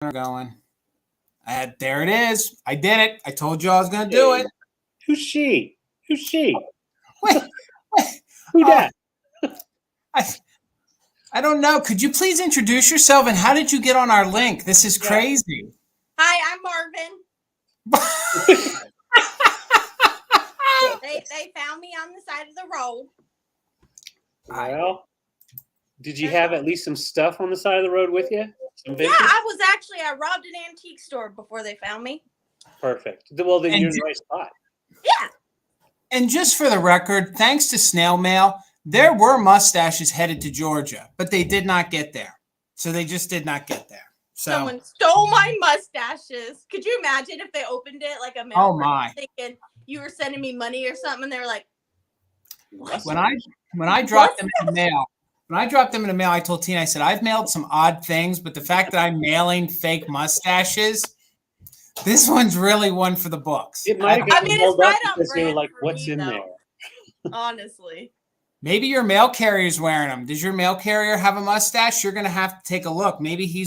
Going. There it is. I did it. I told you I was going to do it. Who's she? Wait. Who that? I don't know. Could you please introduce yourself and how did you get on our link? This is crazy. Hi, I'm Marvin. They found me on the side of the road. Well, did you have at least some stuff on the side of the road with you? Yeah, I robbed an antique store before they found me. Perfect. Well, then you're in the right spot. Yeah. And just for the record, thanks to snail mail, there were mustaches headed to Georgia, but they did not get there. So they just did not get there. So someone stole my mustaches. Could you imagine if they opened it like a mail? Oh my! Thinking you were sending me money or something, and they were like, "What?" When I dropped them in the mail. When I dropped them in the mail, I told Tina, I said, I've mailed some odd things, but the fact that I'm mailing fake mustaches, this one's really one for the books. It might have it's right on because they were brand like, for what's me, in though. there? Honestly. Maybe your mail carrier's wearing them. Does your mail carrier have a mustache? You're going to have to take a look. Maybe he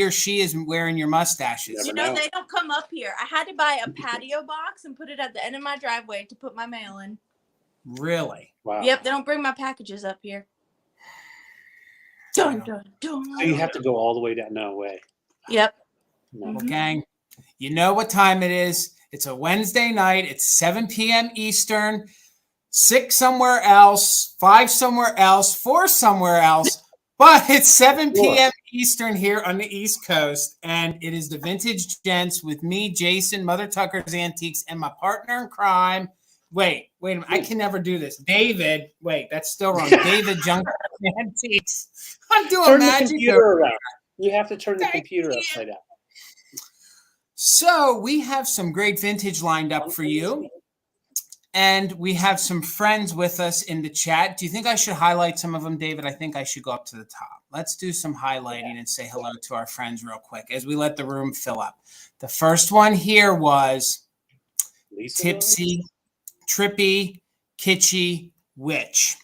or she is wearing your mustaches. You know, they don't come up here. I had to buy a patio box and put it at the end of my driveway to put my mail in. Really? Wow. Yep, they don't bring my packages up here. Dun, dun, dun. So you have to go all the way down. No way. Yep. No. Well, gang, you know what time it is. It's a Wednesday night. It's 7 p.m. Eastern, 6 somewhere else, 5 somewhere else, 4 somewhere else. But it's 7 p.m. Eastern here on the East Coast. And it is the Vintage Gents with me, Jason, Mother Tucker's Antiques, and my partner in crime. Wait a minute. I can never do this. David. Wait, that's still wrong. David Junker Antiques. I'm doing turn magic. The computer around. You have to turn the computer upside down. So we have some great vintage lined up for you. And we have some friends with us in the chat. Do you think I should highlight some of them, David? I think I should go up to the top. Let's do some highlighting and say hello to our friends real quick as we let the room fill up. The first one here was Lisa Tipsy, Trippy, Kitschy, Witch.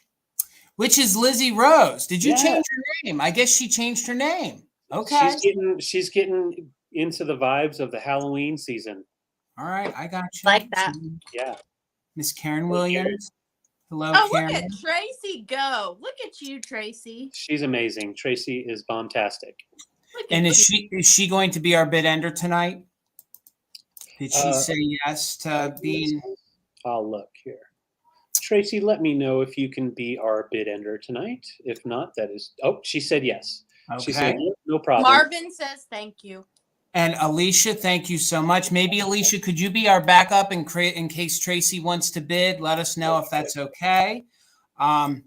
Which is Lizzie Rose. Did you change her name? I guess she changed her name. Okay. She's getting into the vibes of the Halloween season. All right, I got you. Like that. Yeah. Miss Karen Williams. Hello, Look Karen. at Tracy go. Look at you, Tracy. She's amazing. Tracy is bombastic. And is she going to be our bid ender tonight? Did she say yes to being? I'll look here. Tracy, let me know if you can be our bid ender tonight. If not, that is. Oh, she said yes. Okay. She said no problem. Marvin says thank you. And Alicia, thank you so much. Maybe Alicia, could you be our backup in case Tracy wants to bid? Let us know if that's okay. I'm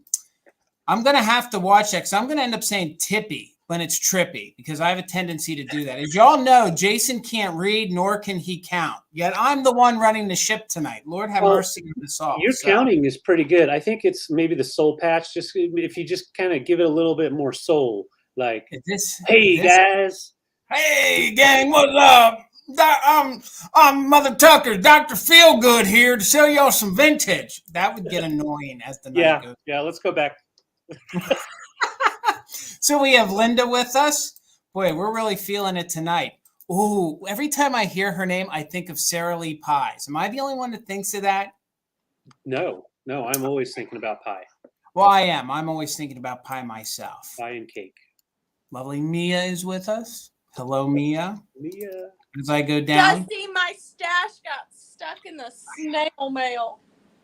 going to have to watch that because I'm going to end up saying Tippy when it's Trippy because I have a tendency to do that. As y'all know, Jason can't read nor can he count. Yet I'm the one running the ship tonight. Lord have mercy on us all. Your counting is pretty good. I think it's maybe the soul patch. Just if you just kind of give it a little bit more soul, like guys. Hey, gang, what's up? I'm Mother Tucker, Dr. Feelgood here to show y'all some vintage. That would get annoying as the night goes. Yeah, let's go back. So we have Linda with us. Boy, we're really feeling it tonight. Ooh, every time I hear her name, I think of Sarah Lee Pies. Am I the only one that thinks of that? No, I'm always thinking about pie. Well, I am. I'm always thinking about pie myself. Pie and cake. Lovely Mia is with us. Hello, Mia. Mia. As I go down. Dusty, my stash got stuck in the snail mail.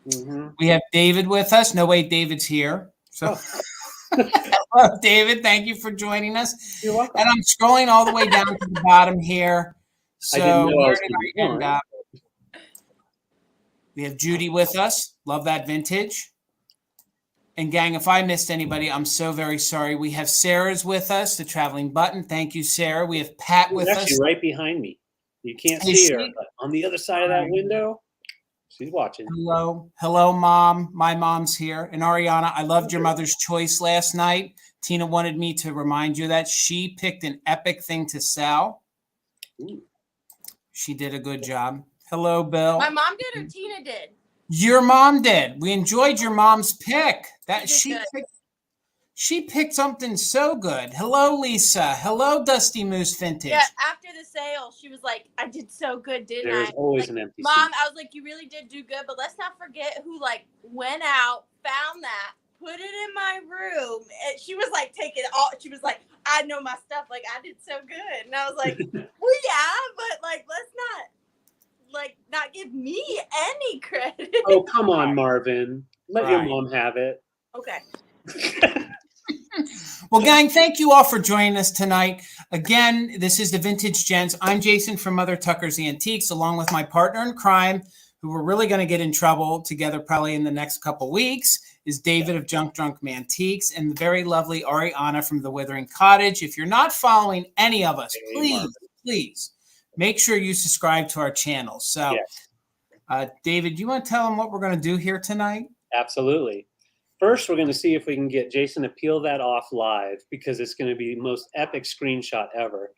Mm-hmm. We have David with us. No, wait, David's here. So, hello, David. Thank you for joining us. You're welcome. And I'm scrolling all the way down to the bottom here. So, where did I end up? We have Judy with us. Love that vintage. And gang, if I missed anybody, I'm so very sorry. We have Sarah's with us, the traveling button. Thank you, Sarah. We have Pat with us. Actually, right behind me. You can't see her, but on the other side of that window, she's watching. Hello, Mom. My mom's here. And Arianna, I loved your mother's choice last night. Tina wanted me to remind you that she picked an epic thing to sell. Ooh. She did a good job. Hello, Bill. My mom did or Tina did? Your mom did. We enjoyed your mom's pick. That She picked something so good. Hello, Lisa. Hello, Dusty Moose Vintage. Yeah, after the sale, she was like, I did so good, didn't I? There's always like, an empty Mom, seat. I was like, you really did do good, but let's not forget who like went out, found that, put it in my room. And she was like taking all, she was like, I know my stuff. Like, I did so good. And I was like, well, yeah, but like, let's not give me any credit. Oh, come on, Marvin. Let your mom have it. Okay. Well, gang, thank you all for joining us tonight. Again, this is the Vintage Gents. I'm Jason from Mother Tucker's Antiques, along with my partner in crime, who we're really going to get in trouble together probably in the next couple weeks, is David of Junk Drunk Mantiques, and the very lovely Arianna from The Withering Cottage. If you're not following any of us, please make sure you subscribe to our channel. So, David, you want to tell them what we're going to do here tonight? Absolutely. First, we're going to see if we can get Jason to peel that off live, because it's going to be the most epic screenshot ever.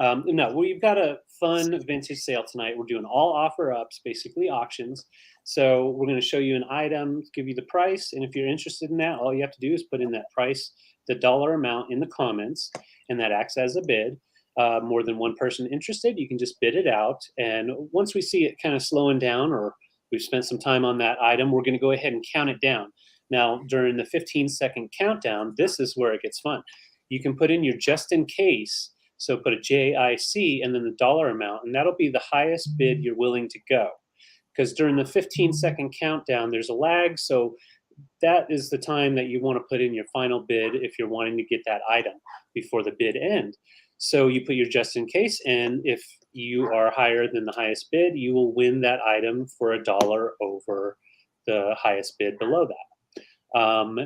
No, we've got a fun vintage sale tonight. We're doing all offer ups, basically auctions. So we're going to show you an item, give you the price. And if you're interested in that, all you have to do is put in that price, the dollar amount in the comments, and that acts as a bid. More than one person interested, you can just bid it out. And once we see it kind of slowing down, or we've spent some time on that item, we're going to go ahead and count it down. Now, during the 15-second countdown, this is where it gets fun. You can put in your just in case. So put a JIC and then the dollar amount, and that'll be the highest bid you're willing to go. Because during the 15-second countdown, there's a lag. So that is the time that you want to put in your final bid if you're wanting to get that item before the bid end. So you put your just in case, and if you are higher than the highest bid, you will win that item for $1 over the highest bid below that.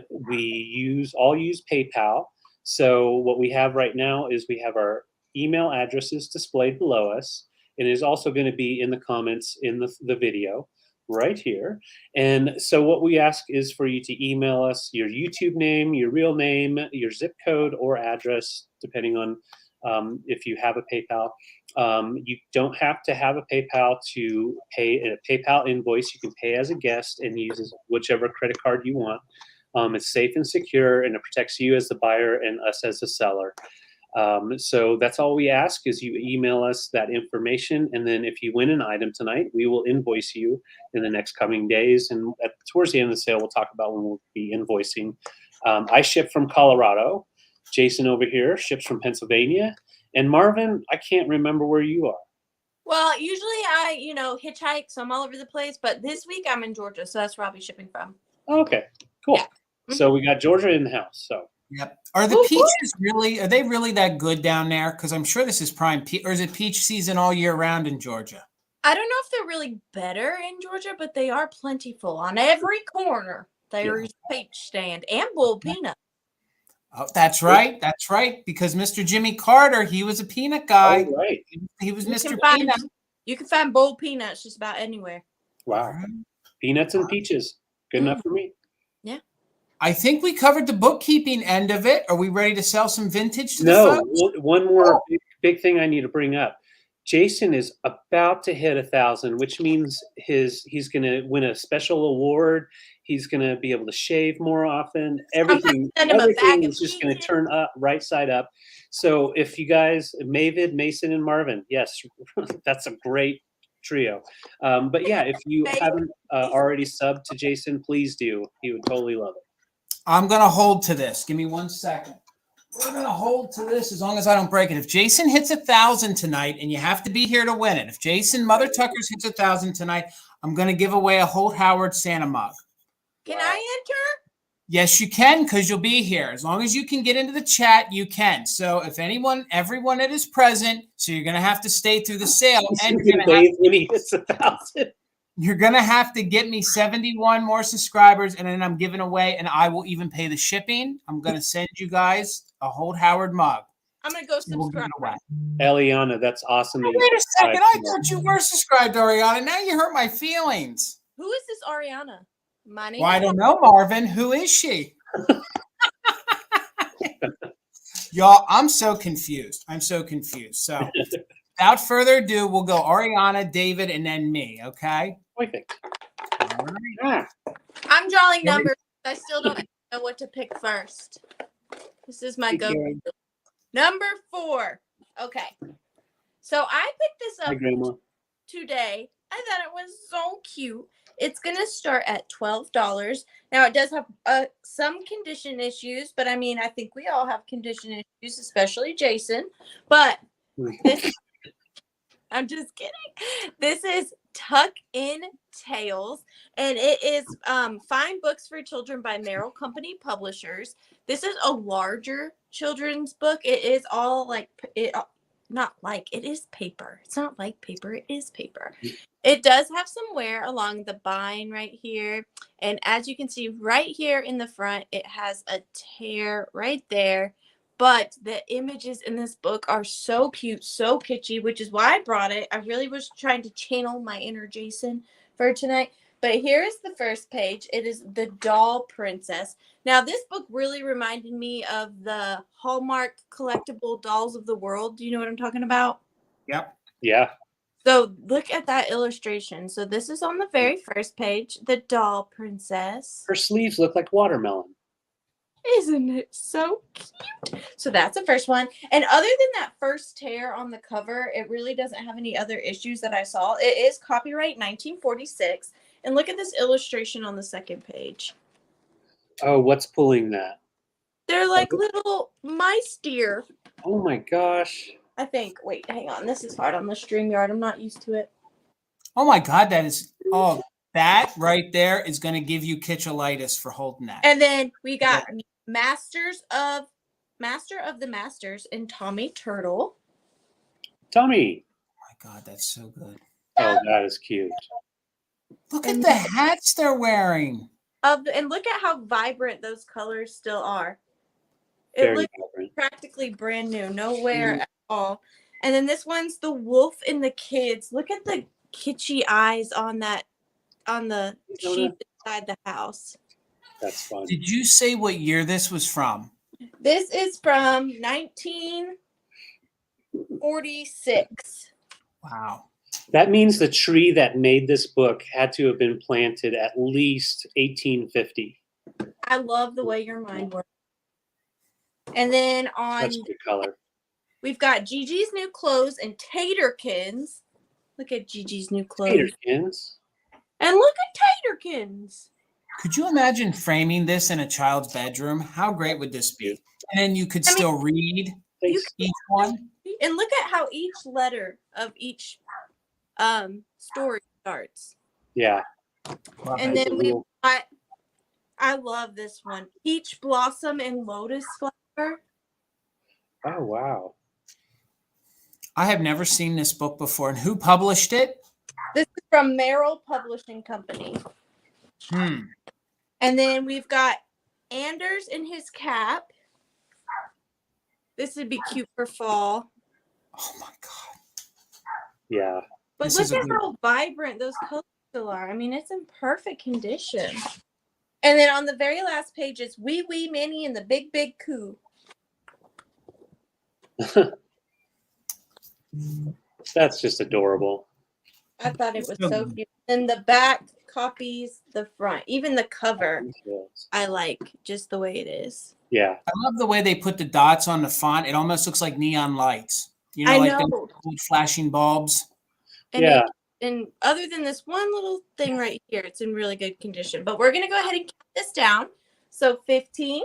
We all use PayPal. So what we have right now is we have our email addresses displayed below us. It is also going to be in the comments in the video right here. And so what we ask is for you to email us your YouTube name, your real name, your zip code or address, depending on if you have a PayPal. You don't have to have a PayPal to pay a PayPal invoice. You can pay as a guest and use whichever credit card you want. It's safe and secure, and it protects you as the buyer and us as the seller. So that's all we ask is you email us that information, and then if you win an item tonight, we will invoice you in the next coming days. And towards the end of the sale, we'll talk about when we'll be invoicing. I ship from Colorado. Jason over here ships from Pennsylvania. And Marvin, I can't remember where you are. Well, usually I, hitchhike, so I'm all over the place. But this week I'm in Georgia, so that's where I'll be shipping from. Okay, cool. Yeah. So we got Georgia in the house. So. Yep. Are the peaches are they really that good down there? Because I'm sure this is prime peach, or is it peach season all year round in Georgia? I don't know if they're really better in Georgia, but they are plentiful. On every corner, there's a peach stand and bull peanut. Oh, that's right. That's right. Because Mr. Jimmy Carter, he was a peanut guy. Oh, right. He was Mr. Peanut. You can find bull peanuts just about anywhere. Wow. Peanuts and peaches. Good enough for me. Yeah. I think we covered the bookkeeping end of it. Are we ready to sell some vintage to the folks? One more big thing I need to bring up. Jason is about to hit 1,000, which means he's going to win a special award. He's going to be able to shave more often. Everything is just going to turn up, right side up. So if you guys, Mavid, Mason, and Marvin, yes, that's a great trio. But yeah, if you haven't already subbed to Jason, please do. He would totally love it. I'm going to hold to this. Give me 1 second. We're going to hold to this as long as I don't break it. If Jason hits 1,000 tonight, and you have to be here to win it. If Jason Mother Tucker's hits 1,000 tonight, I'm going to give away a Holt Howard Santa mug. Can I enter? Yes, you can, because you'll be here. As long as you can get into the chat, you can. So if everyone that is present, so you're going to have to stay through the sale. And when he hits 1,000. You're going to have to get me 71 more subscribers, and then I'm giving away, and I will even pay the shipping. I'm going to send you guys a Holt Howard mug. I'm going to go subscribe. Eliana, that's awesome. Wait a second. I thought you were subscribed, Ariana. Now you hurt my feelings. Who is this Ariana? My name. Well, I don't know, Marvin. Who is she? Y'all, I'm so confused. So without further ado, we'll go Ariana, David, and then me, okay? Perfect. All right. I'm drawing numbers. I still don't know what to pick first. This is my Hey, go. Karen. Number 4. Okay. So I picked this Hi, up Grandma. today. I thought it was so cute. It's going to start at $12. Now, it does have some condition issues, but I mean, I think we all have condition issues, especially Jason. But this, I'm just kidding. This is Tuck In Tales, and it is Fine Books for Children by Merrill Company Publishers. This is a larger children's book. It is all like it. Not like it is paper. It's not like paper. It is paper. It does have some wear along the bind right here. And as you can see right here in the front, it has a tear right there. But the images in this book are so cute, so kitschy, which is why I brought it. I really was trying to channel my inner Jason for tonight. But here is the first page. It is The Doll Princess. Now, this book really reminded me of the Hallmark collectible Dolls of the World. Do you know what I'm talking about? Yep. Yeah. So look at that illustration. So this is on the very first page, The Doll Princess. Her sleeves look like watermelon. Isn't it so cute? So that's the first one. And other than that first tear on the cover, it really doesn't have any other issues that I saw. It is copyright 1946. And look at this illustration on the second page. Oh, what's pulling that? They're like little mice deer, Oh my gosh. I think. Wait, hang on. This is hard on the StreamYard. I'm not used to it. Oh my God, that right there is going to give you kitchulitis for holding that. And then we got Master of the Masters and Tommy Turtle. Tommy. Oh my God, that's so good. Oh, that is cute. Look at the hats they're wearing. And look at how vibrant those colors still are. It Very looks vibrant. practically brand new, no wear at all. And then this one's the wolf and the kids. Look at the kitschy eyes on the sheep inside the house. That's fun. Did you say what year this was from? This is from 1946. Wow. That means the tree that made this book had to have been planted at least 1850. I love the way your mind works. And then Such a good color. we've got Gigi's New Clothes and Taterkins. Look at Gigi's New Clothes. Taterkins. And look at Taterkins. Could you imagine framing this in a child's bedroom? How great would this be? And then you could still read Thanks. each one. And look at how each letter of each story starts. Yeah. Love And it. then we've got, I love this one, Peach Blossom and Lotus Flower. Oh, wow. I have never seen this book before. And who published it? This is from Merrill Publishing Company. And then we've got Anders in his cap. This would be cute for fall. Oh my God. Yeah. But This is look a at good- how vibrant those colors still are. I mean, it's in perfect condition. And then on the very last page is Wee Wee Minnie and the Big Big Coo. That's just adorable. I thought it was so cute. And the back copies the front. Even the cover, I like just the way it is. Yeah. I love the way they put the dots on the font. It almost looks like neon lights. You know, I like know. the old flashing bulbs. And Yeah. and other than this one little thing right here, it's in really good condition. But we're going to go ahead and count this down. So 15,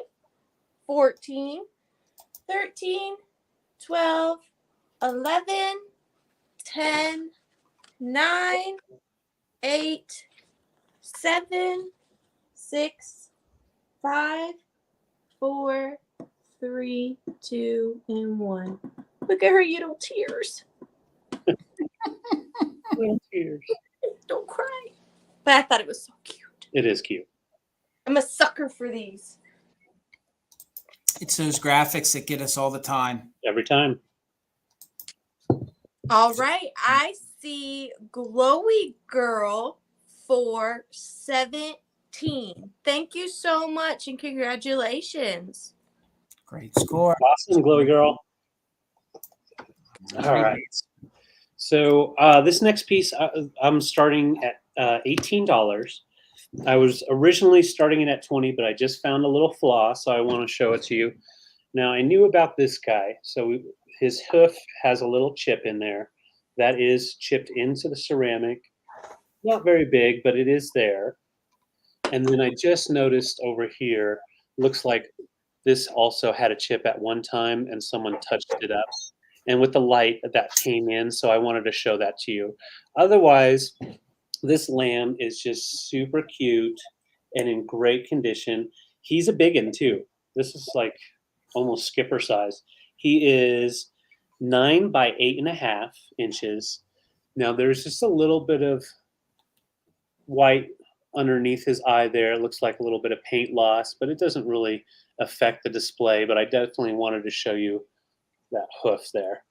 14, 13, 12, 11, 10, 9, 8, 7, 6, 5, 4, 3, 2, and 1. Look at her little tears. Little tears. Don't cry. But I thought it was so cute. It is cute. I'm a sucker for these. It's those graphics that get us all the time. Every time. All right. I see Glowy Girl for 17. Thank you so much and congratulations. Great score. Awesome, Glowy Girl. All right. So this next piece, I'm starting at $18. I was originally starting it at $20, but I just found a little flaw, so I want to show it to you. Now, I knew about this guy. So his hoof has a little chip in there that is chipped into the ceramic. Not very big, but it is there. And then I just noticed over here, looks like this also had a chip at one time and someone touched it up. And with the light that came in, so I wanted to show that to you. Otherwise, this lamb is just super cute and in great condition. He's a big one too. This is like almost skipper size. He is 9 by 8.5 inches. Now there's just a little bit of white underneath his eye there. It looks like a little bit of paint loss, but it doesn't really affect the display. But I definitely wanted to show you that hoof there.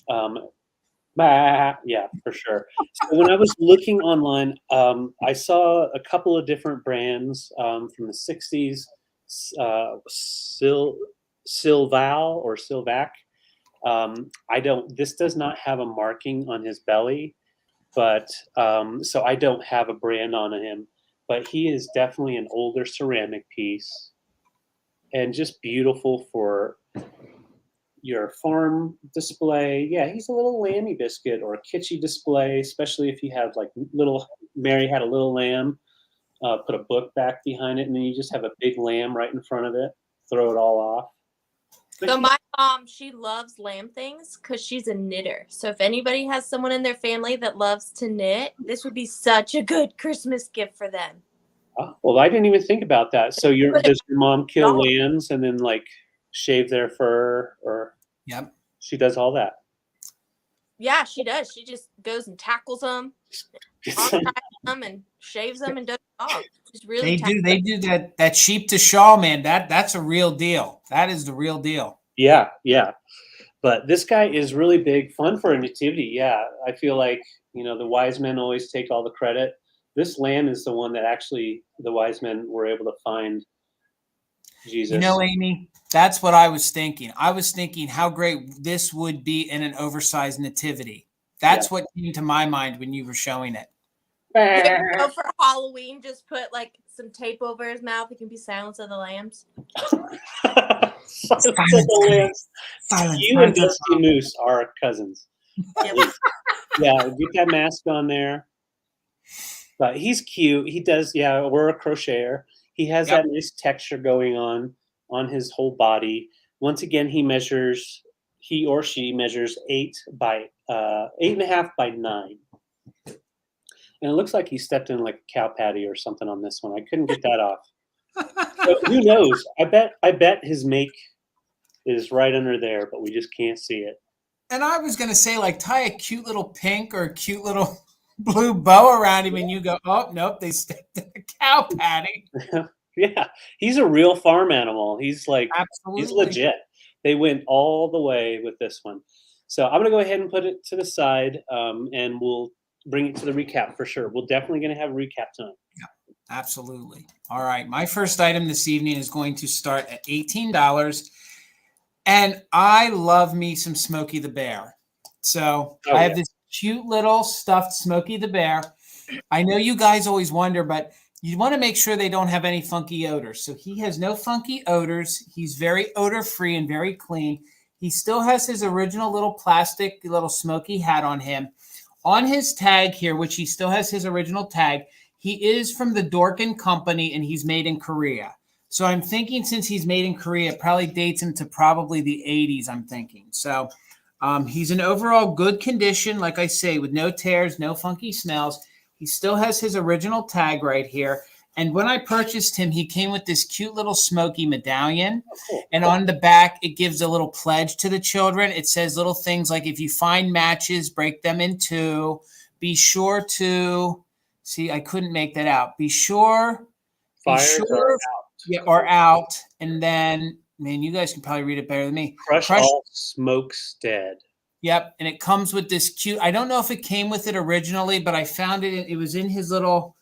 Yeah, for sure. So when I was looking online, I saw a couple of different brands from the 60s, Silval or Silvac. This does not have a marking on his belly, but so I don't have a brand on him, but he is definitely an older ceramic piece and just beautiful for your farm display. Yeah, he's a little lammy biscuit or a kitschy display, especially if you had like Mary had a little lamb, put a book back behind it, and then you just have a big lamb right in front of it, throw it all off. So my mom, she loves lamb things because she's a knitter. So if anybody has someone in their family that loves to knit, this would be such a good Christmas gift for them. Oh, well, I didn't even think about that. So does your mom kill lambs and then like shave their fur, or Yep, she does all that? Yeah, she does. She just goes and tackles them, them and shaves them and does it all. She's really they do that sheep to shawl, man. That's a real deal. That is the real deal. Yeah. But this guy is really big, fun for a nativity. Yeah, I feel like, the wise men always take all the credit. This lamb is the one that actually the wise men were able to find Jesus. Amy, that's what I was thinking. I was thinking how great this would be in an oversized nativity. That's what came to my mind when you were showing it. So for Halloween, just put like some tape over his mouth. It can be Silence of the Lambs. Silence of the Lambs. You and Dusty Moose are cousins. Yeah, get that mask on there. But he's cute. He does, we're a crocheter. He has that nice texture going on his whole body. Once again, he or she measures 8.5 by 9. And it looks like he stepped in like a cow patty or something on this one. I couldn't get that off. So who knows? I bet his make is right under there, but we just can't see it. And I was gonna say, like, tie a cute little pink or a cute little blue bow around him, and you go, oh nope, they stepped in a cow patty. Yeah, he's a real farm animal. He's like, absolutely, he's legit. They went all the way with this one. So I'm gonna go ahead and put it to the side, and we'll bring it to the recap for sure. We're definitely gonna have a recap tonight. Yeah, absolutely. All right, my first item this evening is going to start at $18. And I love me some Smokey the Bear. So I have this cute little stuffed Smokey the Bear. I know you guys always wonder, but you want to make sure they don't have any funky odors. So he has no funky odors. He's very odor-free and very clean. He still has his original little plastic little Smokey hat on him. On his tag here, which he still has his original tag, he is from the Dorkin Company, and he's made in Korea. So I'm thinking since he's made in Korea, it probably dates him to probably the 80s, I'm thinking. So he's in overall good condition, like I say, with no tears, no funky smells. He still has his original tag right here. And when I purchased him, he came with this cute little Smokey medallion. And on the back, it gives a little pledge to the children. It says little things like, if you find matches, break them in two. Be sure to, see, I couldn't make that out. Be sure. Fires are out. Yeah, or out, and then, man, you guys can probably read it better than me. Crush all smokes dead. Yep, and it comes with this cute. I don't know if it came with it originally, but I found it. It was in his little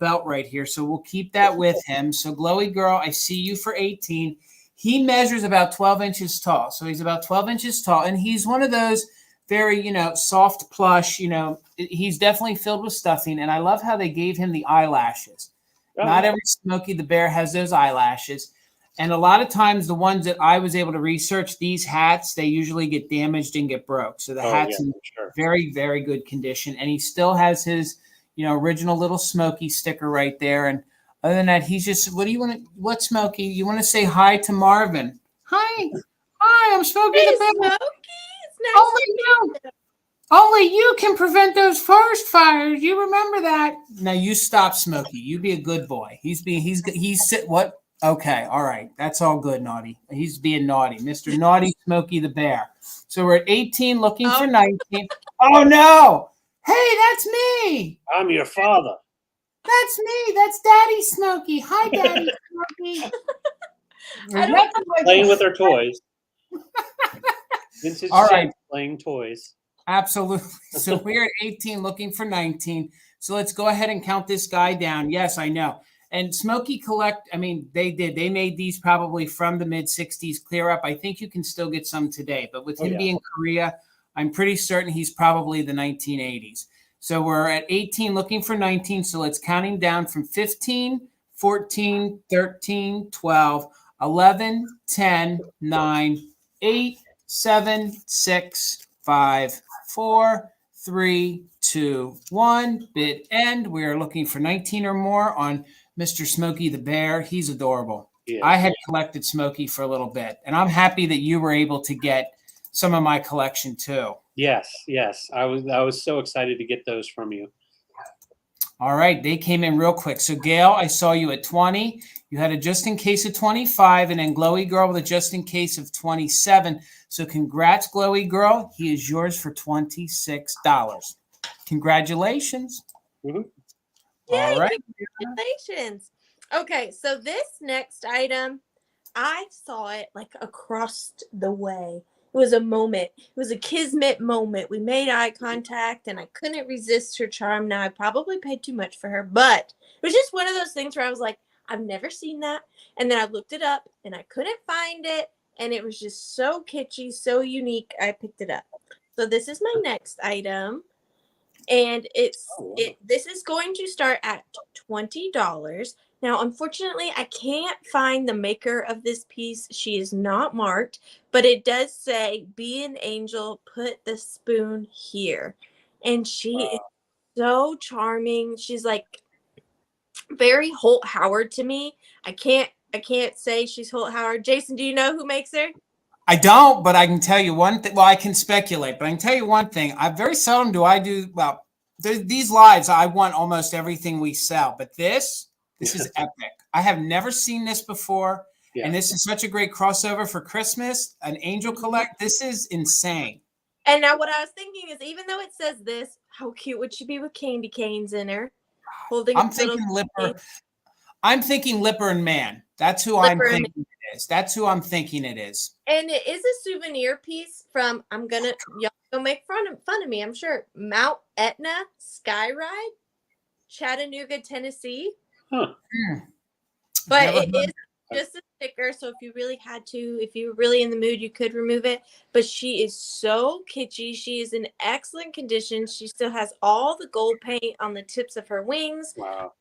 belt right here. So we'll keep that with him. So Glowy Girl, I see you for 18. He measures about 12 inches tall. So he's about 12 inches tall, and he's one of those very, soft plush. He's definitely filled with stuffing, and I love how they gave him the eyelashes. Not every Smokey the Bear has those eyelashes. And a lot of times the ones that I was able to research, these hats, they usually get damaged and get broke. So the hat's in sure. very, very good condition. And he still has his, original little Smokey sticker right there. And other than that, he's just, what Smokey? You want to say hi to Marvin? Hi. Hi, I'm Smokey Hey, the Bear. Smokey, it's nice to meet you. Only you can prevent those forest fires. You remember that. Now you stop, Smokey. You be a good boy. He's what? Okay, all right. That's all good, Naughty. He's being naughty. Mr. Naughty Smokey the Bear. So we're at 18 looking for 19. Oh no. Hey, that's me. I'm your father. That's me. That's Daddy Smokey. Hi, Daddy Smokey. Playing with our toys. Vintage All right. Gents playing toys. Absolutely. So we're at 18 looking for 19. So let's go ahead and count this guy down. Yes, I know. And Smokey they made these probably from the mid 60s clear up. I think you can still get some today, but with him being Korea, I'm pretty certain he's probably the 1980s. So we're at 18 looking for 19. So let's count him down from 15, 14, 13, 12, 11, 10, 9, 8, 7, 6, 5, 4, 3, 2, 1. Bid end. We are looking for 19 or more on Mr. Smokey the Bear. He's adorable. Yeah. I had collected Smokey for a little bit, and I'm happy that you were able to get some of my collection too. Yes. I was so excited to get those from you. All right, they came in real quick. So Gail, I saw you at 20. You had a just in case of 25, and then Glowy Girl with a just in case of 27. So congrats, Glowy Girl. He is yours for $26. Congratulations. Mm-hmm. Yay, all right. Congratulations. Okay, so this next item, I saw it like across the way. It was a moment. It was a kismet moment. We made eye contact, and I couldn't resist her charm. Now, I probably paid too much for her, but it was just one of those things where I was like, I've never seen that. And then I looked it up, and I couldn't find it, and it was just so kitschy, so unique. I picked it up. So this is my next item, and this is going to start at $20. Now, unfortunately, I can't find the maker of this piece. She is not marked, but it does say, "Be an angel, put the spoon here." And she is so charming. She's like very Holt Howard to me. I can't say she's Holt Howard. Jason, do you know who makes her? I don't, but I can tell you one thing. Well, I can speculate, but I can tell you one thing. I very seldom do I do, well, these lives, I want almost everything we sell, but this is epic. I have never seen this before. Yeah. And this is such a great crossover for Christmas. An angel collect. This is insane. And now what I was thinking is, even though it says this, how cute would she be with candy canes in her? Holding I'm thinking Lipper. I'm thinking Lipper and Man. That's who I'm thinking it is. That's who I'm thinking it is. And it is a souvenir piece from, y'all gonna make fun of me, I'm sure. Mount Etna Sky Ride, Chattanooga, Tennessee. Huh. But it is just a sticker, so if you really had to, if you were really in the mood, you could remove it. But she is so kitschy. She is in excellent condition. She still has all the gold paint on the tips of her wings,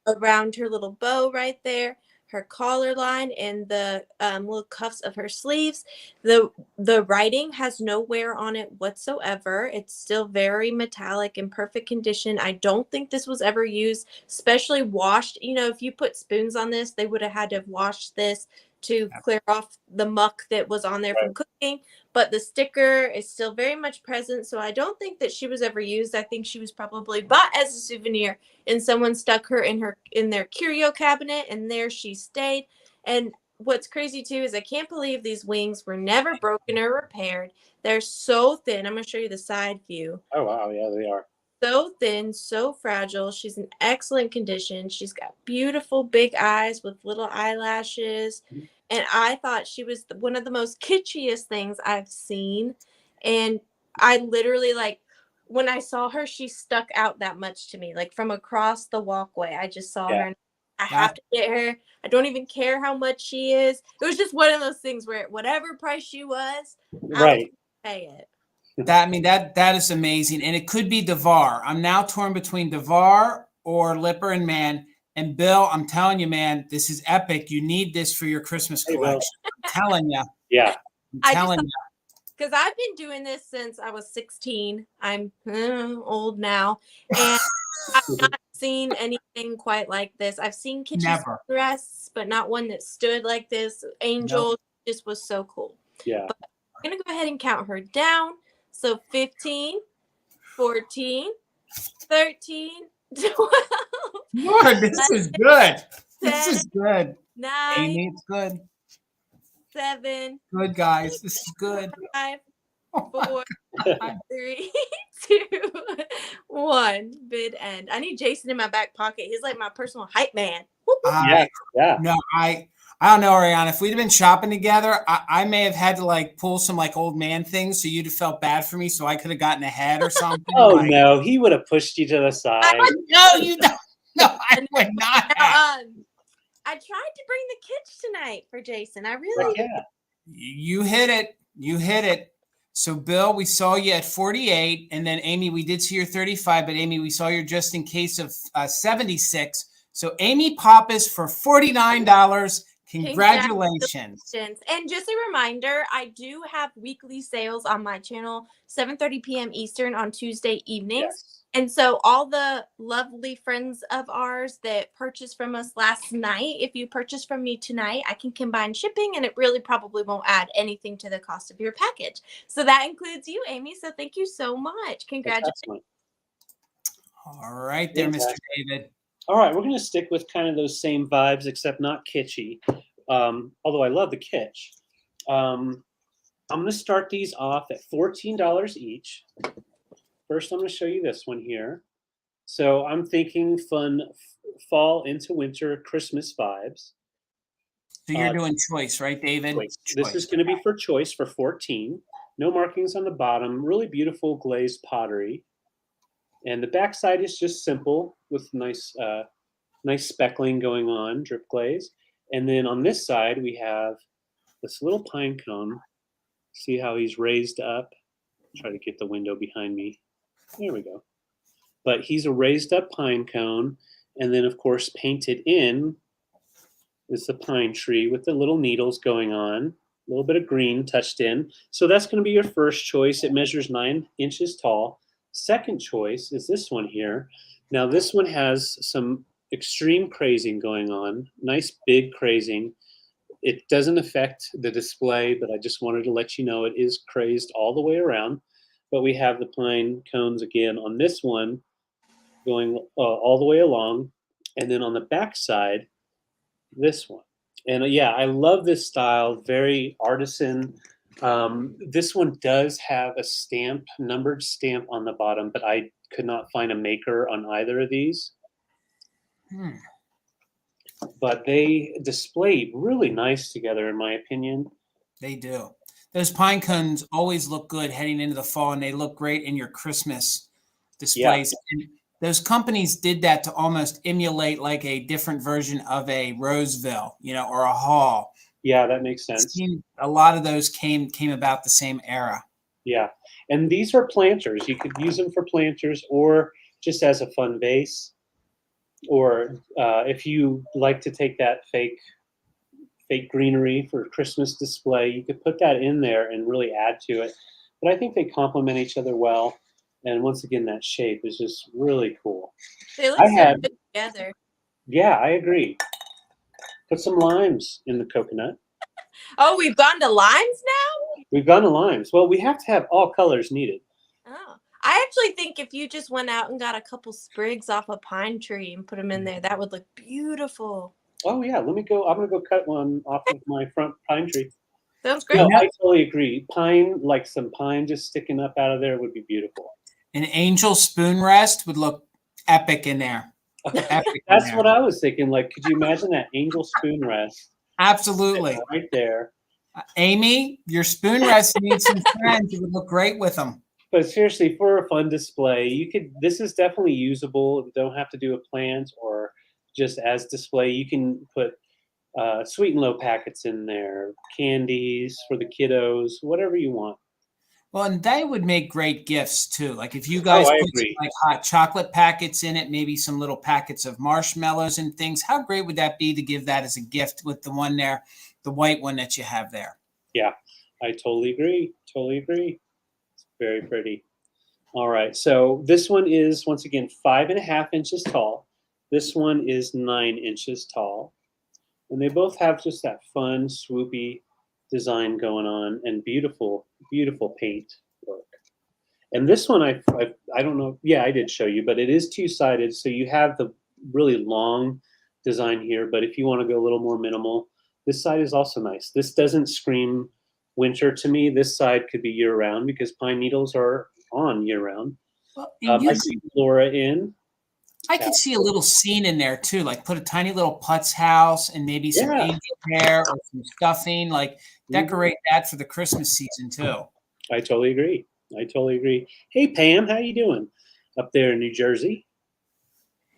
around her little bow right there, her collar line, and the little cuffs of her sleeves. The writing has no wear on it whatsoever. It's still very metallic and perfect condition. I don't think this was ever used, especially washed. You know, if you put spoons on this, they would have had to have washed this to clear off the muck that was on there from cooking. But the sticker is still very much present, so I don't think that she was ever used. I think she was probably bought as a souvenir, and someone stuck her in their curio cabinet, and there she stayed. And what's crazy too is I can't believe these wings were never broken or repaired. They're so thin. I'm going to show you the side view. Oh, wow. Yeah, they are. So thin, so fragile. She's in excellent condition. She's got beautiful big eyes with little eyelashes. And I thought she was one of the most kitschiest things I've seen. And I literally, like, when I saw her, she stuck out that much to me. Like, from across the walkway, I just saw her. And I have to get her. I don't even care how much she is. It was just one of those things where whatever price she was, I would pay it. That is amazing. And it could be Devar. I'm now torn between Devar or Lipper and Man. And Bill, I'm telling you, man, this is epic. You need this for your Christmas Hey, Bill. collection. I'm telling you. Yeah. I'm I telling just you. because I've been doing this since I was 16. I'm old now, and I've not seen anything quite like this. I've seen kitchen Never. rests, but not one that stood like this. Angel just was so cool. Yeah. But I'm going to go ahead and count her down. So 15, 14, 13, 12, Lord, this is good. This 10, is good. 9, Amy, it's good. 7, Good, guys. This is good. 5, Oh my 4, God. 3, 2, 1. Bid end. I need Jason in my back pocket. He's like my personal hype man. Yeah. No, I don't know, Arianna. If we'd have been shopping together, I may have had to like pull some like old man things, so you'd have felt bad for me, so I could have gotten ahead or something. Oh like, no, he would have pushed you to the side. No, you don't. No, I would not have. I tried to bring the kids tonight for Jason. I But really yeah. You hit it. You hit it. So, Bill, we saw you at 48, and then Amy, we did see your 35, but Amy, we saw you just in case of 76. So, Amy Pappas for $49. Congratulations. And just a reminder, I do have weekly sales on my channel, 7:30 p.m. Eastern on Tuesday evenings. Yes. And so all the lovely friends of ours that purchased from us last night, if you purchase from me tonight, I can combine shipping, and it really probably won't add anything to the cost of your package. So that includes you, Amy. So thank you so much. Congratulations. All right there, Mr. David. All right, we're going to stick with kind of those same vibes, except not kitschy. Although I love the kitsch. I'm going to start these off at $14 each. First, I'm going to show you this one here. So I'm thinking fun fall into winter Christmas vibes. So you're doing choice, right, David? Choice. This is going to be for choice for 14. No markings on the bottom. Really beautiful glazed pottery. And the back side is just simple with nice speckling going on, drip glaze. And then on this side, we have this little pine cone. See how he's raised up? Try to get the window behind me. There we go. But he's a raised up pine cone. And then, of course, painted in is the pine tree with the little needles going on. A little bit of green touched in. So that's going to be your first choice. It measures 9 inches tall. Second choice is this one here. Now, this one has some extreme crazing going on. Nice big crazing. It doesn't affect the display, but I just wanted to let you know it is crazed all the way around. But we have the pine cones again on this one going all the way along. And then on the back side, this one. And yeah, I love this style, very artisan. This one does have a stamp, numbered stamp on the bottom, but I could not find a maker on either of these. But they display really nice together, in my opinion. They do. Those pine cones always look good heading into the fall, and they look great in your Christmas displays. Yeah. And those companies did that to almost emulate like a different version of a Roseville, or a Hall. Yeah, that makes sense. A lot of those came about the same era. Yeah, and these are planters. You could use them for planters or just as a fun base. Or if you like to take that fake greenery for Christmas display, you could put that in there and really add to it. But I think they complement each other well. And once again, that shape is just really cool. They look so good together. Yeah, I agree. Put some limes in the coconut. Oh, we've gone to limes now? We've gone to limes. Well, we have to have all colors needed. Oh, I actually think if you just went out and got a couple sprigs off a pine tree and put them in there, that would look beautiful. Oh yeah, let me go. I'm gonna go cut one off of my front pine tree. Sounds great. No, I totally agree. Pine, like some pine just sticking up out of there would be beautiful. An angel spoon rest would look epic in there. Epic. That's what I was thinking. Like, could you imagine that angel spoon rest? Absolutely. Right there. Amy, your spoon rest needs some friends. You would look great with them. But seriously, for a fun display, this is definitely usable. You don't have to do a plant or just as display. You can put sweet and low packets in there, candies for the kiddos, whatever you want. Well, and they would make great gifts too. Like if you Oh, guys I put some agree. like hot chocolate packets in it, maybe some little packets of marshmallows and things. How great would that be to give that as a gift with the one there, the white one that you have there? Yeah, I totally agree. Totally agree. It's very pretty. All right, so this one is once again 5.5 inches tall. This one is 9 inches tall, and they both have just that fun, swoopy design going on, and beautiful, beautiful paint work. And this one, I don't know. Yeah, I did show you, but it is two-sided, so you have the really long design here. But if you want to go a little more minimal, this side is also nice. This doesn't scream winter to me. This side could be year-round because pine needles are on year-round. Well, and I see Laura in. I could see a little scene in there too, like put a tiny little putz house and maybe some Yeah. angel hair or some stuffing, like decorate that for the Christmas season too. I totally agree. I totally agree. Hey Pam, how you doing up there in New Jersey?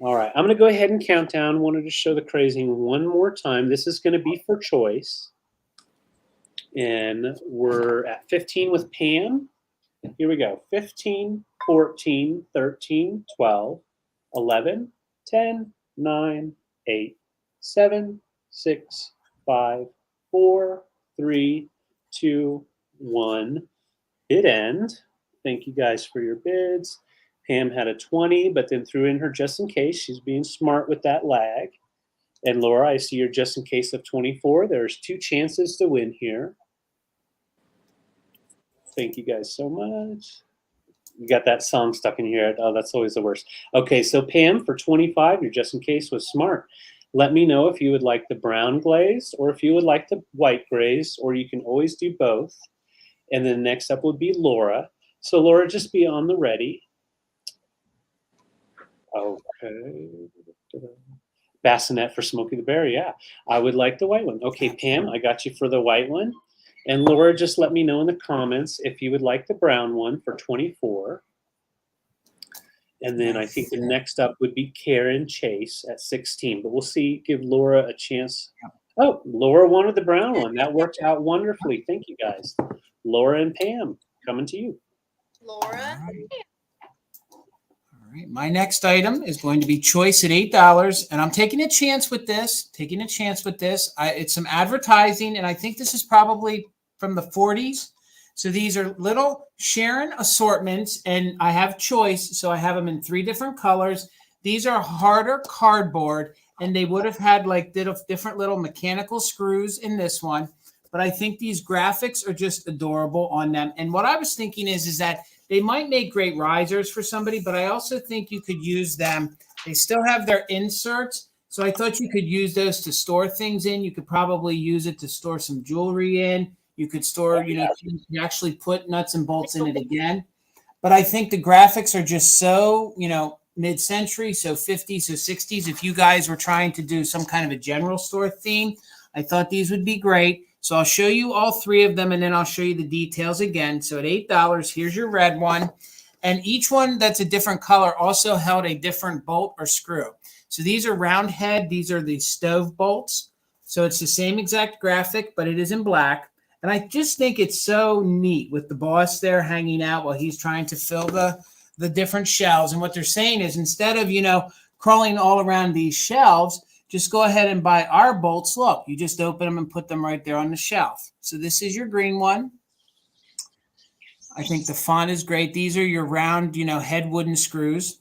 All right, I'm going to go ahead and count down. Wanted to show the crazing one more time. This is going to be for choice. And we're at 15 with Pam. Here we go. 15, 14, 13, 12, 11, 10, 9, 8, 7, 6, 5, 4, 3, 2, 1. Bid end. Thank you guys for your bids. Pam had a 20, but then threw in her just in case. She's being smart with that lag. And Laura, I see your just in case of 24. There's 2 chances to win here. Thank you guys so much. You got that song stuck in here. Oh, that's always the worst. Okay, so Pam, for 25, your just in case was smart. Let me know if you would like the brown glazed or if you would like the white glazed, or you can always do both. And then next up would be Laura. So Laura, just be on the ready. Okay. Bassinet for Smokey the Bear. Yeah, I would like the white one. Okay, Pam, I got you for the white one. And Laura, just let me know in the comments if you would like the brown one for 24. And then I think the next up would be Karen Chase at 16. But we'll see, give Laura a chance. Oh, Laura wanted the brown one. That worked out wonderfully. Thank you guys. Laura and Pam, coming to you. Laura. All right, my next item is going to be choice at $8, and I'm taking a chance with this. It's some advertising, and I think this is probably from the 40s. So these are little Sharon assortments, and I have choice, so I have them in 3 different colors. These are harder cardboard, and they would have had like different little mechanical screws in this one. But I think these graphics are just adorable on them. And what I was thinking is that they might make great risers for somebody, but I also think you could use them. They still have their inserts, so I thought you could use those to store things in. You could probably use it to store some jewelry in. You could store, you actually put nuts and bolts in it again. But I think the graphics are just so, mid-century, so 50s, so 60s. If you guys were trying to do some kind of a general store theme, I thought these would be great. So I'll show you all 3 of them, and then I'll show you the details again. So at $8, here's your red one. And each one that's a different color also held a different bolt or screw. So these are round head. These are the stove bolts. So it's the same exact graphic, but it is in black. And I just think it's so neat with the boss there hanging out while he's trying to fill the different shelves. And what they're saying is instead of, crawling all around these shelves, just go ahead and buy our bolts. Look, you just open them and put them right there on the shelf. So this is your green one. I think the font is great. These are your round, head wooden screws.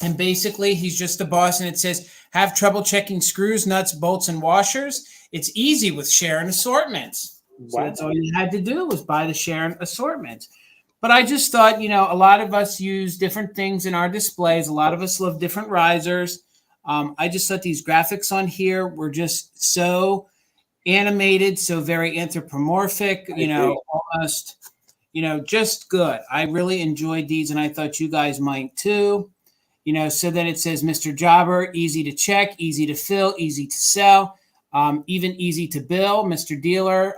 And basically, he's just the boss, and it says, have trouble checking screws, nuts, bolts, and washers? It's easy with Sharon Assortments. So that's all you had to do was buy the Sharon Assortment. But I just thought, a lot of us use different things in our displays. A lot of us love different risers. I just thought these graphics on here were just so animated, so very anthropomorphic, almost, just good. I really enjoyed these, and I thought you guys might too. So then it says, Mr. Jobber, easy to check, easy to fill, easy to sell. Even easy to bill, Mr. Dealer.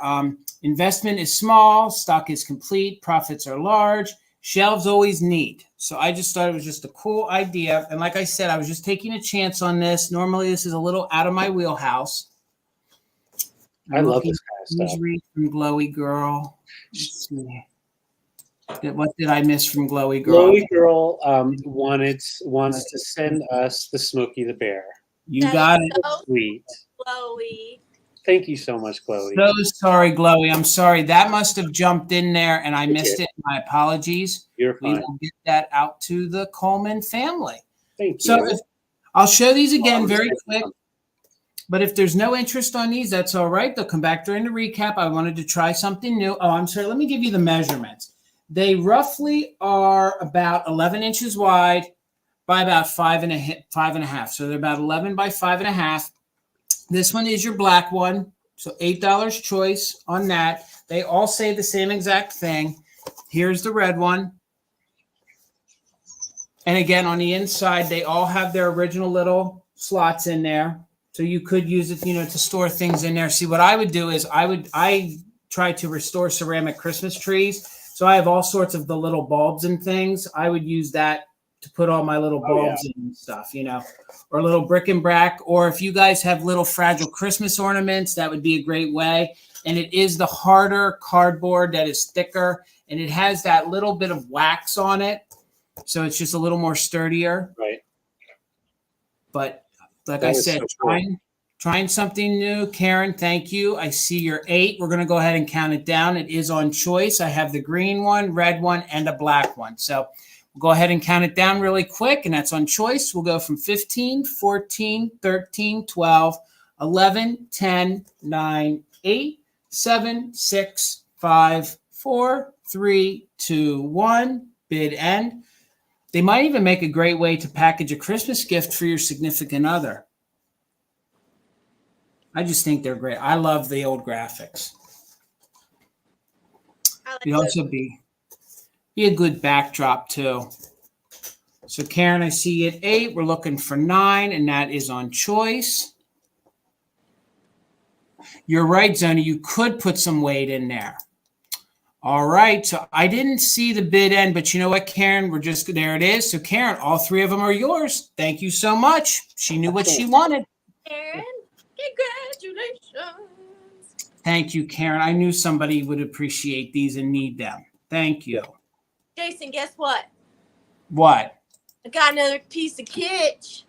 Investment is small, stock is complete, profits are large, shelves always neat. So I just thought it was just a cool idea. And like I said, I was just taking a chance on this. Normally, this is a little out of my wheelhouse. I love this kind of stuff. From Glowy Girl. Let's see. What did I miss from Glowy Girl? Glowy Girl wants to send us the Smokey the Bear. You That got is it. so Sweet. glowy. Thank you so much, Glowy. So sorry, Glowy. I'm sorry. That must have jumped in there and I missed did. it. My apologies. You're We fine. will get that out to the Coleman family. Thank So you. I'll show these again I'm very excited. quick. But if there's no interest on these, that's all right. They'll come back during the recap. I wanted to try something new. Oh, I'm sorry. Let me give you the measurements. They roughly are about 11 inches wide by about 5.5. So they're about 11 by 5.5. This one is your black one. So $8 choice on that. They all say the same exact thing. Here's the red one. And again, on the inside, they all have their original little slots in there. So you could use it, to store things in there. See, what I would do is I try to restore ceramic Christmas trees. So I have all sorts of the little bulbs and things. I would use that to put all my little bulbs in and stuff, or little bric-a-brac. Or if you guys have little fragile Christmas ornaments, that would be a great way. And it is the harder cardboard that is thicker, and it has that little bit of wax on it. So it's just a little more sturdier. Right. But like That I is said, so cool. trying something new. Karen, thank you. I see your 8. We're going to go ahead and count it down. It is on choice. I have the green one, red one, and a black one. So we'll go ahead and count it down really quick, and that's on choice. We'll go from 15, 14, 13, 12, 11, 10, 9, 8, 7, 6, 5, 4, 3, 2, 1. Bid end. They might even make a great way to package a Christmas gift for your significant other. I just think they're great. I love the old graphics. It'd also be a good backdrop too. So Karen, I see at 8. We're looking for 9, and that is on choice. You're right, Zoni. You could put some weight in there. All right, so I didn't see the bid end, but you know what, Karen? There it is. So Karen, all 3 of them are yours. Thank you so much. She knew what she wanted. Karen, congratulations. Thank you, Karen. I knew somebody would appreciate these and need them. Thank you. Jason, guess what? What? I got another piece of kitsch.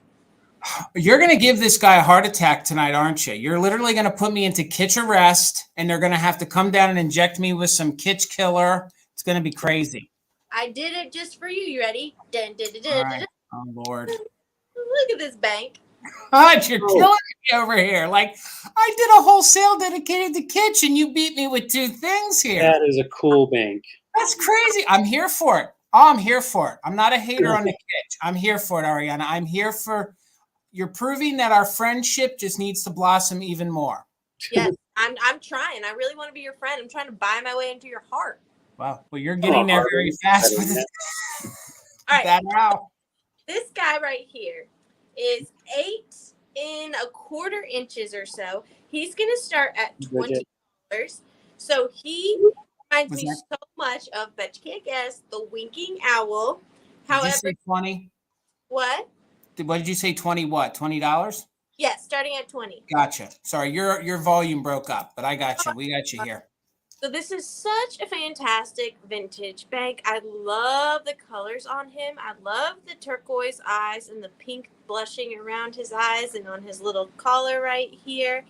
You're going to give this guy a heart attack tonight, aren't you? You're literally going to put me into kitsch arrest, and they're going to have to come down and inject me with some kitsch killer. It's going to be crazy. I did it just for you. You ready? Dun, dun, dun, dun, All dun, right. dun. Oh, Lord. Look at this bank. God, you're killing me over here. Like, I did a whole sale dedicated to kitsch, and you beat me with 2 things here. That is a cool bank. That's crazy. I'm here for it. Oh, I'm here for it. I'm not a hater on the kitsch. I'm here for it, Arianna. I'm here for... You're proving that our friendship just needs to blossom even more. Yes, I'm trying. I really want to be your friend. I'm trying to buy my way into your heart. Wow. Well, you're getting there very fast with it. All right. That out. This guy right here is 8 1/4 inches or so. He's going to start at $20. So he reminds me so much of, bet you can't guess, the winking owl. Did you say 20? What? What did you say? 20 what? $20? Yes, starting at 20. Gotcha. Sorry, your volume broke up, but I got you. We got you here. So this is such a fantastic vintage bank. I love the colors on him. I love the turquoise eyes and the pink blushing around his eyes and on his little collar right here.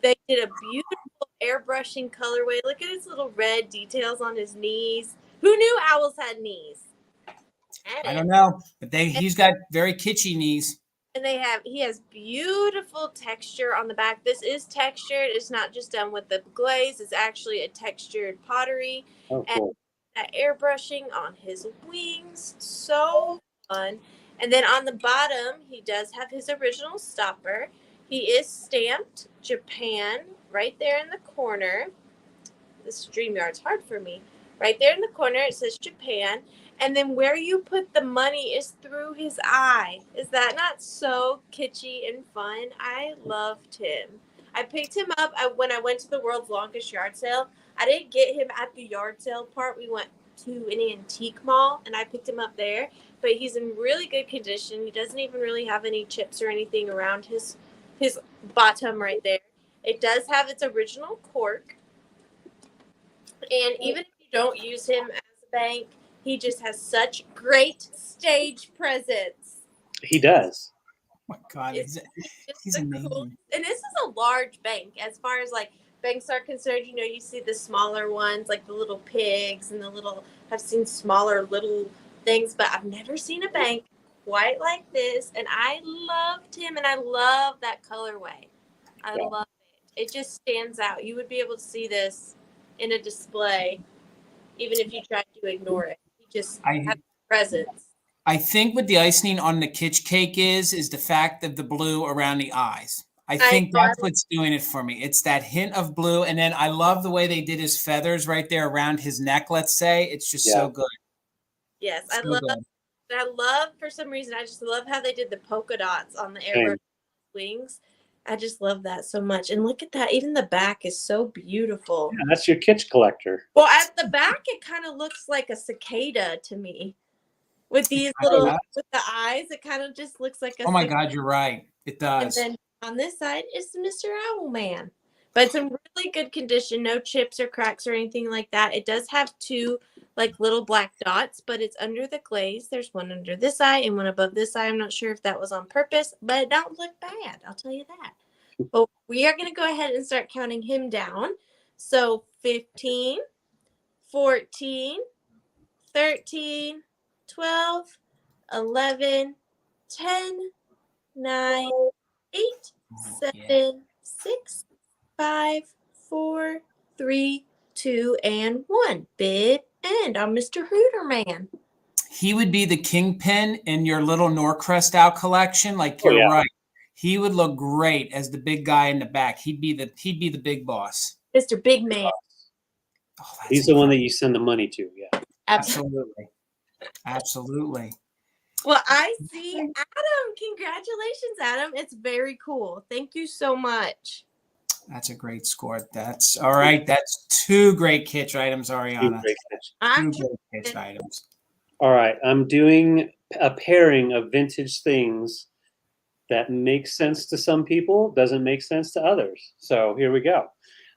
They did a beautiful airbrushing colorway. Look at his little red details on his knees. Who knew owls had knees? I don't know, but he's got very kitschy knees. And he has beautiful texture on the back. This is textured. It's not just done with the glaze. It's actually a textured pottery. Oh, cool. And that airbrushing on his wings. So fun. And then on the bottom, he does have his original stopper. He is stamped Japan right there in the corner. This StreamYard's hard for me. Right there in the corner, it says Japan. And then where you put the money is through his eye. Is that not so kitschy and fun? I loved him. I picked him up when I went to the world's longest yard sale. I didn't get him at the yard sale part. We went to an antique mall, and I picked him up there. But he's in really good condition. He doesn't even really have any chips or anything around his bottom right there. It does have its original cork. And even if you don't use him as a bank. He just has such great stage presence. He does. Oh my God, It's just he's the amazing. coolest. And this is a large bank as far as like banks are concerned. You know, you see the smaller ones like the little pigs and the little. I've seen smaller little things, but I've never seen a bank quite like this. And I loved him, and I love that colorway. I love it. It just stands out. You would be able to see this in a display, even if you tried to ignore it. He just has presence. I think what the icing on the kitsch cake is the fact of the blue around the eyes. I think that's what's doing it for me. It's that hint of blue. And then I love the way they did his feathers right there around his neck, let's say. It's just so good. Yes, so I love, for some reason, I just love how they did the polka dots on the airbird wings. I just love that so much. And look at that. Even the back is so beautiful. Yeah, that's your kitsch collector. Well, at the back, it kind of looks like a cicada to me. With these little, with the eyes, it kind of just looks like a Oh my God, you're right. It does. And then on this side is Mr. Owlman. But it's in really good condition. No chips or cracks or anything like that. It does have two like little black dots, but it's under the glaze. There's one under this eye and one above this eye. I'm not sure if that was on purpose, but it don't look bad. I'll tell you that. But we are going to go ahead and start counting him down. So 15, 14, 13, 12, 11, 10, 9, 8, 7, 6, 5, 4, 3, 2, and 1. Bid end on Mr. Hooterman. He would be the kingpin in your little Norcrest Owl collection. Like you're right. He would look great as the big guy in the back. He'd be the big boss. Mr. Big Man. Oh, he's the one that you send the money to. Yeah. Absolutely. Absolutely. Well, I see Adam. Congratulations, Adam. It's very cool. Thank you so much. That's a great score. That's all right. That's two great kitsch items, Arianna. Two great kitsch items. All right. I'm doing a pairing of vintage things that makes sense to some people, doesn't make sense to others. So here we go.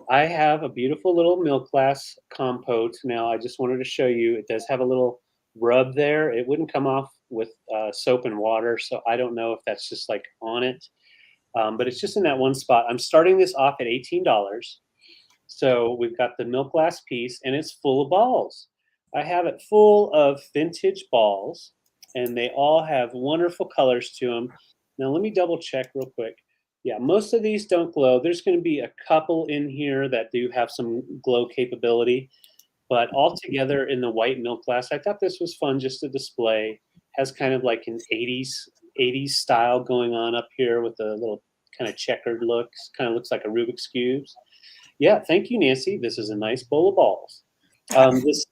I have a beautiful little milk glass compote. Now, I just wanted to show you, it does have a little rub there. It wouldn't come off with soap and water, so I don't know if that's just like on it. But it's just in that one spot. I'm starting this off at $18. So we've got the milk glass piece, and it's full of balls. I have it full of vintage balls, and they all have wonderful colors to them. Now, let me double check real quick. Yeah, most of these don't glow. There's going to be a couple in here that do have some glow capability. But all together in the white milk glass, I thought this was fun just to display. Has kind of like an 80s style going on up here with a little kind of checkered look. Kind of looks like a Rubik's Cube. Yeah, thank you, Nancy. This is a nice bowl of balls.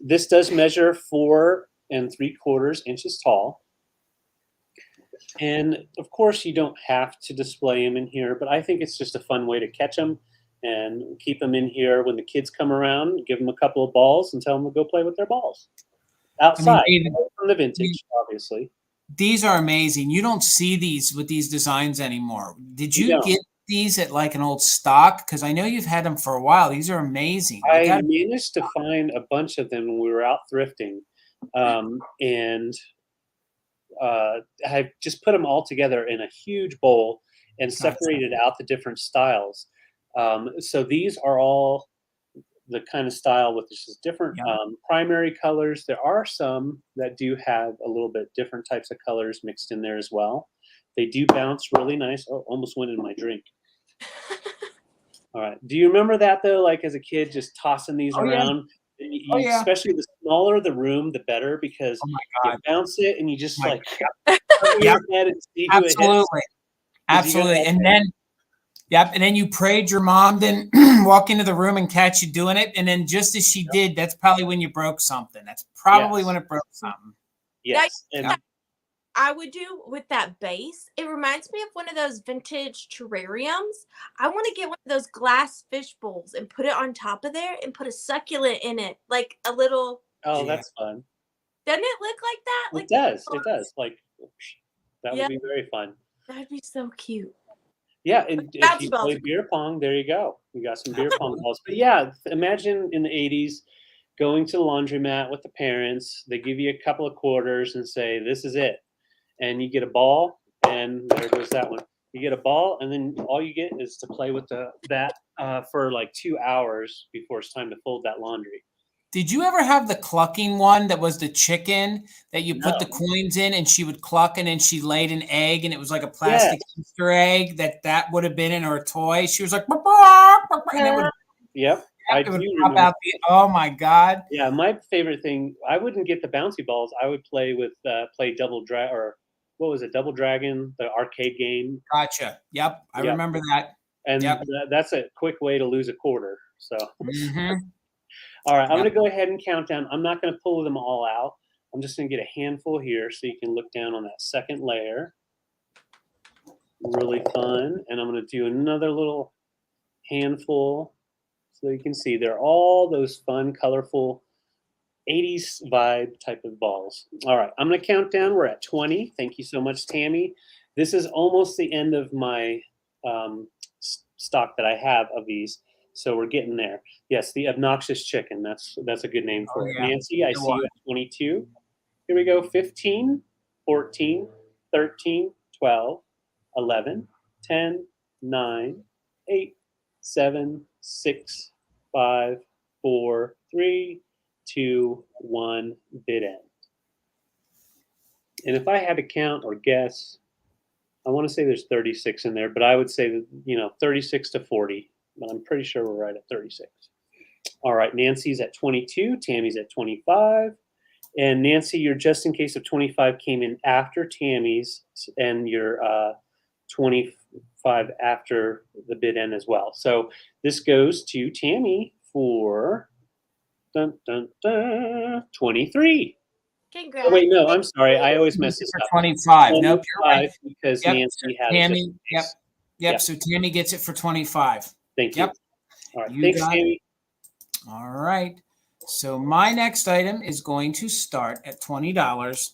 This does measure 4 3/4 inches tall. And of course, you don't have to display them in here, but I think it's just a fun way to catch them and keep them in here when the kids come around. Give them a couple of balls and tell them to go play with their balls outside. From the vintage, obviously. These are amazing. You don't see these with these designs anymore. Did you get these at like an old stock? Because I know you've had them for a while. These are amazing. I managed to find a bunch of them when we were out thrifting, and I just put them all together in a huge bowl and separated out the different styles. So these are all the kind of style with just different primary colors. There are some that do have a little bit different types of colors mixed in there as well. They do bounce really nice. Oh, almost went in my drink. All right. Do you remember that though? Like as a kid, just tossing these around. Yeah. Especially the smaller the room, the better, because you bounce it and you just cover your head and see who it hits. Absolutely. And then and then you prayed your mom didn't walk into the room and catch you doing it. And then just as she did, that's probably when you broke something. That's probably when it broke something. Yes. I would do with that base. It reminds me of one of those vintage terrariums. I want to get one of those glass fish bowls and put it on top of there and put a succulent in it, like a little. Oh, that's fun. Doesn't it look like that? It does. It does. Like that would be very fun. That'd be so cute. Yeah, and if you play beer pong, there you go. You got some beer pong balls. But yeah, imagine in the 80s, going to the laundromat with the parents. They give you a couple of quarters and say, "This is it," and you get a ball, and there goes that one. You get a ball, and then all you get is to play with that for like 2 hours before it's time to fold that laundry. Did you ever have the clucking one that was the chicken that you put No. the coins in and she would cluck and then she laid an egg and it was like a plastic Easter egg that would have been in her toy? She was like, "Bark, bark," and it would, Yep. it would pop out oh my God. Yeah, my favorite thing, I wouldn't get the bouncy balls. I would play with Double Dragon, or what was it, Double Dragon, the arcade game. Gotcha. Yep. I Yep. remember that. And Yep. that's a quick way to lose a quarter. So, Mhm. all right, I'm Yep. going to go ahead and count down. I'm not going to pull them all out. I'm just going to get a handful here so you can look down on that second layer. Really fun. And I'm going to do another little handful so you can see they're all those fun, colorful 80s vibe type of balls. All right, I'm going to count down. We're at 20. Thank you so much, Tammy. This is almost the end of my stock that I have of these. So we're getting there. Yes, the obnoxious chicken. That's a good name for it. Yeah. Nancy, I see you at 22. Here we go. 15, 14, 13, 12, 11, 10, 9, 8, 7, 6, 5, 4, 3, 2, 1, bid end. And if I had to count or guess, I want to say there's 36 in there, but I would say that, 36 to 40. But I'm pretty sure we're right at 36. All right, Nancy's at 22, Tammy's at 25. And Nancy, your just in case of 25 came in after Tammy's, and your 25 after the bid end as well. So this goes to Tammy for 23. Congrats. Oh, wait, no, I'm sorry. I always mess this up. 25. Nope, you're right. Because Yep. Nancy had Tammy, it. Yep. So Tammy gets it for 25. Thank you. Yep. All right. You Thanks, got it. Tammy. All right. So my next item is going to start at $20.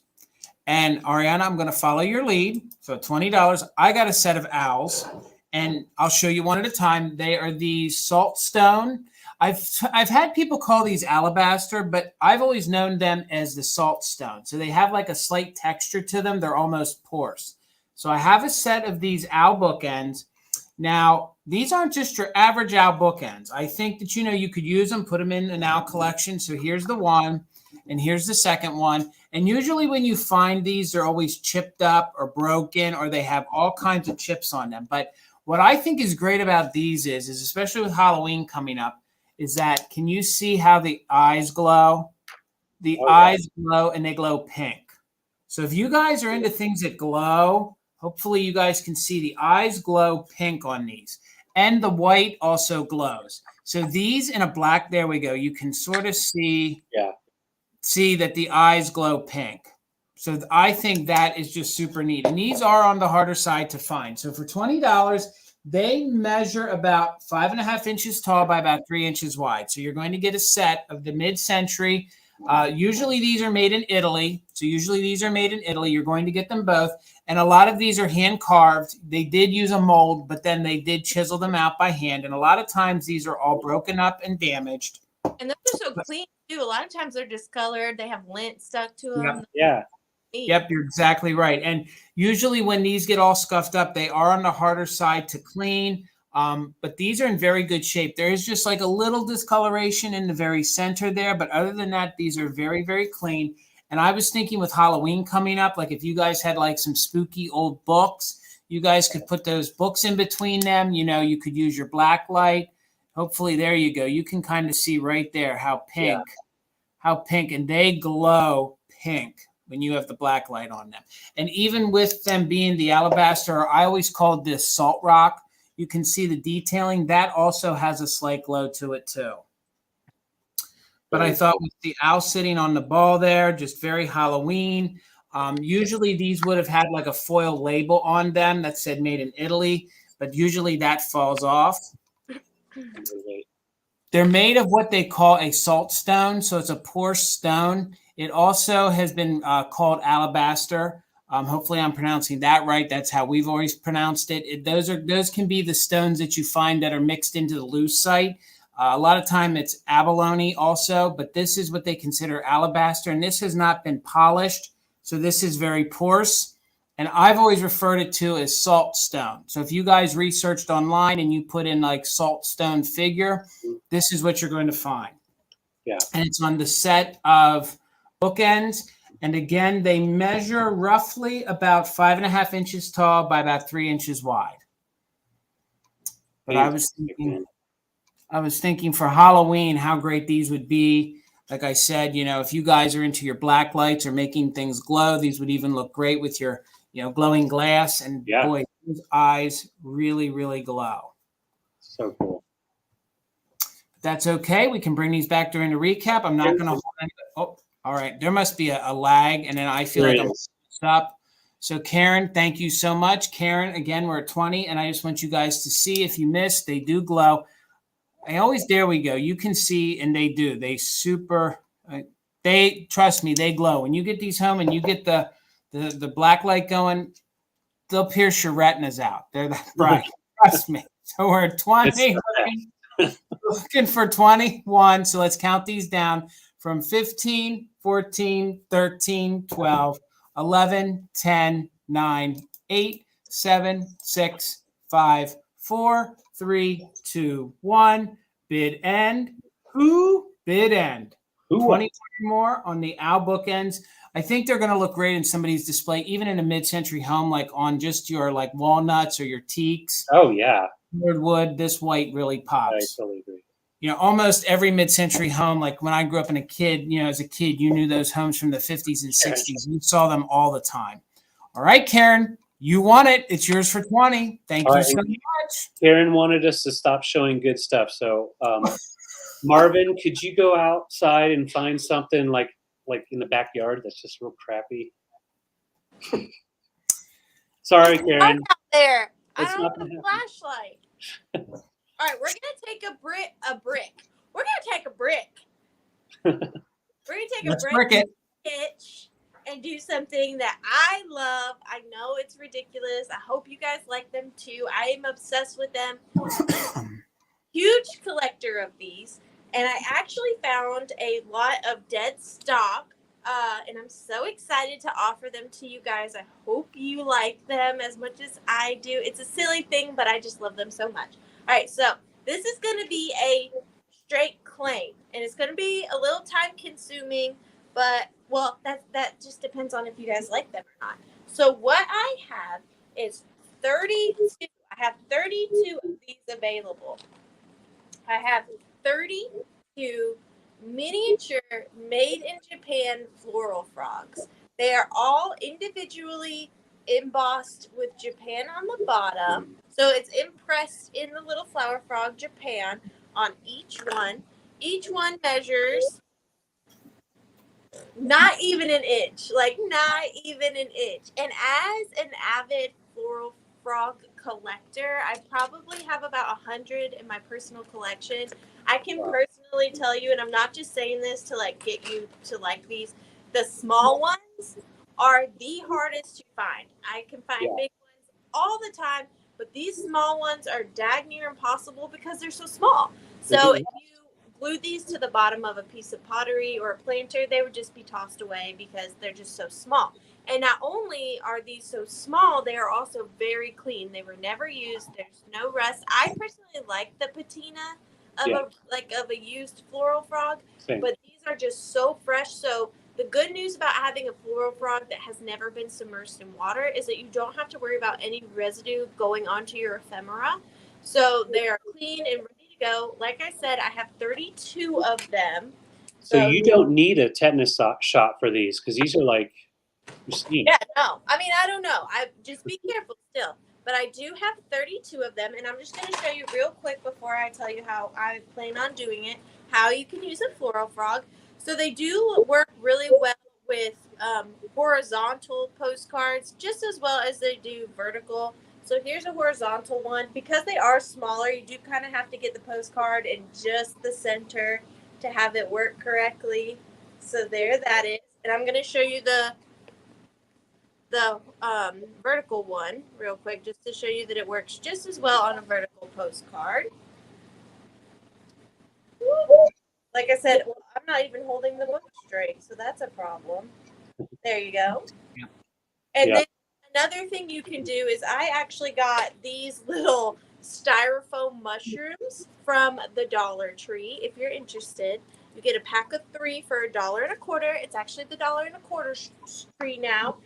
And Arianna, I'm going to follow your lead. So $20. I got a set of owls, and I'll show you one at a time. They are the salt stone. I've had people call these alabaster, but I've always known them as the salt stone. So they have like a slight texture to them. They're almost porous. So I have a set of these owl bookends. Now, these aren't just your average owl bookends. I think that, you could use them, put them in an owl collection. So here's the one, and here's the second one. And usually when you find these, they're always chipped up or broken, or they have all kinds of chips on them. But what I think is great about these is especially with Halloween coming up, is that, can you see how the eyes glow? The eyes glow, and they glow pink. So if you guys are into things that glow, hopefully you guys can see the eyes glow pink on these. And the white also glows. So these in a black, there we go. You can sort of see that the eyes glow pink. So I think that is just super neat. And these are on the harder side to find. So for $20, they measure about 5.5 inches tall by about 3 inches wide. So you're going to get a set of the mid-century. Usually these are made in Italy. You're going to get them both. And a lot of these are hand carved. They did use a mold, but then they did chisel them out by hand. And a lot of times these are all broken up and damaged. And those are so clean too. A lot of times they're discolored. They have lint stuck to them. Yeah. Yep, you're exactly right. And usually when these get all scuffed up, they are on the harder side to clean. But these are in very good shape. There is just like a little discoloration in the very center there. But other than that, these are very, very clean. And I was thinking with Halloween coming up, like if you guys had like some spooky old books, you guys could put those books in between them. You could use your black light. Hopefully, there you go. You can kind of see right there how pink, and they glow pink when you have the black light on them. And even with them being the alabaster, or I always called this salt rock, you can see the detailing. That also has a slight glow to it too. But I thought with the owl sitting on the ball there, just very Halloween. Usually these would have had like a foil label on them that said made in Italy, but usually that falls off. They're made of what they call a salt stone. So it's a porous stone. It also has been called alabaster. Hopefully I'm pronouncing that right. That's how we've always pronounced it. Those can be the stones that you find that are mixed into the lucite. A lot of time it's abalone also, but this is what they consider alabaster, and this has not been polished, so this is very porous. And I've always referred it to as salt stone. So if you guys researched online and you put in like salt stone figure, this is what you're going to find. Yeah. And it's on the set of bookends. And again, they measure roughly about 5.5 inches tall by about 3 inches wide. But I was thinking for Halloween how great these would be. Like I said, if you guys are into your black lights or making things glow, these would even look great with your, glowing glass. And boy, those eyes really, really glow. So cool. That's okay. We can bring these back during the recap. I'm not going to hold any. Oh, all right. There must be a lag, and then I feel like I'm up. So Karen, thank you so much. Karen, again, we're at 20, and I just want you guys to see if you missed, they do glow. There we go. You can see, and they do. Trust me, they glow. When you get these home and you get the black light going, they'll pierce your retinas out. They're that bright. Trust me. So we're at 20. Looking for 21. So let's count these down from 15, 14, 13, 12, 11, 10, 9, 8, 7, 6, 5, 4, 3, 2, 1. Bid end. Who? Bid end. 20 more on the owl bookends. I think they're going to look great in somebody's display, even in a mid-century home, like on just your like walnuts or your teaks. Oh, yeah. Wood, this white really pops. I totally agree. Almost every mid-century home, like when I grew up as a kid, you knew those homes from the 50s and 60s. You saw them all the time. All right, Karen, you won it. It's yours for 20. Thank you so much. Karen wanted us to stop showing good stuff. So, Marvin, could you go outside and find something like in the backyard that's just real crappy? Sorry, Karen. Out there. It's I don't not have a gonna flashlight. All right, we're gonna take a brick. We're gonna take a brick. We're gonna take Let's a brick it. pitch and do something that I love. I know it's ridiculous. I hope you guys like them too. I am obsessed with them. Huge collector of these, and I actually found a lot of dead stock. And I'm so excited to offer them to you guys. I hope you like them as much as I do. It's a silly thing, but I just love them so much. All right, so this is going to be a straight claim, and it's going to be a little time consuming, but, well, that just depends on if you guys like them or not. So what I have is 32. I have 32 of these available. I have 32 miniature made in Japan floral frogs. They are all individually embossed with Japan on the bottom. So it's impressed in the little flower frog Japan on each one. Each one measures not even an inch, not even an inch. And as an avid floral frog collector, I probably have about 100 in my personal collection. I can personally tell you, and I'm not just saying this to get you to like these, the small ones are the hardest to find. I can find big ones all the time, but these small ones are dag near impossible because they're so small. So if you glued these to the bottom of a piece of pottery or a planter, they would just be tossed away because they're just so small. And not only are these so small, they are also very clean. They were never used. There's no rust. I personally like the patina of a used floral frog, but these are just so fresh. So the good news about having a floral frog that has never been submerged in water is that you don't have to worry about any residue going onto your ephemera. So they are clean and ready to go. Like I said, I have 32 of them. So you don't need a tetanus shot for these because these are like pristine. Yeah, no. I mean, I don't know. I just be careful still. But I do have 32 of them, and I'm just going to show you real quick before I tell you how I plan on doing it, how you can use a floral frog. So they do work really well with horizontal postcards, just as well as they do vertical. So here's a horizontal one. Because they are smaller, you do kind of have to get the postcard in just the center to have it work correctly. So there that is. And I'm going to show you the vertical one real quick just to show you that it works just as well on a vertical postcard. Like I said, well, I'm not even holding the book straight, so that's a problem. There you go. Yeah. And Yeah. then another thing you can do is I actually got these little styrofoam mushrooms from the Dollar Tree. If you're interested, you get a pack of 3 for $1.25. It's actually the $1.25 tree now.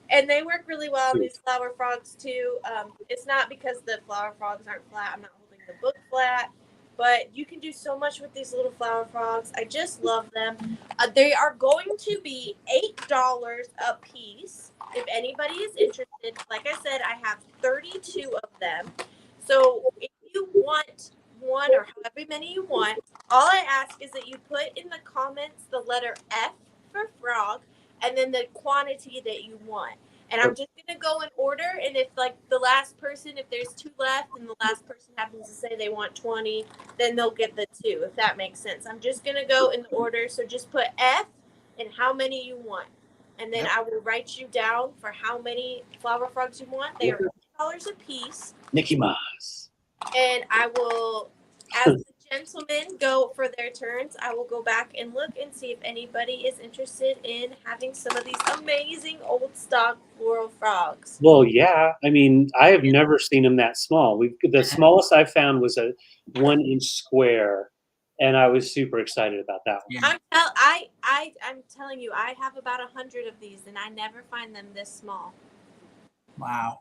And they work really well on these flower frogs too. It's not because the flower frogs aren't flat. I'm not holding the book flat. But you can do so much with these little flower frogs. I just love them. They are going to be $8 a piece. If anybody is interested, like I said, I have 32 of them. So if you want one or however many you want, all I ask is that you put in the comments the letter F for frog and then the quantity that you want. And I'm just going to go in order. And if, like, the last person, if there's 2 left and the last person happens to say they want 20, then they'll get the 2, if that makes sense. I'm just going to go in the order. So just put F and how many you want. And then I will write you down for how many flower frogs you want. They are $8 a piece. Mickey Mouse. And I will, as the gentlemen go for their turns, I will go back and look and see if anybody is interested in having some of these amazing old stock floral frogs. Well, yeah. I mean, I have never seen them that small. The smallest I found was a 1-inch square, and I was super excited about that one. Yeah. I'm telling you, I have about 100 of these, and I never find them this small. Wow.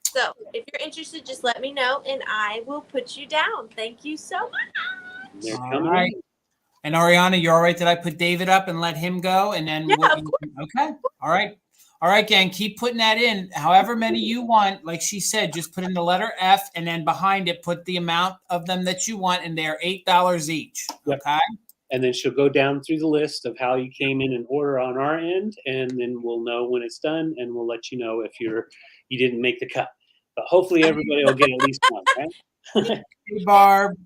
So if you're interested, just let me know, and I will put you down. Thank you so much. They're All coming right. in. And Arianna, you're all right that I put David up and let him go? And then Yeah, of course. Okay. All right. All right, gang, keep putting that in. However many you want, like she said, just put in the letter F and then behind it, put the amount of them that you want, and they're $8 each. Yep. Okay. And then she'll go down through the list of how you came in order on our end, and then we'll know when it's done, and we'll let you know if you didn't make the cut. But hopefully everybody will get at least one, right? Hey, Barb.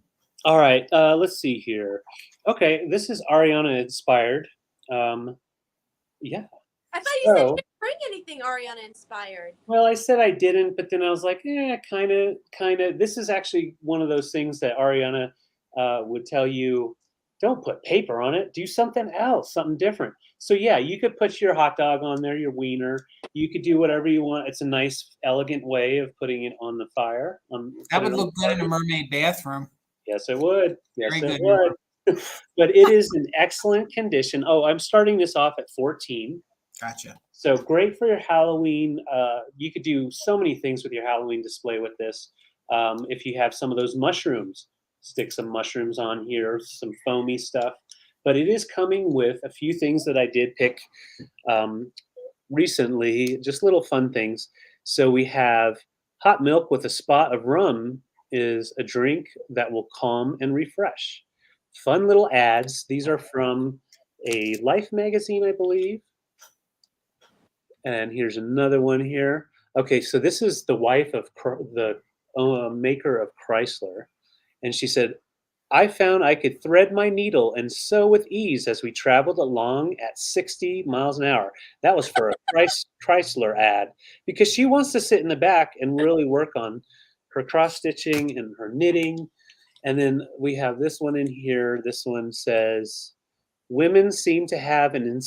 All right, let's see here. Okay, this is Arianna inspired. Yeah. I thought you said you didn't bring anything Arianna inspired. Well, I said I didn't, but then I was like, kind of. This is actually one of those things that Arianna would tell you, don't put paper on it. Do something else, something different. So yeah, you could put your hot dog on there, your wiener. You could do whatever you want. It's a nice, elegant way of putting it on the fire. That would look good in a mermaid bathroom. Yes, it would. Yes, Very it good. would. But it is in excellent condition. Oh, I'm starting this off at 14. Gotcha. So great for your Halloween. You could do so many things with your Halloween display with this. If you have some of those mushrooms, stick some mushrooms on here, some foamy stuff. But it is coming with a few things that I did pick recently, just little fun things. So we have hot milk with a spot of rum is a drink that will calm and refresh. Fun little ads. These are from a Life magazine, I believe. And here's another one here. Okay, so this is the wife of the maker of Chrysler. And she said, I found I could thread my needle and sew with ease as we traveled along at 60 miles an hour. That was for a Chrysler ad, because she wants to sit in the back and really work on her cross stitching and her knitting. And then we have this one in here. This one says, women seem to have an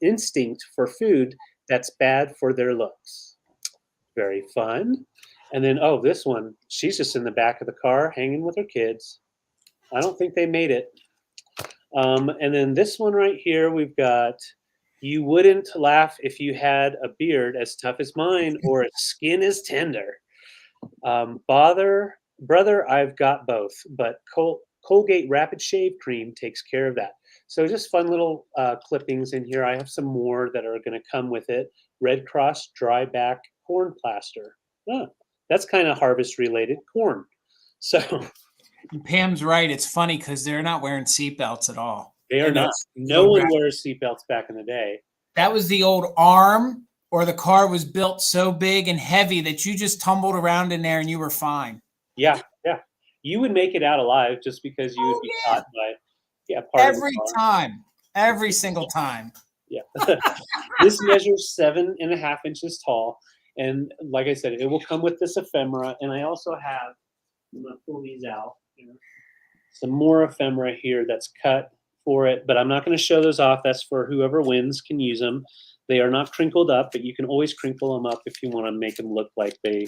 instinct for food that's bad for their looks. Very fun. And then, oh, this one, she's just in the back of the car hanging with her kids. I don't think they made it. And then this one right here, we've got, you wouldn't laugh if you had a beard as tough as mine or its skin as tender. Brother, I've got both, but Colgate Rapid Shave Cream takes care of that. So just fun little clippings in here. I have some more that are going to come with it. Red Cross Dry Back Corn Plaster. Oh, that's kind of harvest related, corn. So Pam's right. It's funny because they're not wearing seatbelts at all. they are not. No one wears seatbelts back in the day. That was the old arm, or the car was built so big and heavy that you just tumbled around in there and you were fine. Yeah. You would make it out alive just because you would be caught by every time, every single time. Yeah. This measures 7.5 inches tall. And like I said, it will come with this ephemera. And I also have, I'm going to pull these out here. some more ephemera here that's cut for it, but I'm not going to show those off. That's for whoever wins can use them. They are not crinkled up, but you can always crinkle them up if you want to make them look like they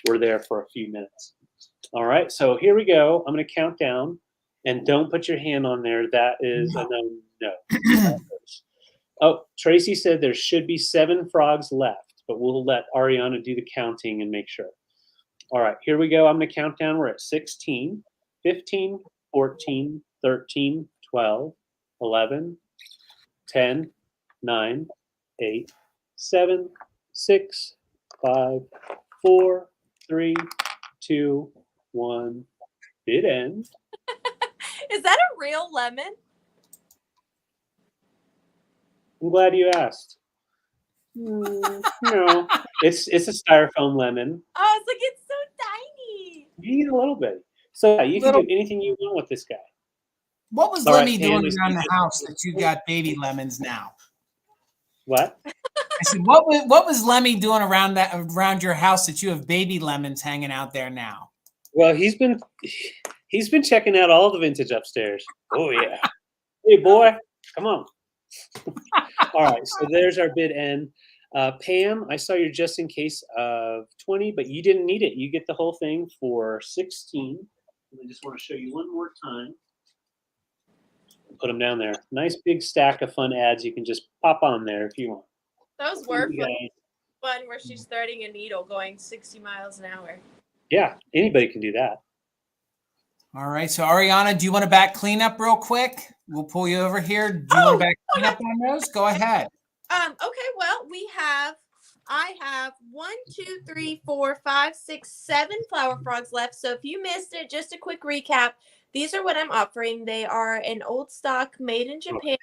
were there for a few minutes. All right, so here we go. I'm going to count down, and don't put your hand on there. That is a no. Oh, Tracy said there should be 7 frogs left, but we'll let Arianna do the counting and make sure. All right, here we go. I'm going to count down. We're at 16, 15, 14, 13, 12, 11, 10, 9, 8, 7, 6, 5, 4, 3, 2, 1. Bid end. Is that a real lemon? I'm glad you asked. No, it's a styrofoam lemon. Oh, it's like it's so tiny. You need a little bit. So yeah, you can do anything you want with this guy. What was Lemmy doing around the house that you got baby lemons now? What? I said, what was Lemmy doing around your house that you have baby lemons hanging out there now? Well, he's been checking out all the vintage upstairs. Oh yeah. Hey boy, come on. All right, so there's our bid end. Pam, I saw your just in case of 20, but you didn't need it. You get the whole thing for 16. And I just want to show you one more time. Put them down there. Nice big stack of fun ads you can just pop on there if you want. Those were fun where she's threading a needle going 60 miles an hour. Yeah, anybody can do that. All right, so Arianna, do you want to back clean up real quick? We'll pull you over here. Do you want to back clean up on those? Go ahead. Okay, well, I have 1, 2, 3, 4, 5, 6, 7 flower frogs left. So if you missed it, just a quick recap. These are what I'm offering. They are an old stock made in Japan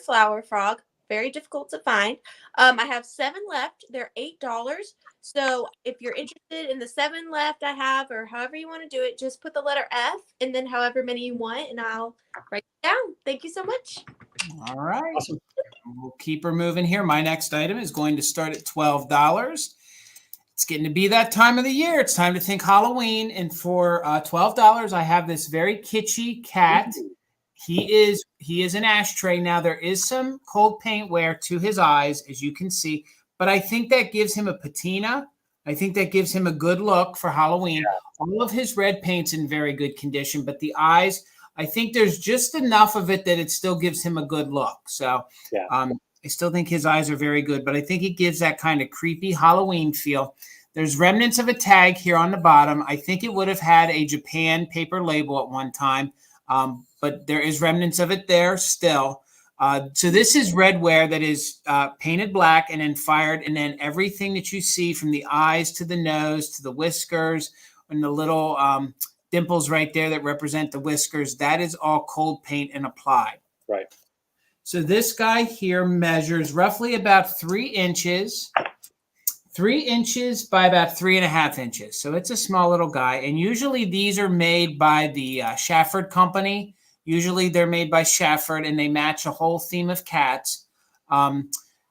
flower frog. Very difficult to find. I have 7 left. They're $8. So if you're interested in the 7 left I have, or however you want to do it, just put the letter F and then however many you want, and I'll write it down. Thank you so much. All right. Awesome. We'll keep her moving here. My next item is going to start at $12. It's getting to be that time of the year. It's time to think Halloween. And for $12, I have this very kitschy cat. He is an ashtray. Now, there is some cold paint wear to his eyes, as you can see, but I think that gives him a patina. I think that gives him a good look for Halloween. Yeah. All of his red paint's in very good condition, but the eyes, I think there's just enough of it that it still gives him a good look. So yeah. I still think his eyes are very good, but I think it gives that kind of creepy Halloween feel. There's remnants of a tag here on the bottom. I think it would have had a Japan paper label at one time, but there is remnants of it there still. So this is redware that is painted black and then fired, and then everything that you see from the eyes to the nose to the whiskers and the little dimples right there that represent the whiskers, that is all cold paint and applied. Right. So this guy here measures roughly about 3 inches. 3 inches by about 3.5 inches. So it's a small little guy. And usually these are made by the Shafford company. Usually they're made by Shafford and they match a whole theme of cats.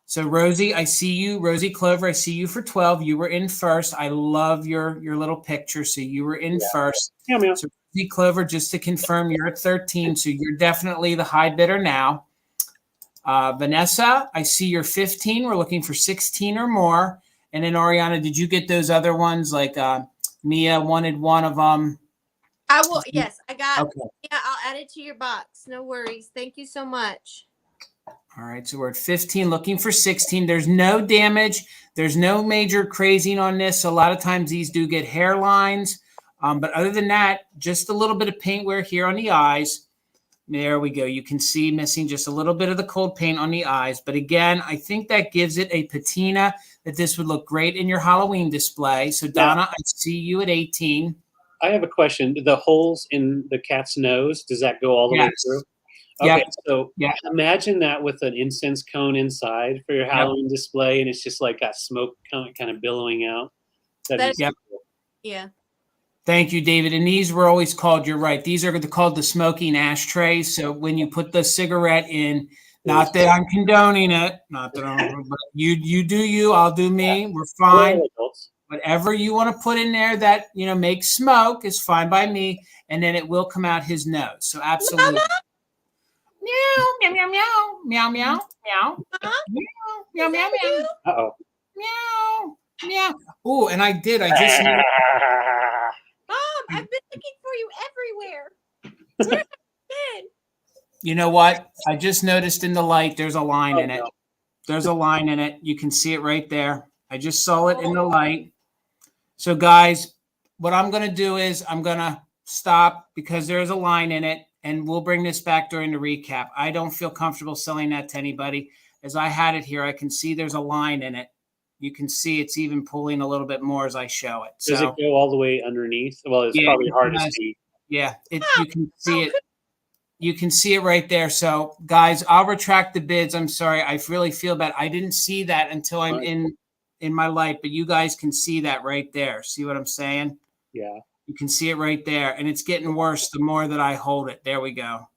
So Rosie, I see you. Rosie Clover, I see you for 12. You were in first. I love your little picture. So you were in first. Yeah, so Rosie Clover, just to confirm, you're at 13. So you're definitely the high bidder now. Vanessa, I see you're 15. We're looking for 16 or more. And then Arianna, did you get those other ones? Like Mia wanted one of them. I will. Yes, I got. Okay. Yeah, I'll add it to your box. No worries. Thank you so much. All right, so we're at 15, looking for 16. There's no damage. There's no major crazing on this. So a lot of times these do get hairlines. But other than that, just a little bit of paint wear here on the eyes. There we go. You can see missing just a little bit of the cold paint on the eyes. But again, I think that gives it a patina that this would look great in your Halloween display. So Donna, I see you at 18. I have a question. The holes in the cat's nose, does that go all the way through? Okay, so imagine that with an incense cone inside for your Halloween display, and it's just like got smoke kind of billowing out. Yeah. Thank you, David. And these were always called, you're right, these are called the smoking ashtrays. So when you put the cigarette in, not that I'm condoning it, not that I'm, but you do you, I'll do me. We're fine. Whatever you want to put in there that, makes smoke is fine by me. And then it will come out his nose. So absolutely. Meow, meow, meow, meow, meow, meow, meow, meow, meow, meow, meow, Uh-oh. meow, meow. Oh, and I just Mom, I've been looking for you everywhere. Where have you been? You know what? I just noticed in the light there's a line in it. No. There's a line in it. You can see it right there. I just saw it in the light. So guys, what I'm going to do is I'm going to stop because there's a line in it, and we'll bring this back during the recap. I don't feel comfortable selling that to anybody. As I had it here, I can see there's a line in it. You can see it's even pulling a little bit more as I show it. Does it go all the way underneath? Well, it's probably hard to see. Yeah, you can see it. You can see it right there. So, guys, I'll retract the bids. I'm sorry. I really feel bad. I didn't see that until I'm in my light, but you guys can see that right there. See what I'm saying? Yeah. You can see it right there. And it's getting worse the more that I hold it. There we go.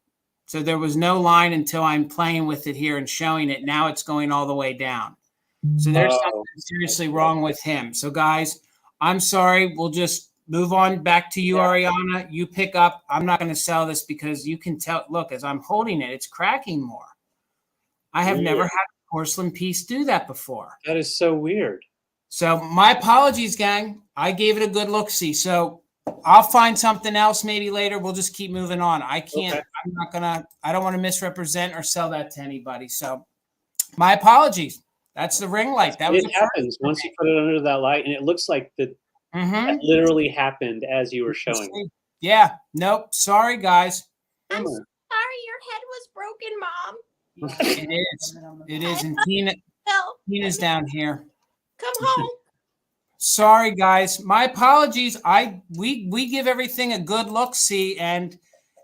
So there was no line until I'm playing with it here and showing it. Now it's going all the way down. So there's something seriously wrong with him. So, guys, I'm sorry. We'll just move on back to you, Arianna. You pick up. I'm not going to sell this because you can tell. Look, as I'm holding it, it's cracking more. I have never had a porcelain piece do that before. That is so weird. So my apologies, gang. I gave it a good look-see. So I'll find something else maybe later. We'll just keep moving on. I can't. Okay. I don't want to misrepresent or sell that to anybody. So my apologies. That's the ring light. It happens once you put it under that light, and it looks like that literally happened as you were showing. Yeah. Nope. Sorry, guys. I'm sorry. Your head was broken, Mom. It is. It is. And Tina's down here. Come home. Sorry, guys. My apologies. We give everything a good look. See, and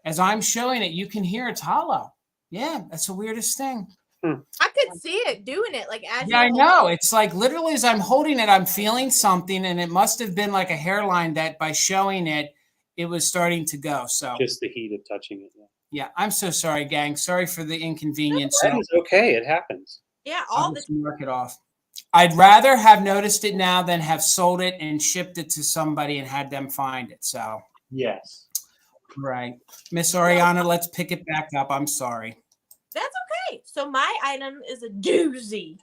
as I'm showing it, you can hear it's hollow. Yeah, that's the weirdest thing. I could see it doing it I know. It's like literally as I'm holding it, I'm feeling something, and it must have been like a hairline that by showing it, it was starting to go. So just the heat of touching it. Yeah, I'm so sorry, gang. Sorry for the inconvenience. That is okay. It happens. Yeah, I'll just mark it off. I'd rather have noticed it now than have sold it and shipped it to somebody and had them find it. So yes, right, Miss Arianna, let's pick it back up. I'm sorry. That's okay. So my item is a doozy.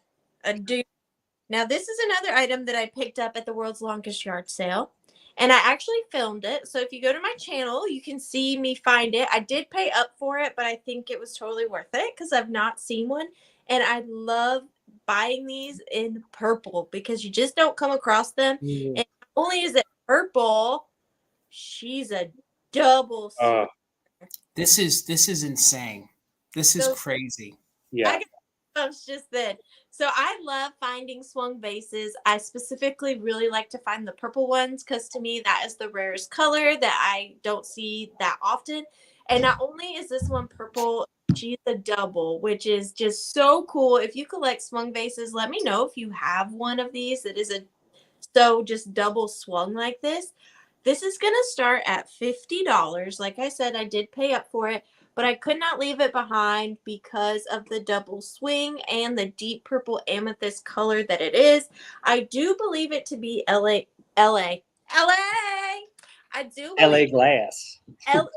Now, this is another item that I picked up at the world's longest yard sale. And I actually filmed it. So if you go to my channel, you can see me find it. I did pay up for it, but I think it was totally worth it because I've not seen one. And I love buying these in purple because you just don't come across them. And not only is it purple, she's a double. This is insane. This is crazy. Yeah. I got just then. So I love finding swung vases. I specifically really like to find the purple ones because to me that is the rarest color that I don't see that often. And not only is this one purple, she's a double, which is just so cool. If you collect swung vases, let me know if you have one of these that is just double swung like this. This is going to start at $50. Like I said, I did pay up for it, but I could not leave it behind because of the double swing and the deep purple amethyst color that it is. I do believe it to be LA. I do LA glass. LE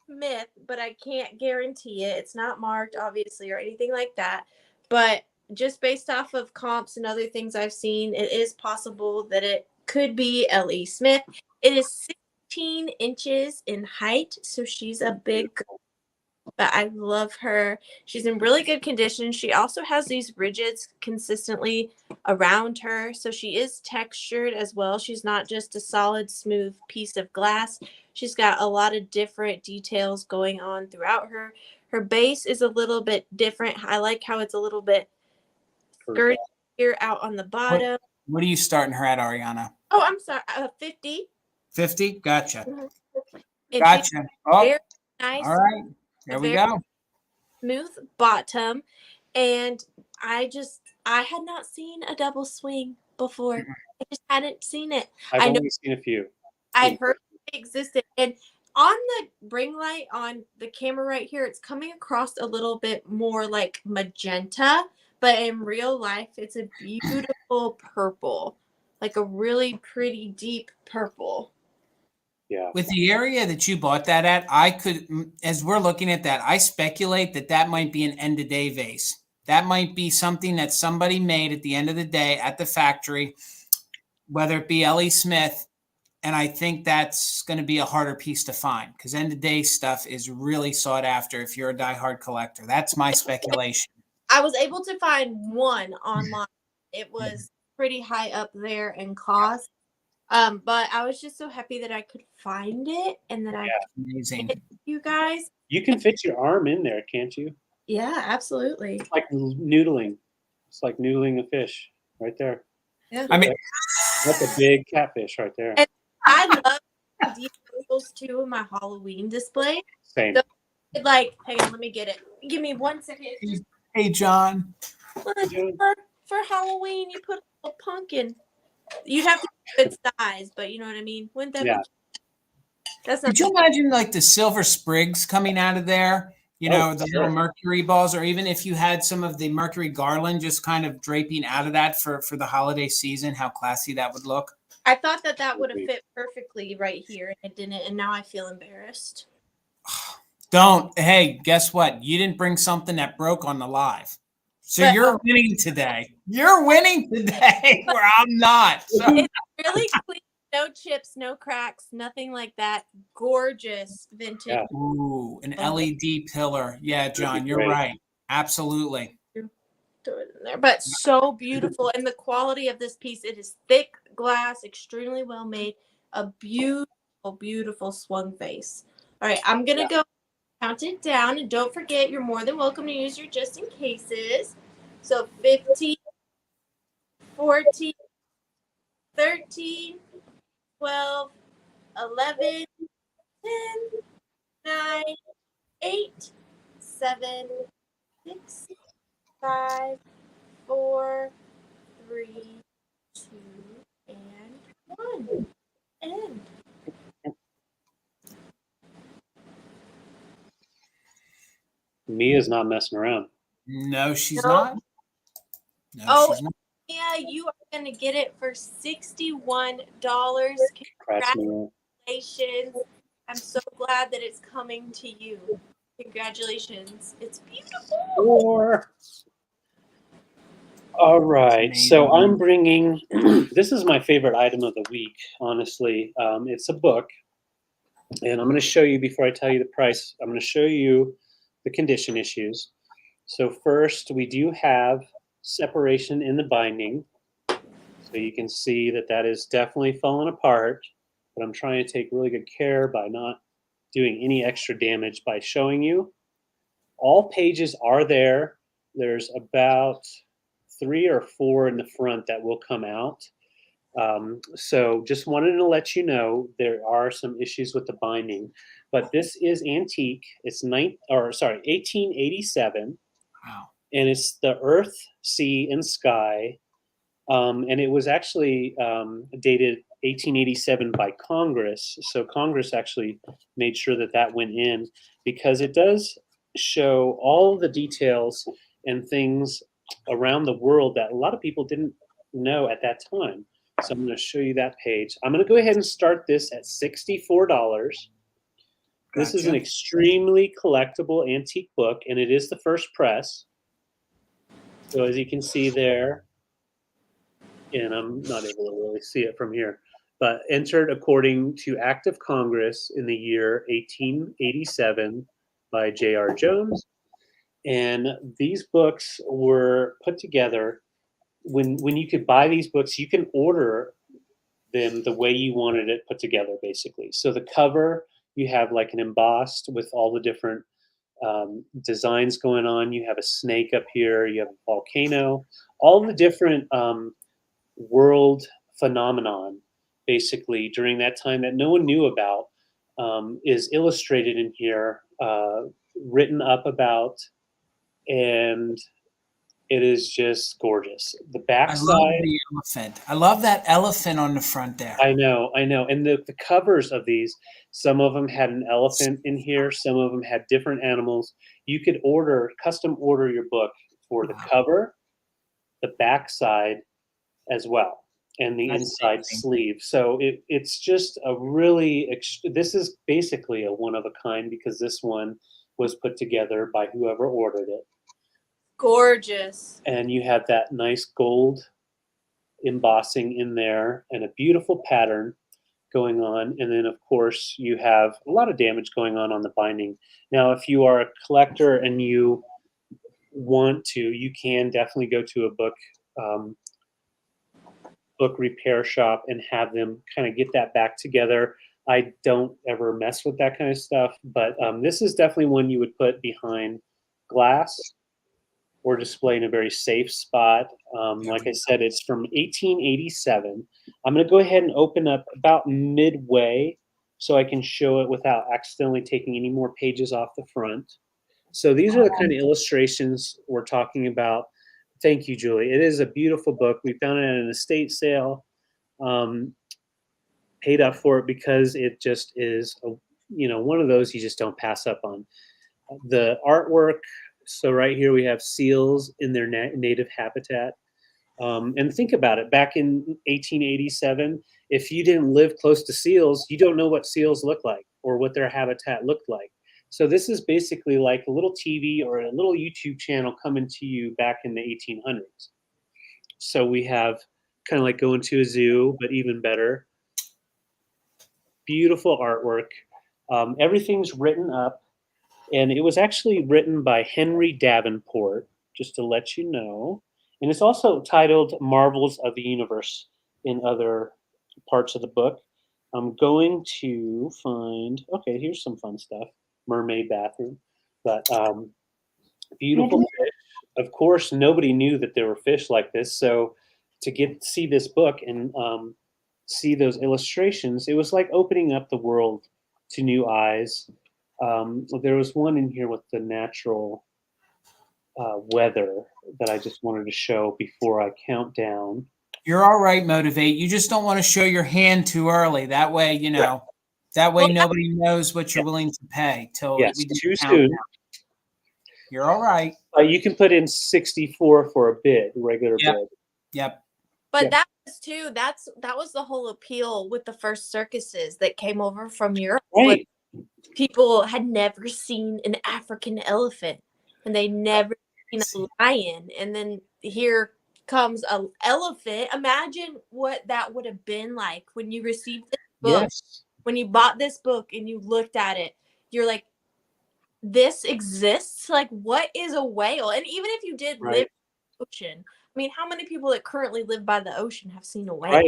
Smith, but I can't guarantee it. It's not marked, obviously, or anything like that. But just based off of comps and other things I've seen, it is possible that it could be LE Smith. It is 16 inches in height, so she's a big girl. But I love her. She's in really good condition. She also has these ridges consistently around her. So she is textured as well. She's not just a solid, smooth piece of glass. She's got a lot of different details going on throughout her. Her base is a little bit different. I like how it's a little bit skirty here out on the bottom. What are you starting her at, Arianna? Oh, I'm sorry. 50. 50? Gotcha. Mm-hmm. Gotcha. Oh, very nice. All right. There we go. Smooth bottom. And I had not seen a double swing before. I just hadn't seen it. I've only seen a few. I heard it existed. And on the ring light on the camera right here, it's coming across a little bit more like magenta. But in real life, it's a beautiful purple. like a really pretty deep purple. Yeah. With the area that you bought that at, I could, as we're looking at that, I speculate that that might be an end of day vase. That might be something that somebody made at the end of the day at the factory, whether it be Ellie Smith. And I think that's going to be a harder piece to find because end of day stuff is really sought after if you're a diehard collector. That's my speculation. I was able to find one online. It was pretty high up there in cost. But I was just so happy that I could find it and that I could Amazing. get it to you guys. You can fit your arm in there, can't you? Yeah, absolutely. It's like noodling. It's like noodling a fish right there. Yeah. I mean, That's a big catfish right there. And I love these too in my Halloween display. Same. So, like, hang on, let me get it. Give me 1 second. Just hey, John. for Halloween, you put a little pumpkin. You'd have to keep it size, but you know what I mean? Wouldn't that be? That's not Could you imagine like the silver sprigs coming out of there? You know, the little mercury balls, or even if you had some of the mercury garland just kind of draping out of that for the holiday season, how classy that would look. I thought that would have fit perfectly right here, and it didn't, and now I feel embarrassed. Don't. Hey, guess what? You didn't bring something that broke on the live. So you're winning today. You're winning today where I'm not. So. It's really clean. No chips, no cracks, nothing like that. Gorgeous vintage. Yeah. Ooh, an LED pillar. Yeah, John, you're right. Absolutely. Throw it in there. But so beautiful. And the quality of this piece, it is thick glass, extremely well made. A beautiful, beautiful swung face. All right, I'm going to go count it down. And don't forget, you're more than welcome to use your just in cases. So 15, 14, 13, 12, 11, 10, 9, 8, 7, 6, 5, 4, 3, 2, and 1. End. Mia's not messing around. No, she's not. No, she's not. Yeah, you are going to get it for $61. Congratulations. I'm so glad that it's coming to you. Congratulations. It's beautiful. All right. So I'm bringing, this is my favorite item of the week, honestly. It's a book. And I'm going to show you, before I tell you the price, I'm going to show you the condition issues. So first, we do have separation in the binding. So you can see that that is definitely falling apart. But I'm trying to take really good care by not doing any extra damage by showing you. All pages are there. There's about 3 or 4 in the front that will come out. So just wanted to let you know there are some issues with the binding, but this is antique. It's 1887. Wow. And it's the Earth, Sea, and Sky. And it was actually dated 1887 by Congress. So Congress actually made sure that that went in because it does show all the details and things around the world that a lot of people didn't know at that time. So I'm going to show you that page. I'm going to go ahead and start this at $64. This is an extremely collectible antique book, and it is the first press. So as you can see there, and I'm not able to really see it from here, but entered according to Act of Congress in the year 1887 by J.R. Jones. And these books were put together when you could buy these books, you can order them the way you wanted it put together, basically. So the cover, you have like an embossed with all the different designs going on. You have a snake up here. You have a volcano. All the different world phenomenon, basically, during that time that no one knew about is illustrated in here, written up about, and it is just gorgeous. The backside. I love the elephant. I love that elephant on the front there. I know. And the covers of these, some of them had an elephant in here. Some of them had different animals. You could custom order your book for the cover, the backside as well. and the That's inside amazing. sleeve. So it's just a really, this is basically a one of a kind because this one was put together by whoever ordered it. Gorgeous. And you have that nice gold embossing in there and a beautiful pattern going on. And then, of course, you have a lot of damage going on the binding. Now, if you are a collector and you want to, you can definitely go to a book repair shop and have them kind of get that back together. I don't ever mess with that kind of stuff, but this is definitely one you would put behind glass or display in a very safe spot. Like I said, it's from 1887. I'm going to go ahead and open up about midway so I can show it without accidentally taking any more pages off the front. So these are the kind of illustrations we're talking about. Thank you, Julie. It is a beautiful book. We found it at an estate sale. Paid up for it because it just is, one of those you just don't pass up on. The artwork. So right here we have seals in their native habitat. And think about it. Back in 1887, if you didn't live close to seals, you don't know what seals look like or what their habitat looked like. So this is basically like a little TV or a little YouTube channel coming to you back in the 1800s. So we have kind of like going to a zoo, but even better. Beautiful artwork. Everything's written up, and it was actually written by Henry Davenport, just to let you know. And it's also titled Marvels of the Universe in other parts of the book. I'm going to find, okay, here's some fun stuff. Mermaid bathroom. But beautiful fish. Of course, nobody knew that there were fish like this. So to see this book and see those illustrations, it was like opening up the world to new eyes. There was one in here with the natural weather that I just wanted to show before I count down. You're all right, Motivate. You just don't want to show your hand too early. That way, that way nobody knows what you're willing to pay till Yes, we do too the soon. countdown. You're all right. You can put in 64 for a bid, regular bid. Yep. But that was too. That was the whole appeal with the first circuses that came over from Europe. Right. People had never seen an African elephant, and they never seen a lion, and then here comes an elephant. Imagine what that would have been like when you received this book. Yes. When you bought this book and you looked at it, you're like, this exists? Like, what is a whale? And even if you did live in the ocean, I mean, how many people that currently live by the ocean have seen a whale?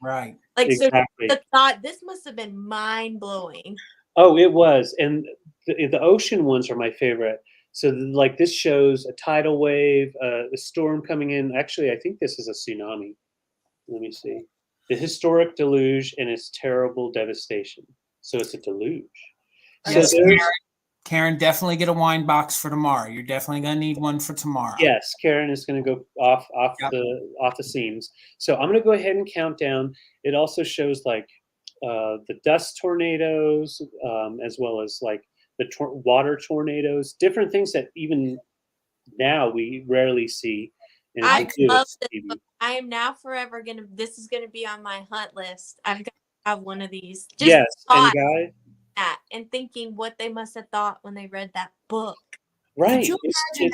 Right. Like, exactly. so the thought, this must have been mind-blowing. Oh, it was. And the ocean ones are my favorite. So like this shows a tidal wave, a storm coming in. Actually, I think this is a tsunami. Let me see. The historic deluge and its terrible devastation. So it's a deluge. Yes, So Karen, definitely get a wine box for tomorrow. You're definitely going to need one for tomorrow. Yes, Karen is going to go off the seams. So I'm going to go ahead and count down. It also shows like the dust tornadoes, as well as like the water tornadoes, different things that even now we rarely see. I love this book. I am now forever this is gonna be on my hunt list. I've got to have one of these. Just yes, and guys, and thinking what they must have thought when they read that book. Right. Could you imagine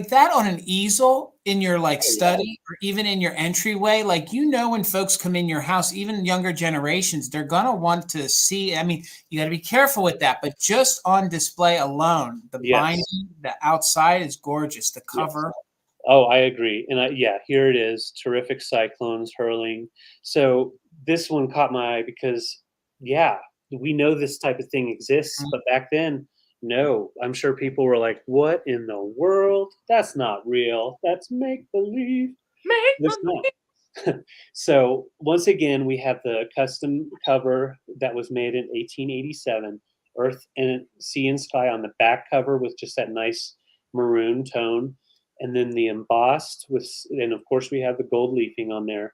that on an easel in your study or even in your entryway? Like, when folks come in your house, even younger generations, they're going to want to see. I mean, you got to be careful with that, but just on display alone, the binding, the outside is gorgeous. The cover. Yes. Oh, I agree. And here it is. Terrific cyclones hurling. So this one caught my eye because, we know this type of thing exists, but back then, no. I'm sure people were like, what in the world? That's not real. That's make-believe. Make-believe. So once again, we have the custom cover that was made in 1887, Earth and Sea and Sky on the back cover with just that nice maroon tone. And then the embossed and of course we have the gold leafing on there,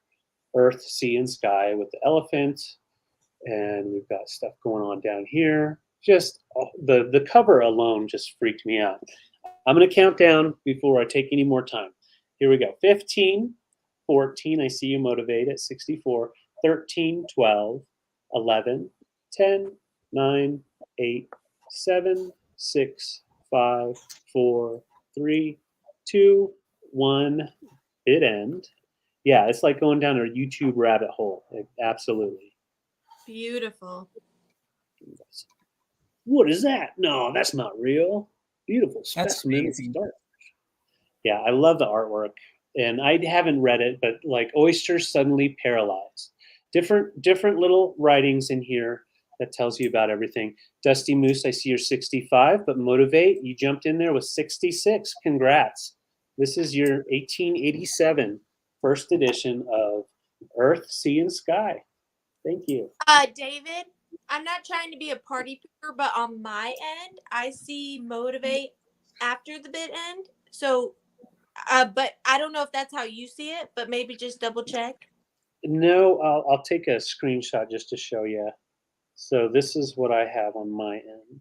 Earth, Sea, and Sky with the elephant. And we've got stuff going on down here. Just the cover alone just freaked me out. I'm going to count down before I take any more time. Here we go. 15, 14. I see you motivate at 64. 13, 12, 11, 10, 9, 8, 7, 6, 5, 4, 3, 2, 1. Bid end. Yeah, it's like going down a YouTube rabbit hole. Absolutely. Beautiful. What is that? No, that's not real. Beautiful That's specimen of amazing. starfish. Yeah, I love the artwork, and I haven't read it, but like oysters suddenly paralyzed. Different little writings in here that tells you about everything. Dusty Moose, I see you're 65, but motivate. You jumped in there with 66. Congrats. This is your 1887 first edition of Earth, Sea, and Sky. Thank you. David, I'm not trying to be a party pooper, but on my end, I see motivate after the bid end. So, but I don't know if that's how you see it, but maybe just double check. No, I'll take a screenshot just to show you. So this is what I have on my end.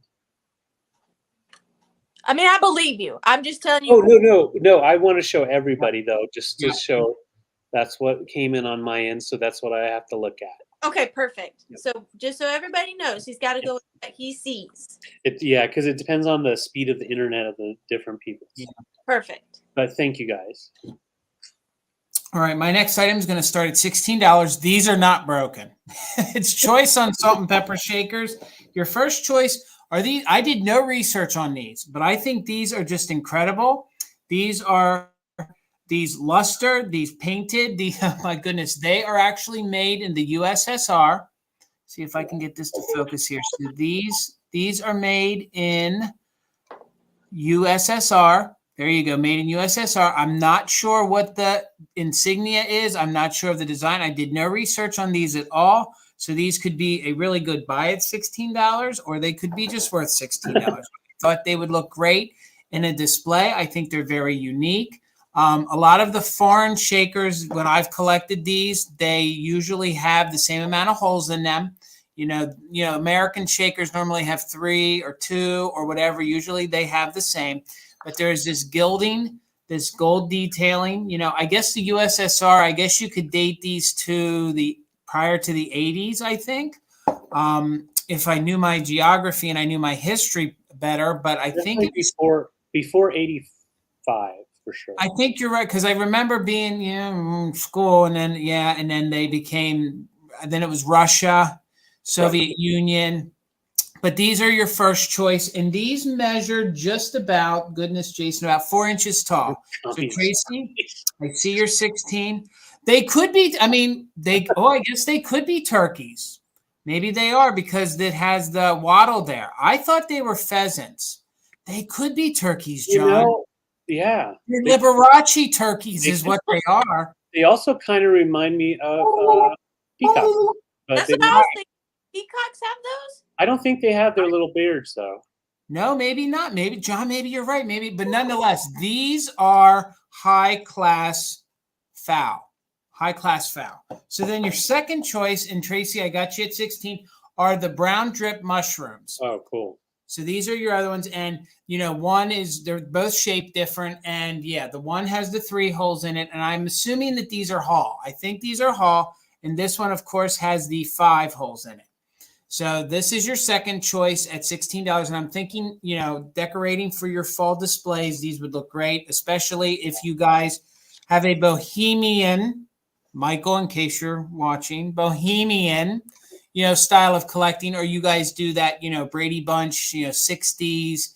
I mean, I believe you. I'm just telling Oh, you. no. I want to show everybody, though, just to show that's what came in on my end. So that's what I have to look at. Okay, perfect. Yep. So just so everybody knows, he's got to go with what he sees. Yeah, because it depends on the speed of the internet of the different people. Yeah. Perfect. But thank you, guys. All right, my next item is going to start at $16. These are not broken. It's choice on salt and pepper shakers. Your first choice are these. I did no research on these, but I think these are just incredible. These are these luster, these painted. Oh my goodness, they are actually made in the USSR. See if I can get this to focus here. So these are made in USSR. There you go, made in USSR. I'm not sure what the insignia is. I'm not sure of the design. I did no research on these at all. So these could be a really good buy at $16, or they could be just worth $16. I thought they would look great in a display. I think they're very unique. A lot of the foreign shakers, when I've collected these, they usually have the same amount of holes in them. You know, American shakers normally have 3 or 2 or whatever. Usually they have the same. But there's this gilding, this gold detailing. You know, I guess the USSR, I guess you could date these to the prior to the 80s, I think. If I knew my geography and I knew my history better, but I think it's before 85 for sure. I think you're right, because I remember being in school, and then they became, then it was Russia, Soviet Union. But these are your first choice, and these measure just about, goodness, Jason, about 4 inches tall. So Tracy, I see you're 16. They could be, I guess they could be turkeys. Maybe they are, because it has the wattle there. I thought they were pheasants. They could be turkeys, John. Yeah. They're Liberace turkeys is what they are. They also kind of remind me of peacocks. That's what I was thinking. Peacocks have those? I don't think they have their little beards, though. No, maybe not. Maybe, John, maybe you're right. Maybe, but nonetheless, these are high-class fowl. High-class fowl. So then your second choice, and Tracy, I got you at 16, are the brown drip mushrooms. Oh, cool. So these are your other ones. And, one is, they're both shaped different. And, yeah, the one has the 3 holes in it. And I'm assuming that these are Hall. I think these are Hall. And this one, of course, has the 5 holes in it. So this is your second choice at $16. And I'm thinking, decorating for your fall displays, these would look great, especially if you guys have a bohemian, Michael, in case you're watching, bohemian, style of collecting, or you guys do that, Brady Bunch, 60s,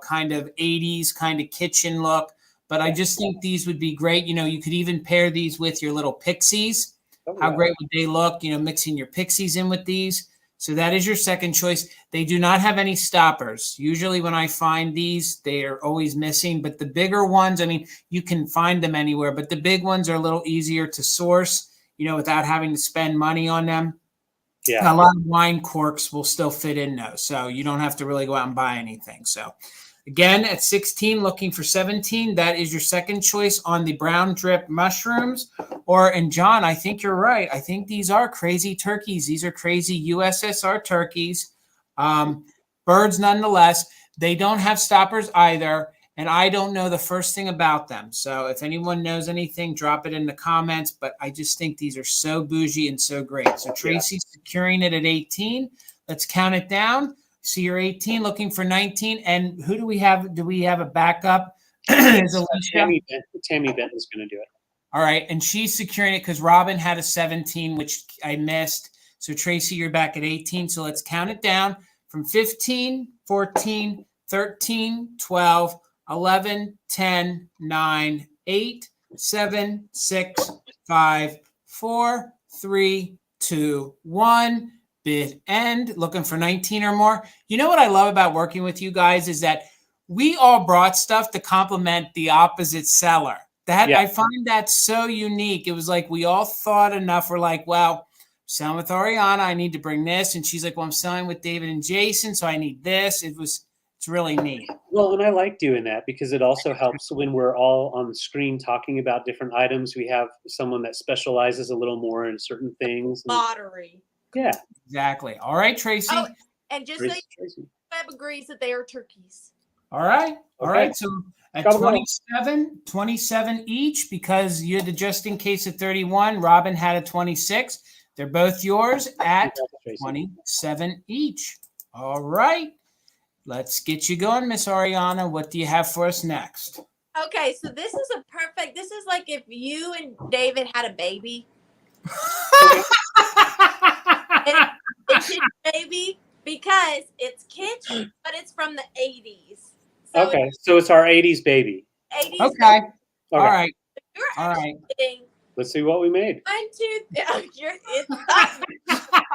kind of 80s kind of kitchen look. But I just think these would be great. You could even pair these with your little pixies. How great would they look, mixing your pixies in with these. So that is your second choice. They do not have any stoppers. Usually when I find these, they are always missing. But the bigger ones, you can find them anywhere. But the big ones are a little easier to source, without having to spend money on them. Yeah. A lot of wine corks will still fit in those. So you don't have to really go out and buy anything. So again, at 16, looking for 17, that is your second choice on the brown drip mushrooms. And John, I think you're right. I think these are crazy turkeys. These are crazy USSR turkeys. Birds nonetheless. They don't have stoppers either. and I don't know the first thing about them. So if anyone knows anything, drop it in the comments. But I just think these are so bougie and so great. So Tracy's securing it at 18. Let's count it down. So you're 18, looking for 19. And who do we have? Do we have a backup? Tammy Benton's going to do it. All right. And she's securing it because Robin had a 17, which I missed. So Tracy, you're back at 18. So let's count it down from 15, 14, 13, 12, 11, 10, 9, 8, 7, 6, 5, 4, 3, 2, 1. Bid end. Looking for 19 or more. You know what I love about working with you guys is that we all brought stuff to complement the opposite seller. I find that so unique. It was like we all thought enough. We're like, well, selling with Arianna, I need to bring this. And she's like, well, I'm selling with David and Jason, so I need this. It's really neat. Well, and I like doing that because it also helps when we're all on the screen talking about different items. We have someone that specializes a little more in certain things. Lottery. Yeah. Exactly. All right, Tracy. Oh, and just so you Web agrees that they are turkeys. All right. All Okay. right. So at 27 each, because you had the just in case at 31, Robin had a 26. They're both yours at 27 each. All right. Let's get you going, Miss Arianna. What do you have for us next? Okay, so this is this is like if you and David had a baby. It's his baby because it's kitsch, but it's from the 80s. So okay, so it's our 80s baby. 80s Okay. baby. All right. You're All right. getting Let's see what we made. 1, 2, 3.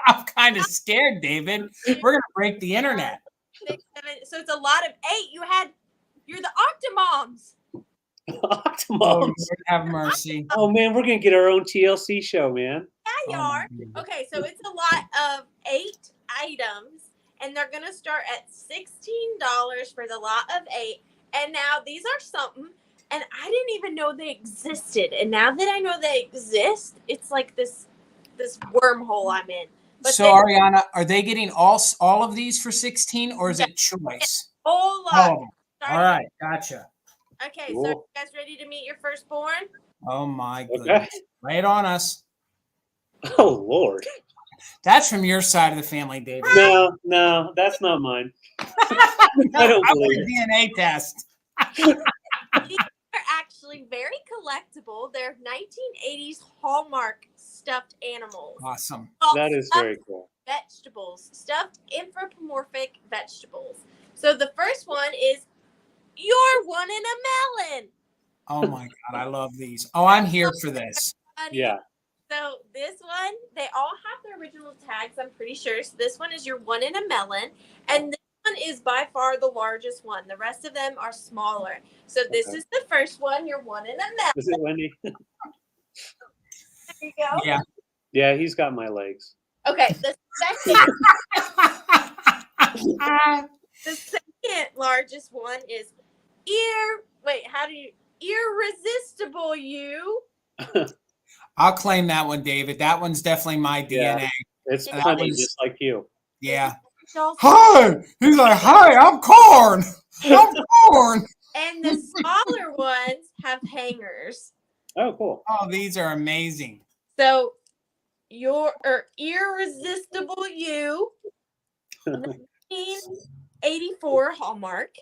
I'm kind of scared, David. We're going to break the internet. 6, 7. So it's a lot of 8. You're the Octomoms. Octomoms. Oh, Lord have mercy. Oh, man, we're going to get our own TLC show, man. Yeah, you are. Okay, so it's a lot of 8 items, and they're going to start at $16 for the lot of 8. And now these are something, and I didn't even know they existed. And now that I know they exist, it's like this wormhole I'm in. But so, Arianna, are they getting all of these for 16, or is it choice? Whole lot. All of them. All right. Gotcha. Okay, Cool. so you guys ready to meet your firstborn? Oh, my goodness. Okay. Lay it on us. Oh, Lord. That's from your side of the family, David. No, that's not mine. I don't believe it. DNA test. These are actually very collectible. They're 1980s Hallmark stuffed animals. Awesome. That is very cool. Vegetables, stuffed anthropomorphic vegetables. So the first one is your one in a melon. Oh, my God. I love these. Oh, I'm here for this. Yeah. So this one, they all have their original tags, I'm pretty sure. So this one is your one in a melon. And this one is by far the largest one. The rest of them are smaller. So this is the first one, your one in a melon. Is it Wendy? There you go. Yeah. Yeah, he's got my legs. Okay, the second largest one is irresistible you. I'll claim that one, David. That one's definitely my Yeah. DNA. It's funny, just like you. Yeah. Hi. He's like, hi, I'm corn. I'm corn. And the smaller ones have hangers. Oh, cool. Oh, these are amazing. So your irresistible you, 1984 Hallmark.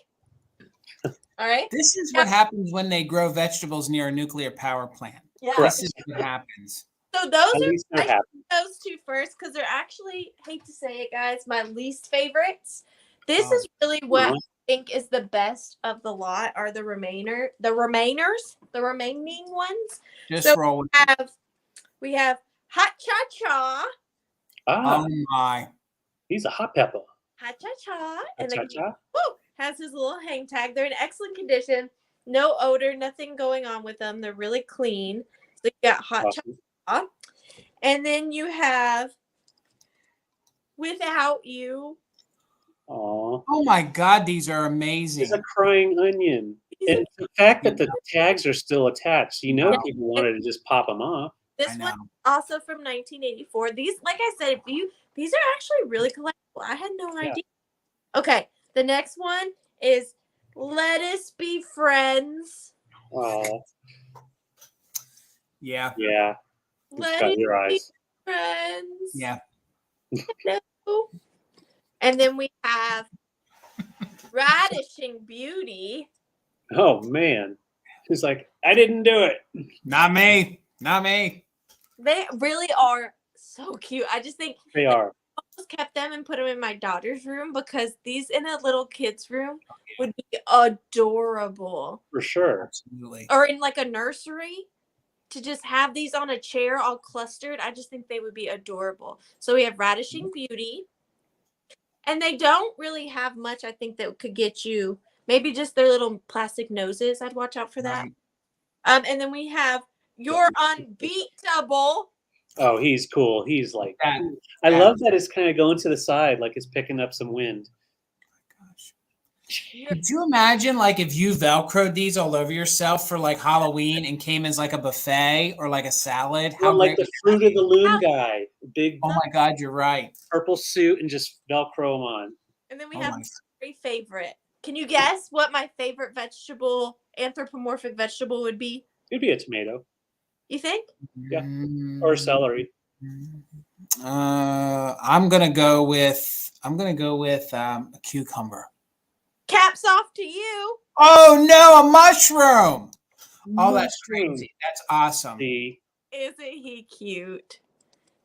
All right. This is what happens when they grow vegetables near a nuclear power plant. Yeah. This is what happens. So those At are least they're happy. those two first because they're actually, hate to say it, guys, my least favorites. This is really what I think is the best of the lot are the remaining ones. Just So roll with we have Hot Cha Cha. Ah, Oh my. he's a hot pepper. Hot Cha Cha. And And has his little hang tag. They're in excellent condition. No odor, nothing going on with them. They're really clean. So you got Hot Cha Cha. And then you have Without You. Aw. Oh my God, these are amazing. He's a crying onion. And the fact that the tags are still attached, people wanted to just pop them off. This I know. one also from 1984. These, like I said, these are actually really collectible. I had no idea. Okay, the next one is Let us be friends. Oh, Yeah. yeah. Let Got us your be eyes. friends. Yeah. Hello. And then we have Radishing Beauty. Oh man. He's like, I didn't do it. Not me. Not me. They really are so cute. I just think They are. I almost kept them and put them in my daughter's room because these in a little kid's room would be adorable. For sure. Absolutely. Or in like a nursery. To just have these on a chair all clustered, I just think they would be adorable. So we have Radishing Beauty. And they don't really have much, I think, that could get you. Maybe just their little plastic noses. I'd watch out for that. Right. And then we have You're Unbeatable. Oh, he's cool. He's like, That- I that- love that it's kind of going to the side, like it's picking up some wind. Gosh. Could you imagine like if you Velcroed these all over yourself for like Halloween and came as like a buffet or like a salad? Or like great the Fruit of the Loom guy, big Oh my God, you're right. purple suit and just Velcro them on. And then we Oh have my- my favorite. Can you guess what my favorite vegetable, anthropomorphic vegetable would be? It'd be a tomato You think? Yeah. Mm, or celery. I'm gonna go with a cucumber. Caps off to you. Oh no, a mushroom! Oh, that's Mushroom. crazy. That's awesome. See, Isn't he cute?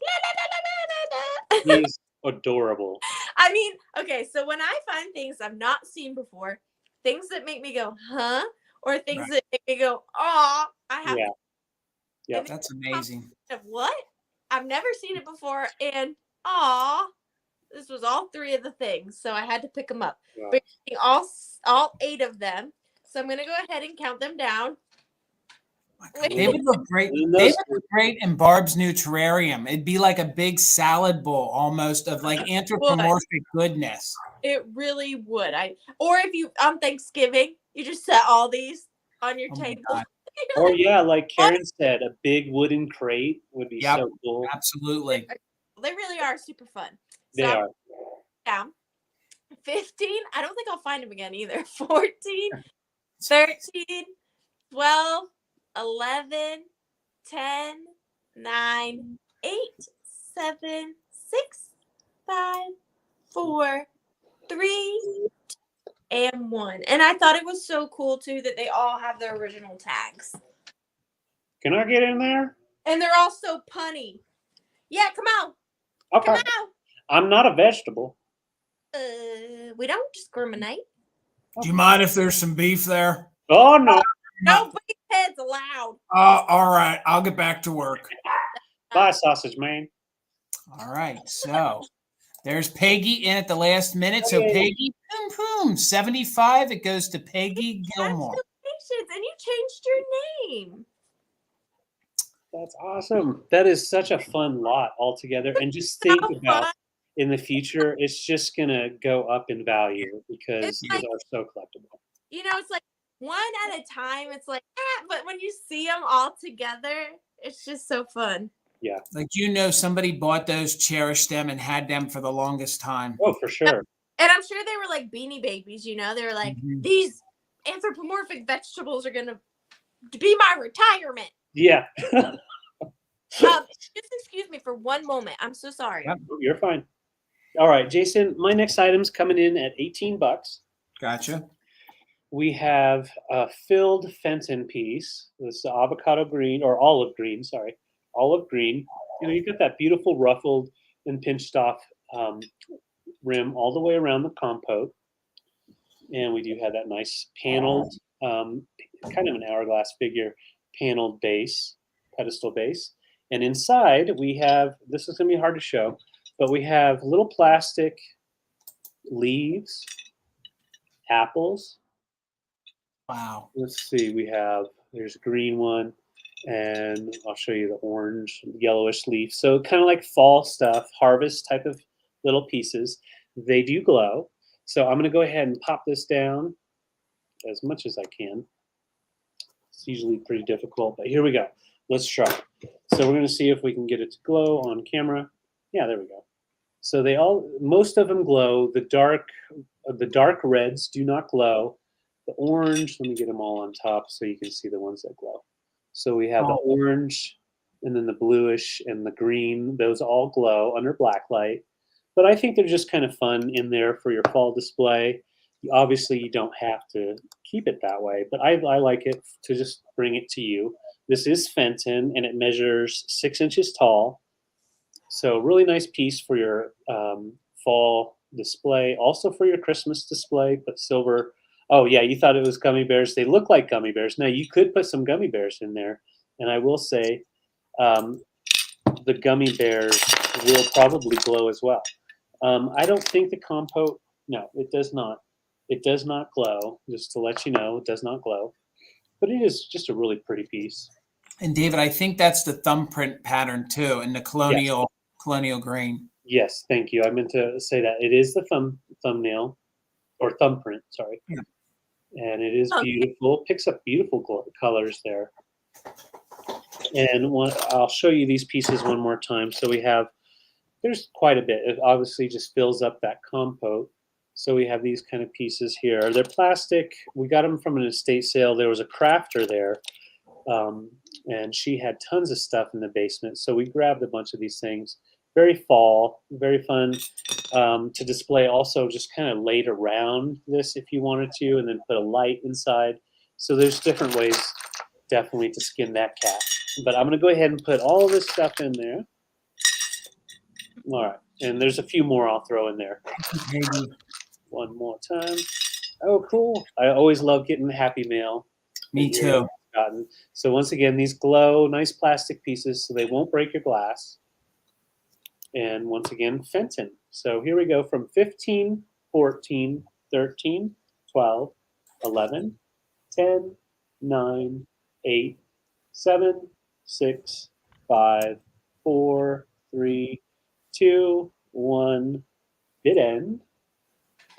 La, la, la, la, la, la. he's adorable. I mean, okay, so when I find things I've not seen before, things that make me go, huh? Or things Right. that make me go, aw, I have Yeah. to Yep. That's amazing. of what? I've never seen it before, and aw, this was all three of the things, so I had to pick them up. Wow. But all 8 of them, so I'm gonna go ahead and count them down. They would look great. And They those- would look great in Barb's new terrarium. It'd be like a big salad bowl almost of like anthropomorphic goodness. It really would. Or if you on Thanksgiving, you just set all these on your Oh my table. God. Or yeah, like Karen said, a big wooden crate would be Yep. so cool. Absolutely. They really are super fun. They So, are. down. 15. I don't think I'll find them again either. 14, 13, 12, 11, 10, 9, 8, 7, 6, 5, 4, 3, and 1. And I thought it was so cool too that they all have their original tags. Can I get in there? And they're all so punny. Yeah, come on. Okay. Come on. I'm not a vegetable. We don't discriminate. Do you mind if there's some beef there? Oh no. No big heads allowed. All right. I'll get back to work. Bye, sausage man. All right. So there's Peggy in at the last minute. So Okay. Peggy, boom, 75. It goes to Peggy Gilmore. Congratulations. And you changed your name. That's awesome. That is such a fun lot altogether. And just think So about fun. in the future, it's just gonna go up in value because It's these like- are so collectible. You know, it's like one at a time. It's like, but when you see them all together, it's just so fun. Like, somebody bought those, cherished them, and had them for the longest time. Oh, for sure. And I'm sure they were like Beanie Babies, They were like, Mhm. these anthropomorphic vegetables are going to be my retirement. Yeah. Just excuse me for one moment. I'm so sorry. Yep. You're fine. All right, Jason, my next item's coming in at $18. Gotcha. We have a filled Fenton piece. This is avocado green or olive green, sorry. Olive green. You've got that beautiful ruffled and pinched off rim all the way around the compote. And we do have that nice paneled, kind of an hourglass figure, paneled base, pedestal base. And inside we have, this is going to be hard to show, but we have little plastic leaves, apples. Wow. Let's see, there's a green one, and I'll show you the orange, yellowish leaf. So kind of like fall stuff, harvest type of little pieces. They do glow. So I'm going to go ahead and pop this down as much as I can. It's usually pretty difficult, but here we go. Let's try. So we're going to see if we can get it to glow on camera. Yeah, there we go. So most of them glow. The dark reds do not glow. the orange. Let me get them all on top so you can see the ones that glow. So we have the Oh. orange, and then the bluish and the green. Those all glow under black light. But I think they're just kind of fun in there for your fall display. Obviously, you don't have to keep it that way, but I like it to just bring it to you. This is Fenton, and it measures 6 inches tall. So really nice piece for your fall display. Also for your Christmas display, put silver. Oh yeah, you thought it was gummy bears. They look like gummy bears. Now you could put some gummy bears in there. And I will say the gummy bears will probably glow as well. I don't think the compote, no, it does not. It does not glow, just to let you know, it does not glow. But it is just a really pretty piece. And David, I think that's the thumbprint pattern too, in the colonial green. Yes, thank you. I meant to say that. It is the thumbnail, or thumbprint, sorry. Yeah. And it is beautiful. Picks up beautiful colors there. And I'll show you these pieces one more time. So we have, there's quite a bit. It obviously just fills up that compote. So we have these kind of pieces here. They're plastic. We got them from an estate sale. There was a crafter there, and she had tons of stuff in the basement. So we grabbed a bunch of these things. Very fall, very fun to display. Also, just kind of laid around this if you wanted to, and then put a light inside. So there's different ways, definitely, to skin that cat. But I'm going to go ahead and put all this stuff in there. All right, and there's a few more I'll throw in there. One more time. Oh, cool. I always love getting Happy Mail. Me too. So once again, these glow, nice plastic pieces so they won't break your glass. And once again, Fenton. So here we go from 15, 14, 13, 12, 11, 10, 9, 8, 7, 6, 5, 4, 3, 2, 1. Bid end.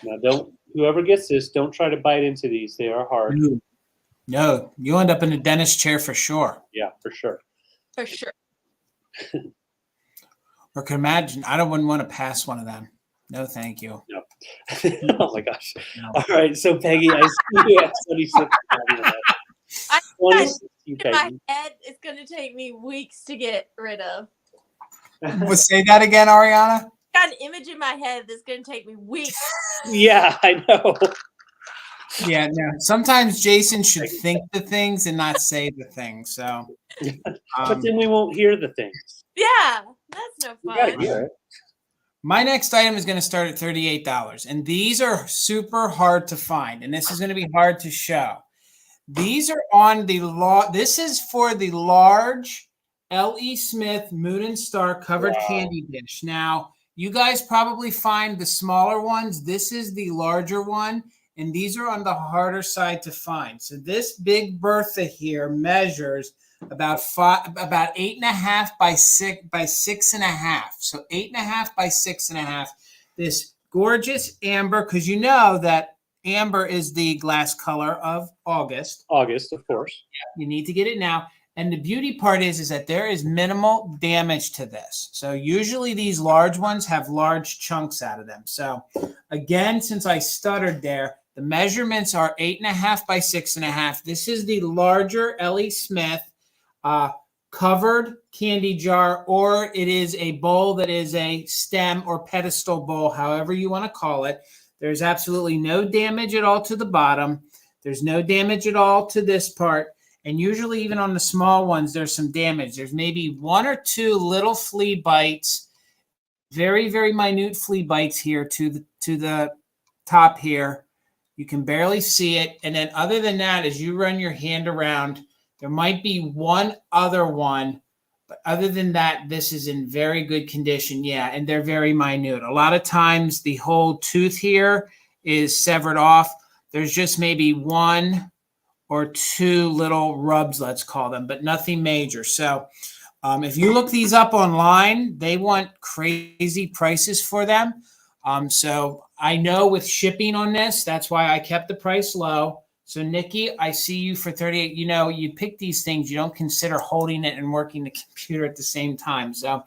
Now, whoever gets this, don't try to bite into these. They are hard. No, you end up in a dentist chair for sure. Yeah, for sure. For sure. Or can imagine, wouldn't want to pass one of them. No, thank you. No. Oh my gosh. No. All right, so Peggy, I see you at 26. My head is going to take me weeks to get rid of. Well, say that again, Arianna. Got an image in my head that's going to take me weeks. Yeah, I know. Yeah, no. Sometimes Jason should think the things and not say the things. So, but then we won't hear the things. Yeah, that's no fun. You gotta hear it. My next item is going to start at $38, and these are super hard to find, and this is going to be hard to show. These are on the This is for the large L.E. Smith Moon and Star covered candy dish. Now, you guys probably find the smaller ones. This is the larger one, and these are on the harder side to find. So this big Bertha here measures about 8.5 by 6.5. So 8.5 by 6.5. This gorgeous amber, because you know that amber is the glass color of August. August, of course. Yeah, you need to get it now. And the beauty part is that there is minimal damage to this. So usually these large ones have large chunks out of them. So again, since I stuttered there, the measurements are 8.5 by 6.5. This is the larger L.E. Smith covered candy jar, or it is a bowl that is a stem or pedestal bowl, however you want to call it. There's absolutely no damage at all to the bottom. There's no damage at all to this part. And usually even on the small ones, there's some damage. There's maybe 1 or 2 little flea bites, very, very minute flea bites here to the top here. You can barely see it. And then other than that, as you run your hand around, there might be one other one. But other than that, this is in very good condition. Yeah, and they're very minute. A lot of times the whole tooth here is severed off. There's just maybe 1 or 2 little rubs, let's call them, but nothing major. So if you look these up online, they want crazy prices for them. So I know with shipping on this, that's why I kept the price low. So Nikki, I see you for 38. You know, you pick these things, you don't consider holding it and working the computer at the same time. So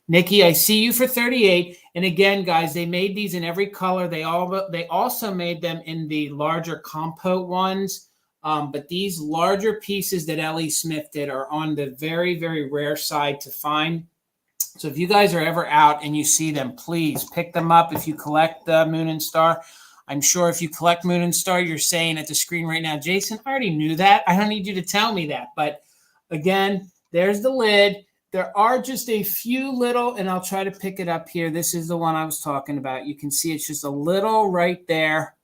Nikki, I see you for 38. And again, guys, they made these in every color. They also made them in the larger compote ones. But these larger pieces that Ellie Smith did are on the very, very rare side to find. So if you guys are ever out and you see them, please pick them up if you collect the Moon and Star. I'm sure if you collect Moon and Star, you're saying at the screen right now, Jason, I already knew that. I don't need you to tell me that. But again, there's the lid. There are just a few little, and I'll try to pick it up here. This is the one I was talking about. You can see it's just a little right there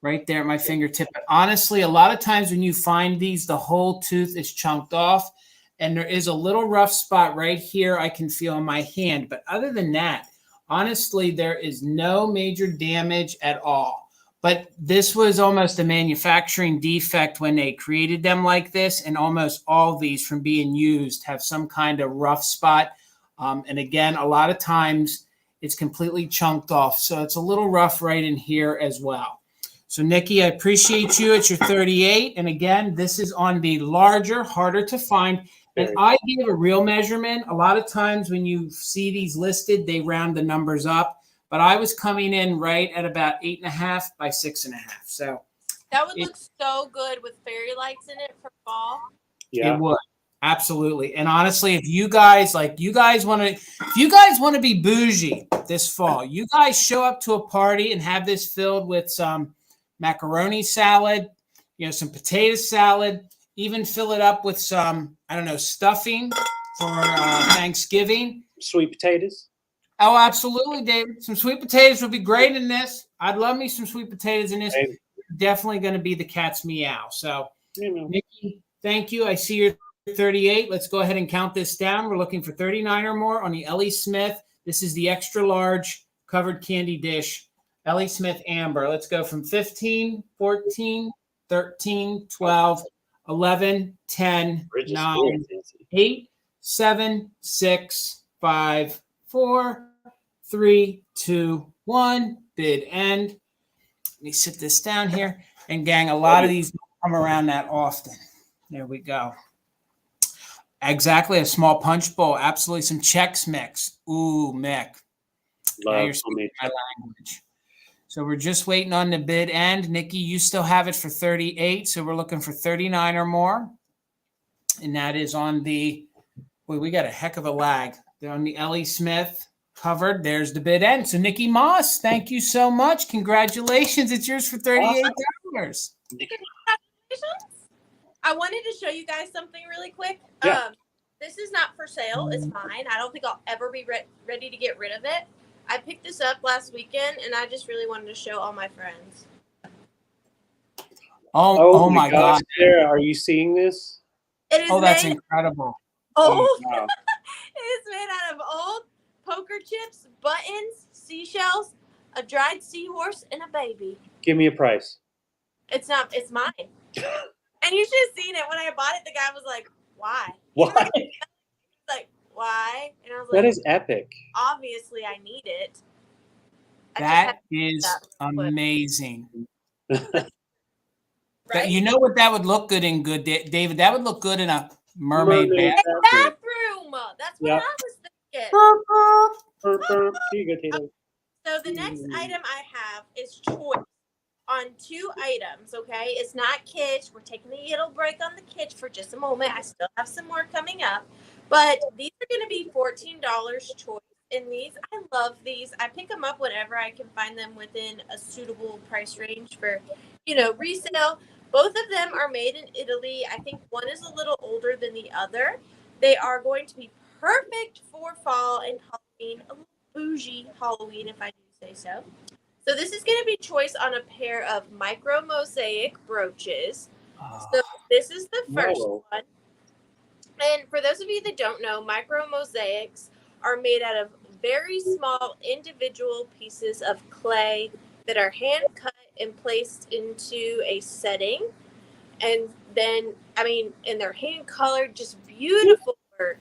at my fingertip. But honestly, a lot of times when you find these, the whole tooth is chunked off, and there is a little rough spot right here I can feel in my hand. But other than that, honestly, there is no major damage at all. But this was almost a manufacturing defect when they created them like this, and almost all these from being used have some kind of rough spot. And again, a lot of times it's completely chunked off. So it's a little rough right in here as well. So Nikki, I appreciate you. It's your 38. And again, this is on the larger, harder to find. And I gave a real measurement. A lot of times when you see these listed, they round the numbers up. But I was coming in right at about 8.5 by 6.5. So that would look so good with fairy lights in it for fall. Yeah, it would. Absolutely. And honestly, if you guys want to be bougie this fall, you guys show up to a party and have this filled with some macaroni salad, some potato salad, even fill it up with some, stuffing for Thanksgiving. Sweet potatoes. Oh, absolutely, David. Some sweet potatoes would be great in this. I'd love me some sweet potatoes in this. Hey. Definitely going to be the cat's meow. So, Nikki, thank you. I see you're 38. Let's go ahead and count this down. We're looking for 39 or more on the Ellie Smith. This is the extra large covered candy dish. Ellie Smith Amber. Let's go from 15, 14, 13, 12, 11, 10, 9, 8, 7, 6, 5, 4, 3, 2, 1. Bid end. Let me sit this down here. And gang, a lot of these don't come around that often. There we go. Exactly. A small punch bowl. Absolutely. Some Chex Mix. Ooh, Mick. Now you're speaking my language. So we're just waiting on the bid end. Nikki, you still have it for 38. So we're looking for 39 or more. And that is on the, we got a heck of a lag. They're on the Ellie Smith covered. There's the bid end. So Nikki Moss, thank you so much. Congratulations. It's yours for $38. Congratulations. I wanted to show you guys something really quick. Yeah. This is not for sale. It's mine. I don't think I'll ever be ready to get rid of it. I picked this up last weekend, and I just really wanted to show all my friends. Oh my God. Sarah, are you seeing this? It is that's incredible. Old. Wow. It is made out of old poker chips, buttons, seashells, a dried seahorse, and a baby. Give me a price. It's mine. And you should have seen it when I bought it. The guy was like, "Why?" Why? Like, why? And I was like, That is epic. Obviously, I need it. That is amazing. Right? You know what that would look good in, David? That would look good in a mermaid bathroom. That's what I was thinking. Here you go, Taylor. So the next item I have is choice on 2 items, okay? It's not kitsch. We're taking a little break on the kitsch for just a moment. I still have some more coming up. But these are going to be $14 choice. And these, I love these. I pick them up whenever I can find them within a suitable price range for, resale. Both of them are made in Italy. I think one is a little older than the other. They are going to be perfect for fall and Halloween, a little bougie Halloween, if I do say so. So this is going to be choice on a pair of micro Mosaic brooches. So this is the first one. And for those of you that don't know, micro mosaics are made out of very small individual pieces of clay that are hand cut and placed into a setting. And then, and they're hand colored, just beautiful work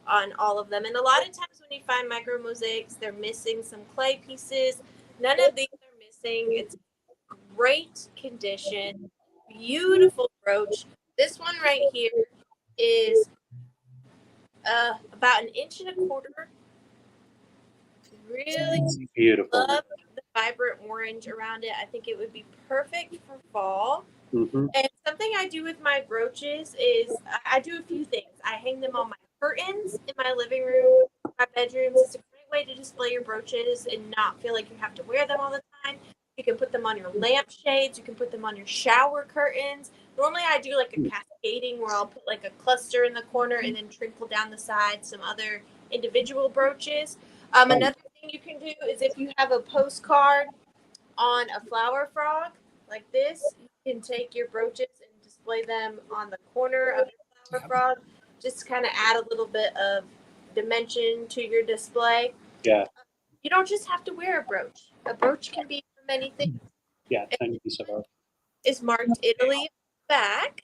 on all of them. And a lot of times when you find micro mosaics, they're missing some clay pieces. None of these are missing. It's great condition, beautiful brooch. This one right here is about 1.25 inches really Beautiful. love the vibrant orange around it. I think it would be perfect for fall. Mm-hmm. And something I do with my brooches is I do a few things. I hang them on my curtains in my living room, my bedrooms. It's a great way to display your brooches and not feel like you have to wear them all the time. You can put them on your lampshades. You can put them on your shower curtains. Normally I do like a cascading where I'll put like a cluster in the corner and then trickle down the side some other individual brooches. Another thing you can do is if you have a postcard on a flower frog like this, you can take your brooches and display them on the corner of your flower frog. Just kind of add a little bit of dimension to your display. Yeah. You don't just have to wear a brooch. A brooch can be for many things. Yeah, tiny piece of art. Is marked Italy back.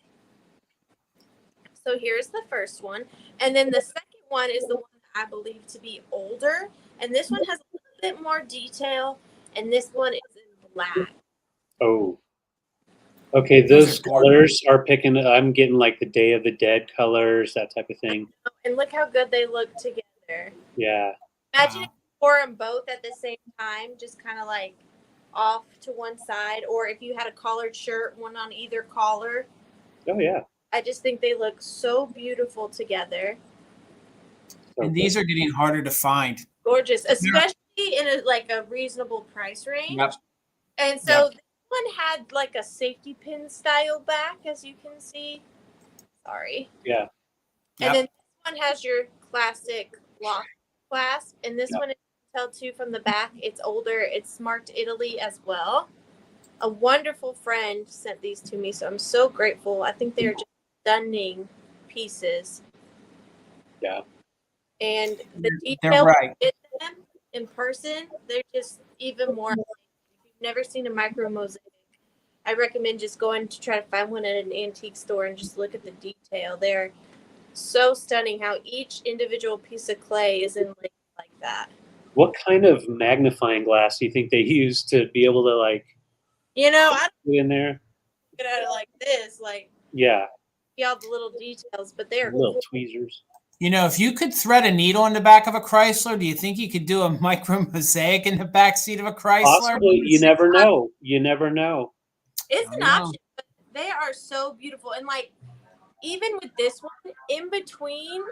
So here's the first one. And then the second one is the one that I believe to be older. And this one has a little bit more detail. And this one is in black. Oh. Okay, those colors are picking. I'm getting like the Day of the Dead colors, that type of thing. And look how good they look together. Yeah. Imagine if you wore them both at the same time, just kind of like off to one side. Or if you had a collared shirt, one on either collar. Oh, yeah. I just think they look so beautiful together. And these are getting harder to find. Gorgeous, especially in a reasonable price range. Yep. And so this one had like a safety pin style back, as you can see. Sorry. Yeah. And then this one has your classic lock clasp, and this one, you can tell too from the back, it's older. It's marked Italy as well. A wonderful friend sent these to me, so I'm so grateful. I think they're just stunning pieces. Yeah. And the They're detail right. in them in person, they're just even more. If you've never seen a micro mosaic, I recommend just going to try to find one at an antique store and just look at the detail. They're so stunning how each individual piece of clay is inlaid like that. What kind of magnifying glass do you think they use to be able to like? I don't get in there. look at it like this, Yeah. see all the little details, but they're Little cool. tweezers. If you could thread a needle in the back of a Chrysler, do you think you could do a micro mosaic in the back seat of a Chrysler? Possibly. You never know. You never know. It's an option, but they are so beautiful. And even with this one, in between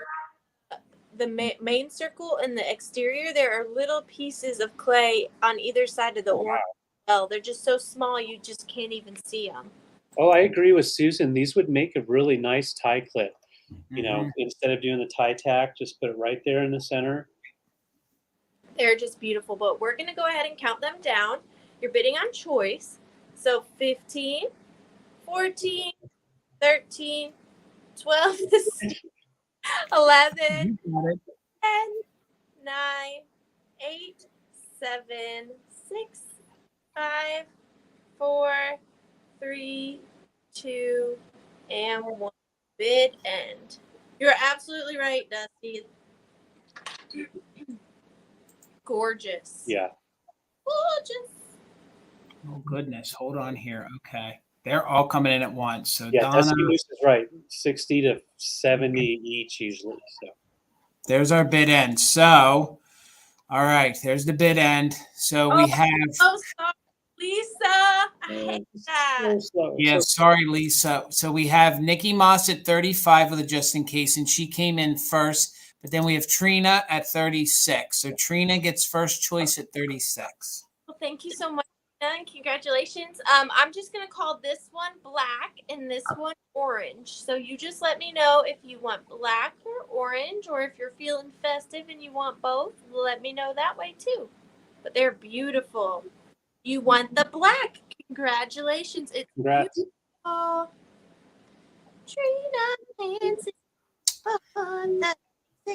the main circle and the exterior, there are little pieces of clay on either side of the orange. Well, they're just so small you just can't even see them. Oh, I agree with Susan. These would make a really nice tie clip. Instead of doing the tie tack, just put it right there in the center. They're just beautiful, but we're going to go ahead and count them down. You're bidding on choice. So 15, 14, 13, 12, 11, 10, 9, 8, 7, 6, 5, 4, 3, 2, and 1. Bid end. You're absolutely right, Dusty. Gorgeous. Yeah. Gorgeous. Oh, goodness. Hold on here. Okay. They're all coming in at once. So Yeah, Donna, Dusty Moose is right. 60 to 70 each usually. So there's our bid end. So, all right. There's the bid end. So we have. Oh, sorry, Lisa. I hate that. Yeah, sorry, Lisa. So we have Nikki Moss at 35 with a just in case, and she came in first. But then we have Trina at 36. So Trina gets first choice at 36. Well, thank you so much, and congratulations. I'm just gonna call this one black and this one orange. So you just let me know if you want black or orange, or if you're feeling festive and you want both. Let me know that way too. But they're beautiful. You want the black. Congratulations. It's congrats. beautiful. Trina Nancy.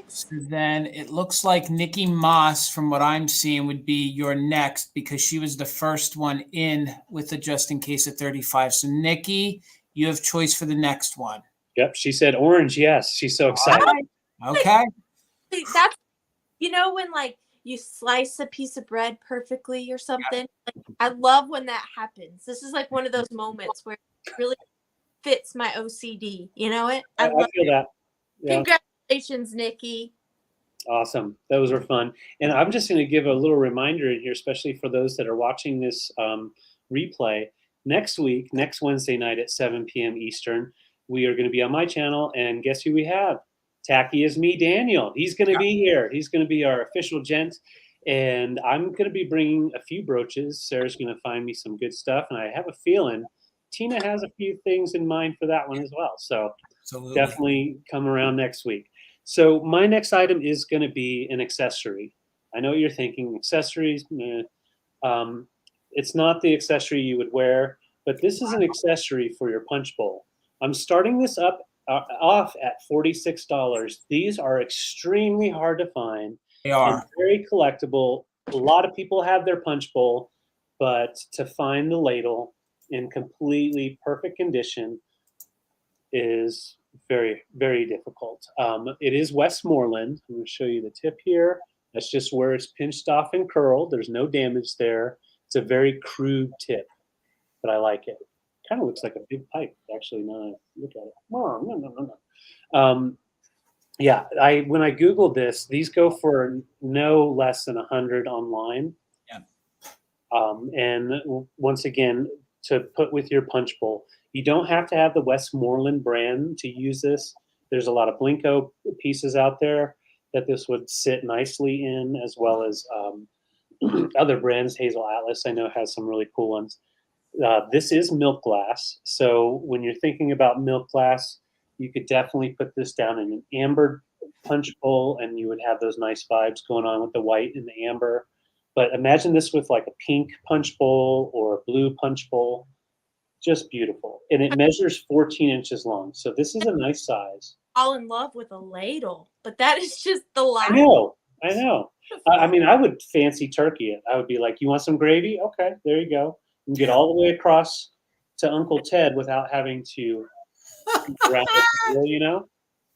So then it looks like Nikki Moss, from what I'm seeing, would be your next because she was the first one in with the just in case at 35. So Nikki, you have choice for the next one. Yep, she said orange. Yes, she's so excited. Okay. That's when you slice a piece of bread perfectly or something. I love when that happens. This is one of those moments where it really fits my OCD. You know it? I feel that. Yeah. Congratulations, Nikki. Awesome. Those were fun. And I'm just going to give a little reminder in here, especially for those that are watching this replay. Next week, next Wednesday night at 7 p.m. Eastern, we are going to be on my channel. And guess who we have? Tacky is me, Daniel. He's going to be here. He's going to be our official gent. And I'm going to be bringing a few brooches. Sarah's going to find me some good stuff. And I have a feeling Tina has a few things in mind for that one as well. So definitely come around next week. So my next item is going to be an accessory. I know what you're thinking, accessories. It's not the accessory you would wear, but this is an accessory for your punch bowl. I'm starting this off at $46. These are extremely hard to find. They are. And very collectible. A lot of people have their punch bowl, but to find the ladle in completely perfect condition is very, very difficult. It is Westmoreland. I'm going to show you the tip here. That's just where it's pinched off and curled. There's no damage there. It's a very crude tip, but I like it. Kind of looks like a big pipe, actually, now I look at it. No. Yeah, when I Googled this, these go for no less than 100 online. Yeah. And once again, to put with your punch bowl, you don't have to have the Westmoreland brand to use this. There's a lot of Blinko pieces out there that this would sit nicely in, as well as other brands. Hazel Atlas, I know, has some really cool ones. This is milk glass. So when you're thinking about milk glass, you could definitely put this down in an amber punch bowl, and you would have those nice vibes going on with the white and the amber. But imagine this with like a pink punch bowl or a blue punch bowl. Just beautiful. And it measures 14 inches long. So this is a nice size. All in love with a ladle, but that is just the line. I know. I mean, I would fancy turkey it. I would be like, you want some gravy? Okay, there you go. You can get all the way across to Uncle Ted without having to around the,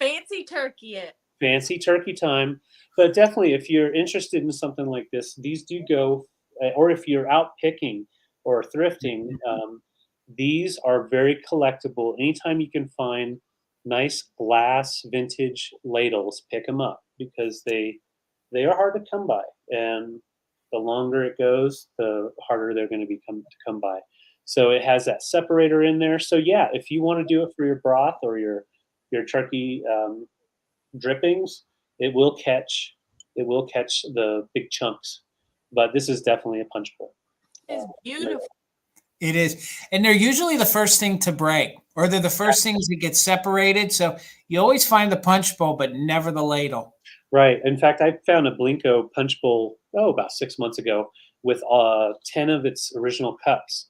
Fancy turkey it. Fancy turkey time. But definitely, if you're interested in something like this, these do go, or if you're out picking or thrifting, these are very collectible. Anytime you can find nice glass vintage ladles, pick them up, because they are hard to come by. And the longer it goes, the harder they're going to become to come by. So it has that separator in there. So yeah, if you want to do it for your broth or your turkey drippings, it will catch the big chunks. But this is definitely a punch bowl. It's beautiful. It is. And they're usually the first thing to break, or they're the first things that get separated. So you always find the punch bowl, but never the ladle. Right. In fact, I found a Blinko punch bowl, about 6 months ago, with 10 of its original cups.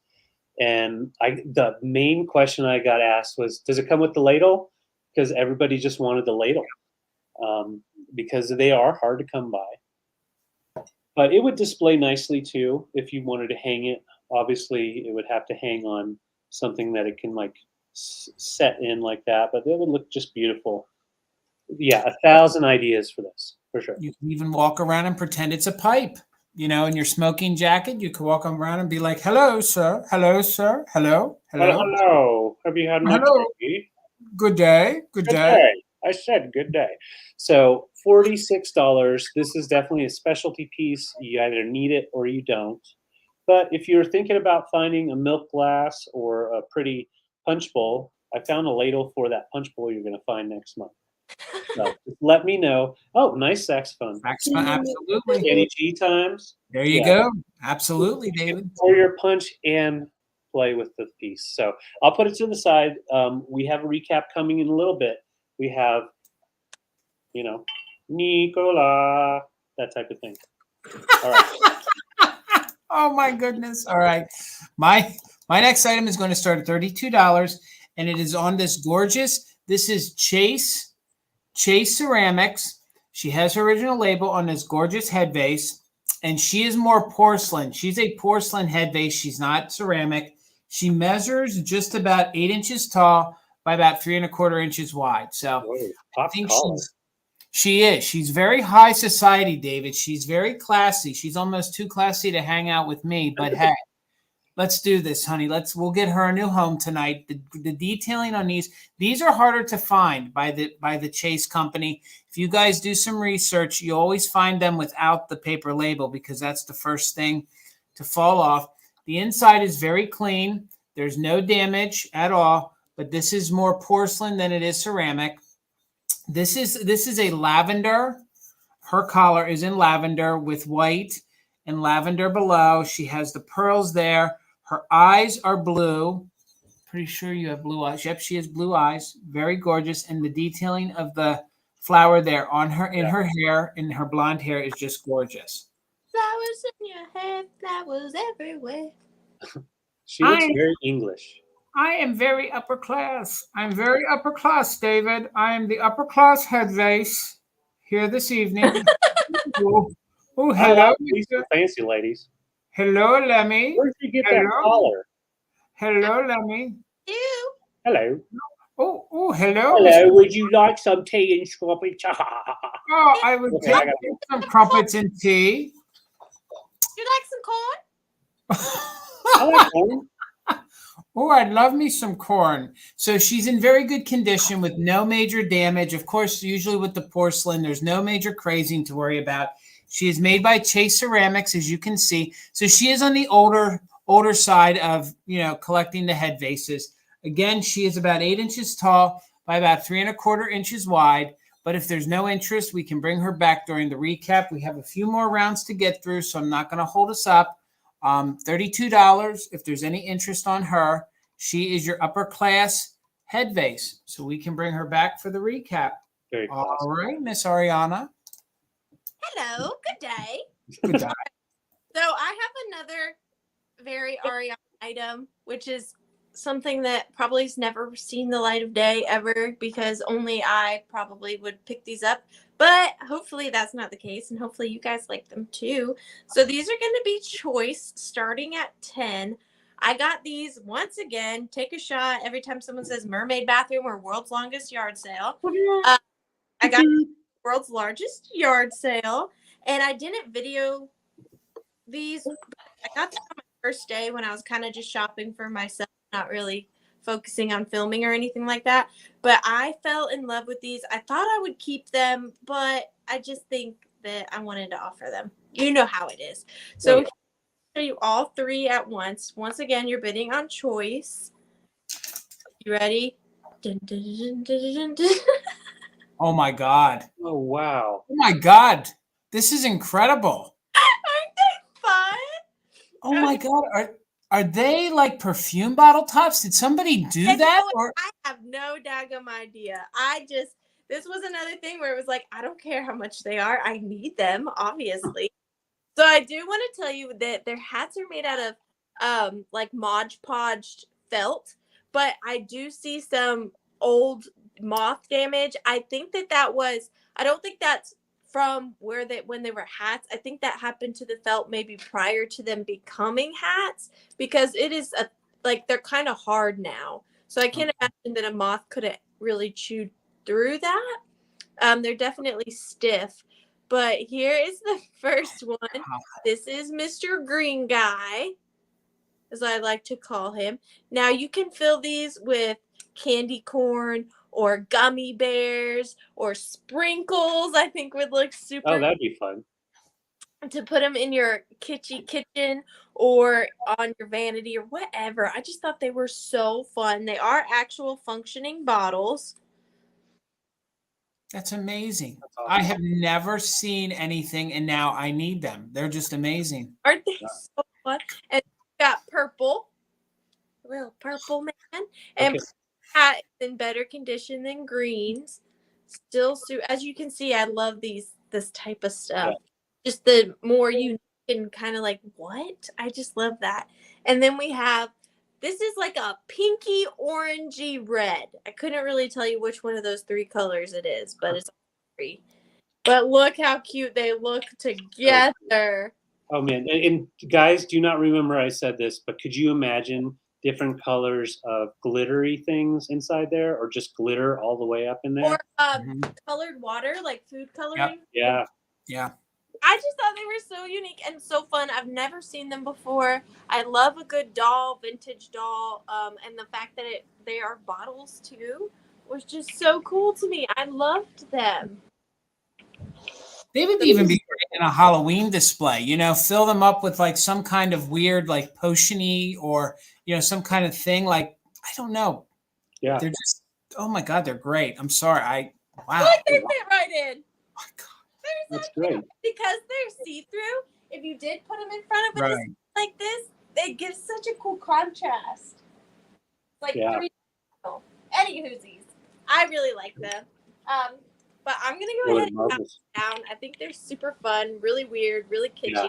And the main question I got asked was, does it come with the ladle? Because everybody just wanted the ladle, because they are hard to come by. But it would display nicely too if you wanted to hang it. Obviously, it would have to hang on something that it can like set in like that, but it would look just beautiful. Yeah, 1,000 ideas for this, for sure. You can even walk around and pretend it's a pipe. In your smoking jacket, you could walk around and be like, hello, sir. Hello, sir. Hello. Hello. Hello. Have you had my turkey? Good day. Good day. I said good day. So $46. This is definitely a specialty piece. You either need it or you don't. But if you're thinking about finding a milk glass or a pretty punch bowl, I found a ladle for that punch bowl you're going to find next month. So just let me know. Oh, nice saxophone. Saxophone, absolutely. Kenny G times. There you go. Absolutely, David. Pour your punch and play with the piece. So I'll put it to the side. We have a recap coming in a little bit. We have, Nicola, that type of thing. All right. Oh my goodness. All right. My next item is going to start at $32, and it is on this gorgeous, this is Chase Ceramics. She has her original label on this gorgeous head vase, and she is more porcelain. She's a porcelain head vase. She's not ceramic. She measures just about 8 inches tall by about 3 1/4 inches wide. So I think she is. She's very high society, David. She's very classy. She's almost too classy to hang out with me, but hey, Let's do this, honey. We'll get her a new home tonight. The detailing on these are harder to find by the Chase company. If you guys do some research, you always find them without the paper label because that's the first thing to fall off. The inside is very clean. There's no damage at all, but this is more porcelain than it is ceramic. This is a lavender. Her collar is in lavender with white and lavender below. She has the pearls there. Her eyes are blue. Pretty sure you have blue eyes. Yep, she has blue eyes. Very gorgeous. And the detailing of the flower there on her, in her hair, in her blonde hair is just gorgeous. Flowers in your hair, flowers everywhere. She looks very English. I am very upper class. I'm very upper class, David. I am the upper class head vase here this evening. Oh, hello. These are fancy ladies. Hello, Lemmy. Where'd you get that collar? Hello, Lemmy. Ew. Hello. Oh, hello. Hello. Would you like some tea and crumpets? Oh, I would take some crumpets and tea. You like some corn? I like corn. Oh, I'd love me some corn. So she's in very good condition with no major damage. Of course, usually with the porcelain, there's no major crazing to worry about. She is made by Chase Ceramics, as you can see. So she is on the older side of, collecting the head vases. Again, she is about 8 inches tall by about 3 1/4 inches wide. But if there's no interest, we can bring her back during the recap. We have a few more rounds to get through, so I'm not going to hold us up. $32 if there's any interest on her. She is your upper class head vase, so we can bring her back for the recap. Very classy. All right, Miss Arianna. Hello, good day. Good day. So I have another very Arianna item, which is something that probably has never seen the light of day ever because only I probably would pick these up. But hopefully that's not the case, and hopefully you guys like them too. So these are going to be choice starting at 10. I got these once again. Take a shot every time someone says mermaid bathroom or world's longest yard sale. I got world's largest yard sale, and I didn't video these. I got them on my first day when I was kind of just shopping for myself, not really focusing on filming or anything like that. But I fell in love with these. I thought I would keep them, but I just think that I wanted to offer them. You know how it is. So I'll show you all three at once. Once again, you're bidding on choice. You ready? Dun, dun, dun, dun, dun, dun. Oh my God. Oh, wow. Oh my God. This is incredible. Aren't they fun? Oh my God. Are they like perfume bottle tops? Did somebody do that? Or I have no daggum idea. This was another thing where it was like, I don't care how much they are. I need them, obviously. So I do want to tell you that their hats are made out of like Mod Podge felt, but I do see some old moth damage. I think I don't think that's from when they were hats. I think that happened to the felt maybe prior to them becoming hats, because it is they're kind of hard now. So I can't imagine that a moth could have really chewed through that. They're definitely stiff. But here is the first one. This is Mr. Green Guy, as I like to call him. Now you can fill these with candy corn or gummy bears or sprinkles. I think would look super. Oh, that'd be fun. To put them in your kitchen or on your vanity or whatever. I just thought they were so fun. They are actual functioning bottles. that's amazing. That's awesome. I have never seen anything, and now I need them. They're just amazing. Aren't they so fun? And we got purple. Little purple man. And hat is in better condition than greens. Still, as you can see, I love this type of stuff. Yeah. Just the more unique and kind of like, what? I just love that. And then we have, this is like a pinky orangey red. I couldn't really tell you which one of those three colors it is, but it's three. But look how cute they look together. Oh man. And guys, do not remember I said this, but could you imagine different colors of glittery things inside there, or just glitter all the way up in there? Or colored water, like food coloring? Yep. Yeah. Yeah. I just thought they were so unique and so fun. I've never seen them before. I love a good doll, vintage doll, and the fact that they are bottles too was just so cool to me. I loved them. They would even be great in a Halloween display, fill them up with like some kind of weird, like potion-y or, some kind of thing. Like, I don't know. Yeah. They're just, oh my God, they're great. I'm sorry. Wow. Look, they fit right in. Oh my God. That's great. Because they're see-through, if you did put them in front of a display like this, they give such a cool contrast. Like, any hoosies. I really like them. But I'm going to go ahead and count them down. I think they're super fun, really weird, really kitschy. Yeah.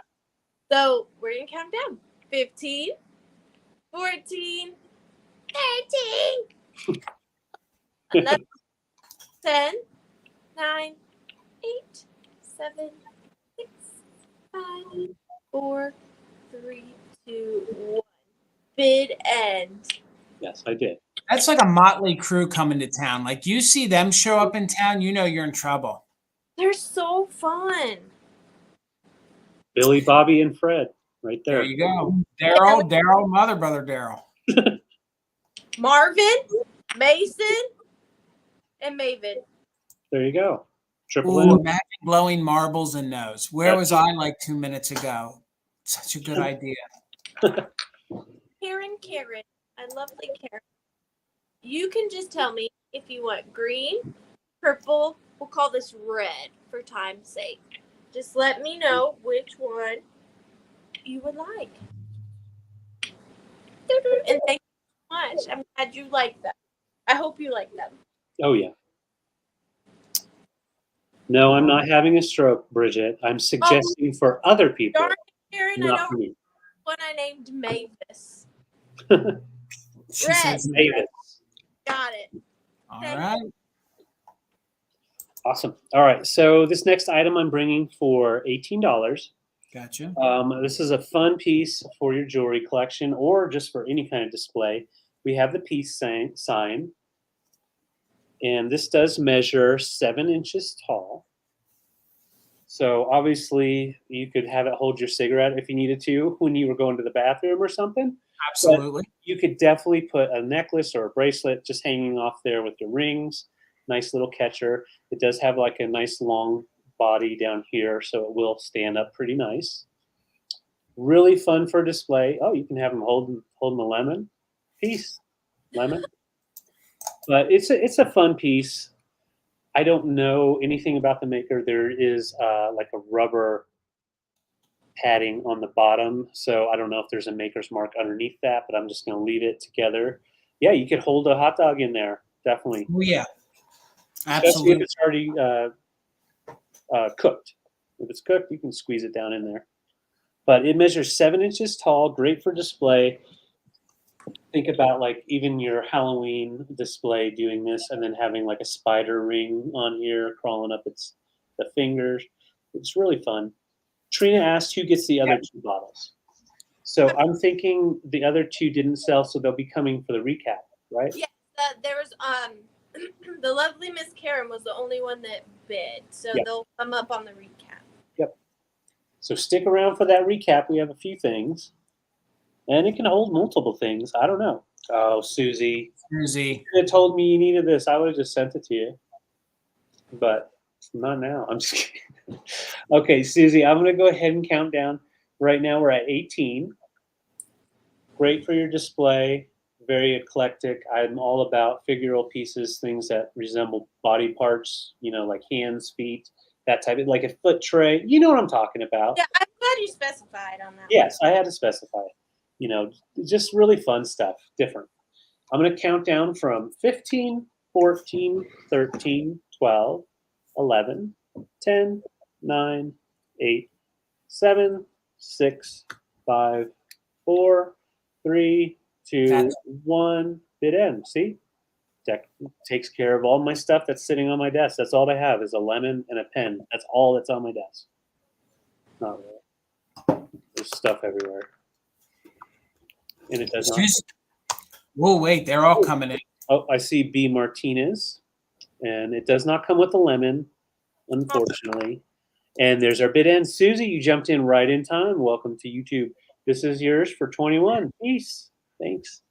So we're going to count down. 15, 14, 13, 11, 10, 9, 8, 7, 6, 5, 4, 3, 2, 1. Bid end. Yes, I did. That's like a motley crew coming to town. Like you see them show up in town, you're in trouble. They're so fun. Billy, Bobby, and Fred, right there. There you go. Daryl, mother, brother Daryl. Marvin, Mason, and Maven. There you go. Triple Ooh, M. imagine blowing marbles in nose. Where was I like 2 minutes ago? Such a good idea. Karen, I lovely Karen. You can just tell me if you want green, purple. We'll call this red for time's sake. Just let me know which one you would like. And thank you so much. I'm glad you like them. I hope you like them. Oh, yeah. No, I'm not having a stroke, Bridget. I'm suggesting for other people. Darn it, Karen, not for me. One I named Mavis. She Red. says Mavis. Got it. All right. Awesome. All right. So this next item I'm bringing for $18. Gotcha. This is a fun piece for your jewelry collection or just for any kind of display. We have the peace sign. And this does measure 7 inches tall. So obviously you could have it hold your cigarette if you needed to when you were going to the bathroom or something. Absolutely. But you could definitely put a necklace or a bracelet just hanging off there with your rings. Nice little catcher. It does have like a nice long body down here, so it will stand up pretty nice. Really fun for display. Oh, you can have them holding a lemon. Piece. Lemon. But it's a fun piece. I don't know anything about the maker. There is like a rubber padding on the bottom, so I don't know if there's a maker's mark underneath that, but I'm just going to leave it together. Yeah, you could hold a hot dog in there, definitely. Oh, yeah, especially absolutely. if it's already cooked. If it's cooked, you can squeeze it down in there. But it measures 7 inches tall, great for display. Think about like even your Halloween display doing this and then having like a spider ring on here crawling up the fingers. It's really fun. Trina asked who gets the other 2 bottles. So I'm thinking the other 2 didn't sell, so they'll be coming for the recap, right? Yeah, there was the lovely Miss Karen was the only one that bid, so they'll come up on the recap. Yep. So stick around for that recap. We have a few things. And it can hold multiple things. I don't know. Oh, Susie. Susie. You had told me you needed this. I would have just sent it to you. But not now. I'm just kidding. Okay, Susie, I'm going to go ahead and count down. Right now we're at 18. Great for your display. Very eclectic. I'm all about figural pieces, things that resemble body parts, like hands, feet, that type of, like a foot tray. You know what I'm talking about. Yeah, I'm glad you specified on that. Yes, I had to specify. Just really fun stuff, different. I'm going to count down from 15, 14, 13, 12, 11, 10, 9, 8, 7, 6, 5, 4, 3, 2, 1. Bid end. See? That takes care of all my stuff that's sitting on my desk. That's all I have is a lemon and a pen. That's all that's on my desk. Not really. There's stuff everywhere. And it does not. Whoa, wait, they're all coming in. Oh, I see B. Martinez. And it does not come with a lemon, unfortunately. And there's our bid end. Susie, you jumped in right in time. Welcome to YouTube. This is yours for 21. Peace. Thanks.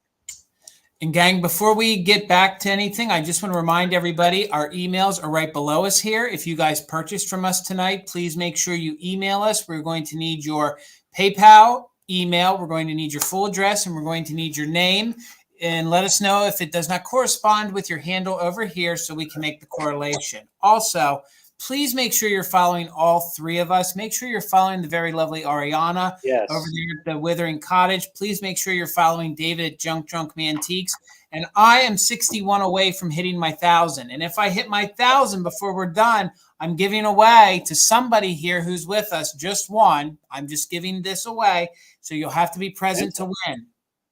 And gang, before we get back to anything, I just want to remind everybody our emails are right below us here. If you guys purchased from us tonight, please make sure you email us. We're going to need your PayPal email. We're going to need your full address, and we're going to need your name. And let us know if it does not correspond with your handle over here so we can make the correlation. Also, please make sure you're following all three of us. Make sure you're following the very lovely Arianna over there at the Withering Cottage. Please make sure you're following David at Junk Drunk Mantiques. And I am 61 away from hitting my 1,000. And if I hit my 1,000 before we're done, I'm giving away to somebody here who's with us, just one. I'm just giving this away. So you'll have to be present to win.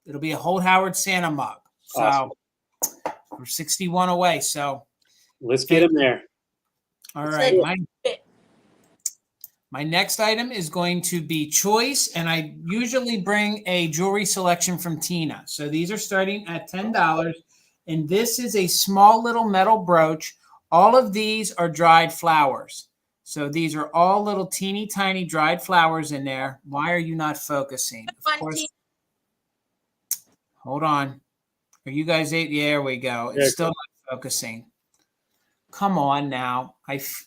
It'll be a Holt Howard Santa mug. So awesome. We're 61 away. So let's get him there. All right. My next item is going to be choice, and I usually bring a jewelry selection from Tina. So these are starting at $10, and this is a small little metal brooch. All of these are dried flowers. So these are all little teeny tiny dried flowers in there. Why are you not focusing? Of course. Hold on. Are you guys eight? Yeah, there we go. It's still not focusing. Come on now.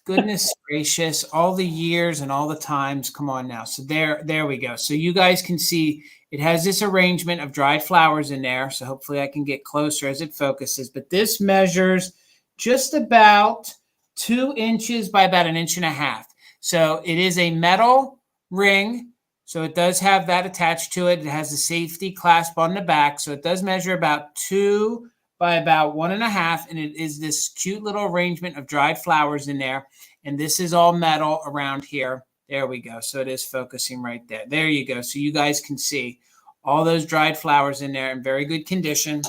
Goodness gracious, all the years and all the times. Come on now. So there we go. So you guys can see it has this arrangement of dried flowers in there. So hopefully I can get closer as it focuses. But this measures just about 2 inches by about 1.5 inches. So it is a metal ring. So it does have that attached to it. It has a safety clasp on the back. So it does measure about 2 by about 1.5, and it is this cute little arrangement of dried flowers in there. And this is all metal around here. There we go. So it is focusing right there. There you go. So you guys can see all those dried flowers in there in very good condition.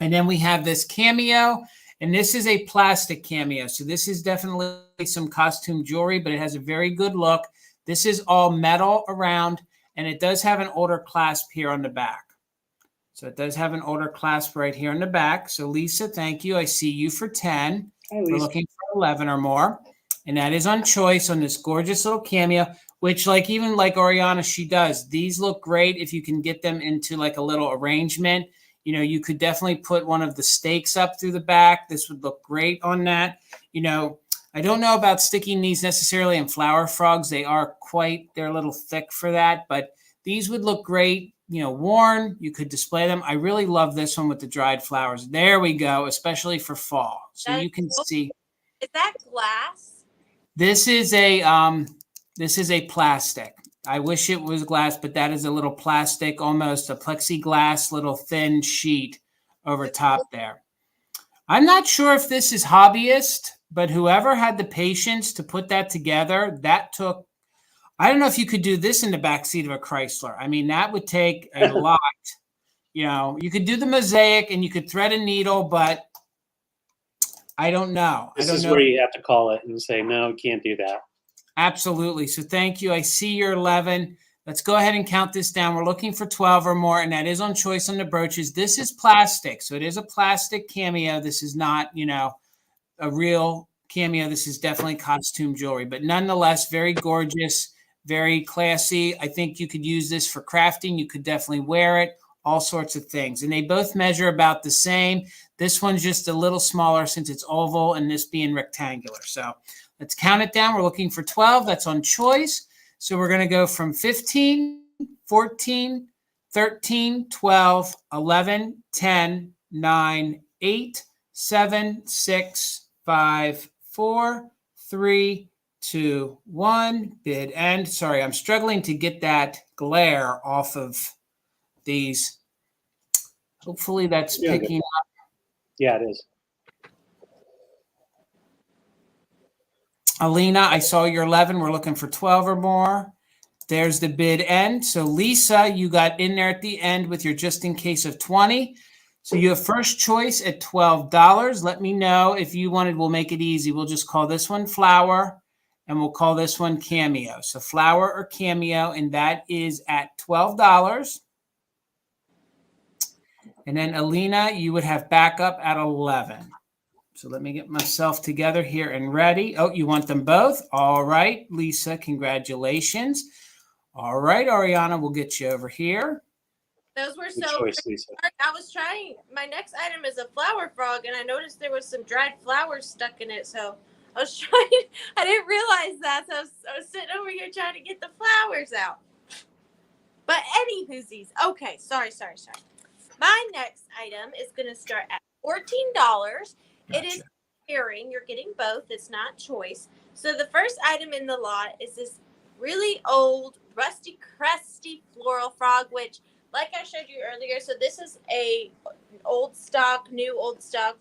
And then we have this cameo, and this is a plastic cameo. So this is definitely some costume jewelry, but it has a very good look. This is all metal around, and it does have an older clasp here on the back. So it does have an older clasp right here in the back. So Lisa, thank you. I see you for 10. We're looking for 11 or more. And that is on choice on this gorgeous little cameo, which even like Arianna, she does. These look great if you can get them into like a little arrangement. You know, you could definitely put one of the stakes up through the back. This would look great on that. You know, I don't know about sticking these necessarily in flower frogs. They're a little thick for that, but these would look great. You know, worn, you could display them. I really love this one with the dried flowers. There we go, especially for fall. So you can see. Is that glass? This is a plastic. I wish it was glass, but that is a little plastic, almost a plexiglass, little thin sheet over top there. I'm not sure if this is hobbyist, but whoever had the patience to put that together, that took. I don't know if you could do this in the backseat of a Chrysler. I mean, that would take a lot. You know, you could do the Mosaic and you could thread a needle, but I don't know. This is where you have to call it and say, no, you can't do that. Absolutely. So thank you. I see you're 11. Let's go ahead and count this down. We're looking for 12 or more, and that is on choice on the brooches. This is plastic. So it is a plastic cameo. This is not, a real cameo. This is definitely costume jewelry, but nonetheless, very gorgeous. Very classy. I think you could use this for crafting. You could definitely wear it, all sorts of things. And they both measure about the same. This one's just a little smaller since it's oval and this being rectangular. So let's count it down. We're looking for 12. That's on choice. So we're going to go from 15, 14, 13, 12, 11, 10, 9, 8, 7, 6, 5, 4, 3, 2, 1, bid end. Sorry, I'm struggling to get that glare off of these. Hopefully that's picking up. Yeah, it is. Alina, I saw your 11. We're looking for 12 or more. There's the bid end. So Lisa, you got in there at the end with your just in case of 20. So you have first choice at $12. Let me know if you wanted. We'll make it easy. We'll just call this one flower. And we'll call this one cameo. So flower or cameo, and that is at $12. And then Alina, you would have backup at 11. So let me get myself together here and ready. Oh, you want them both? All right, Lisa, congratulations. All right, Arianna, we'll get you over here. Those were Good so choice, pretty. Lisa. I was trying. My next item is a flower frog, and I noticed there was some dried flowers stuck in it. So I was trying. I didn't realize that. So I was sitting over here trying to get the flowers out. But any whoosies. Okay, sorry. My next item is going to start at $14. It is pairing. You're getting both. It's not choice. So the first item in the lot is this really old, rusty, crusty floral frog, which, like I showed you earlier, so this is a new old stock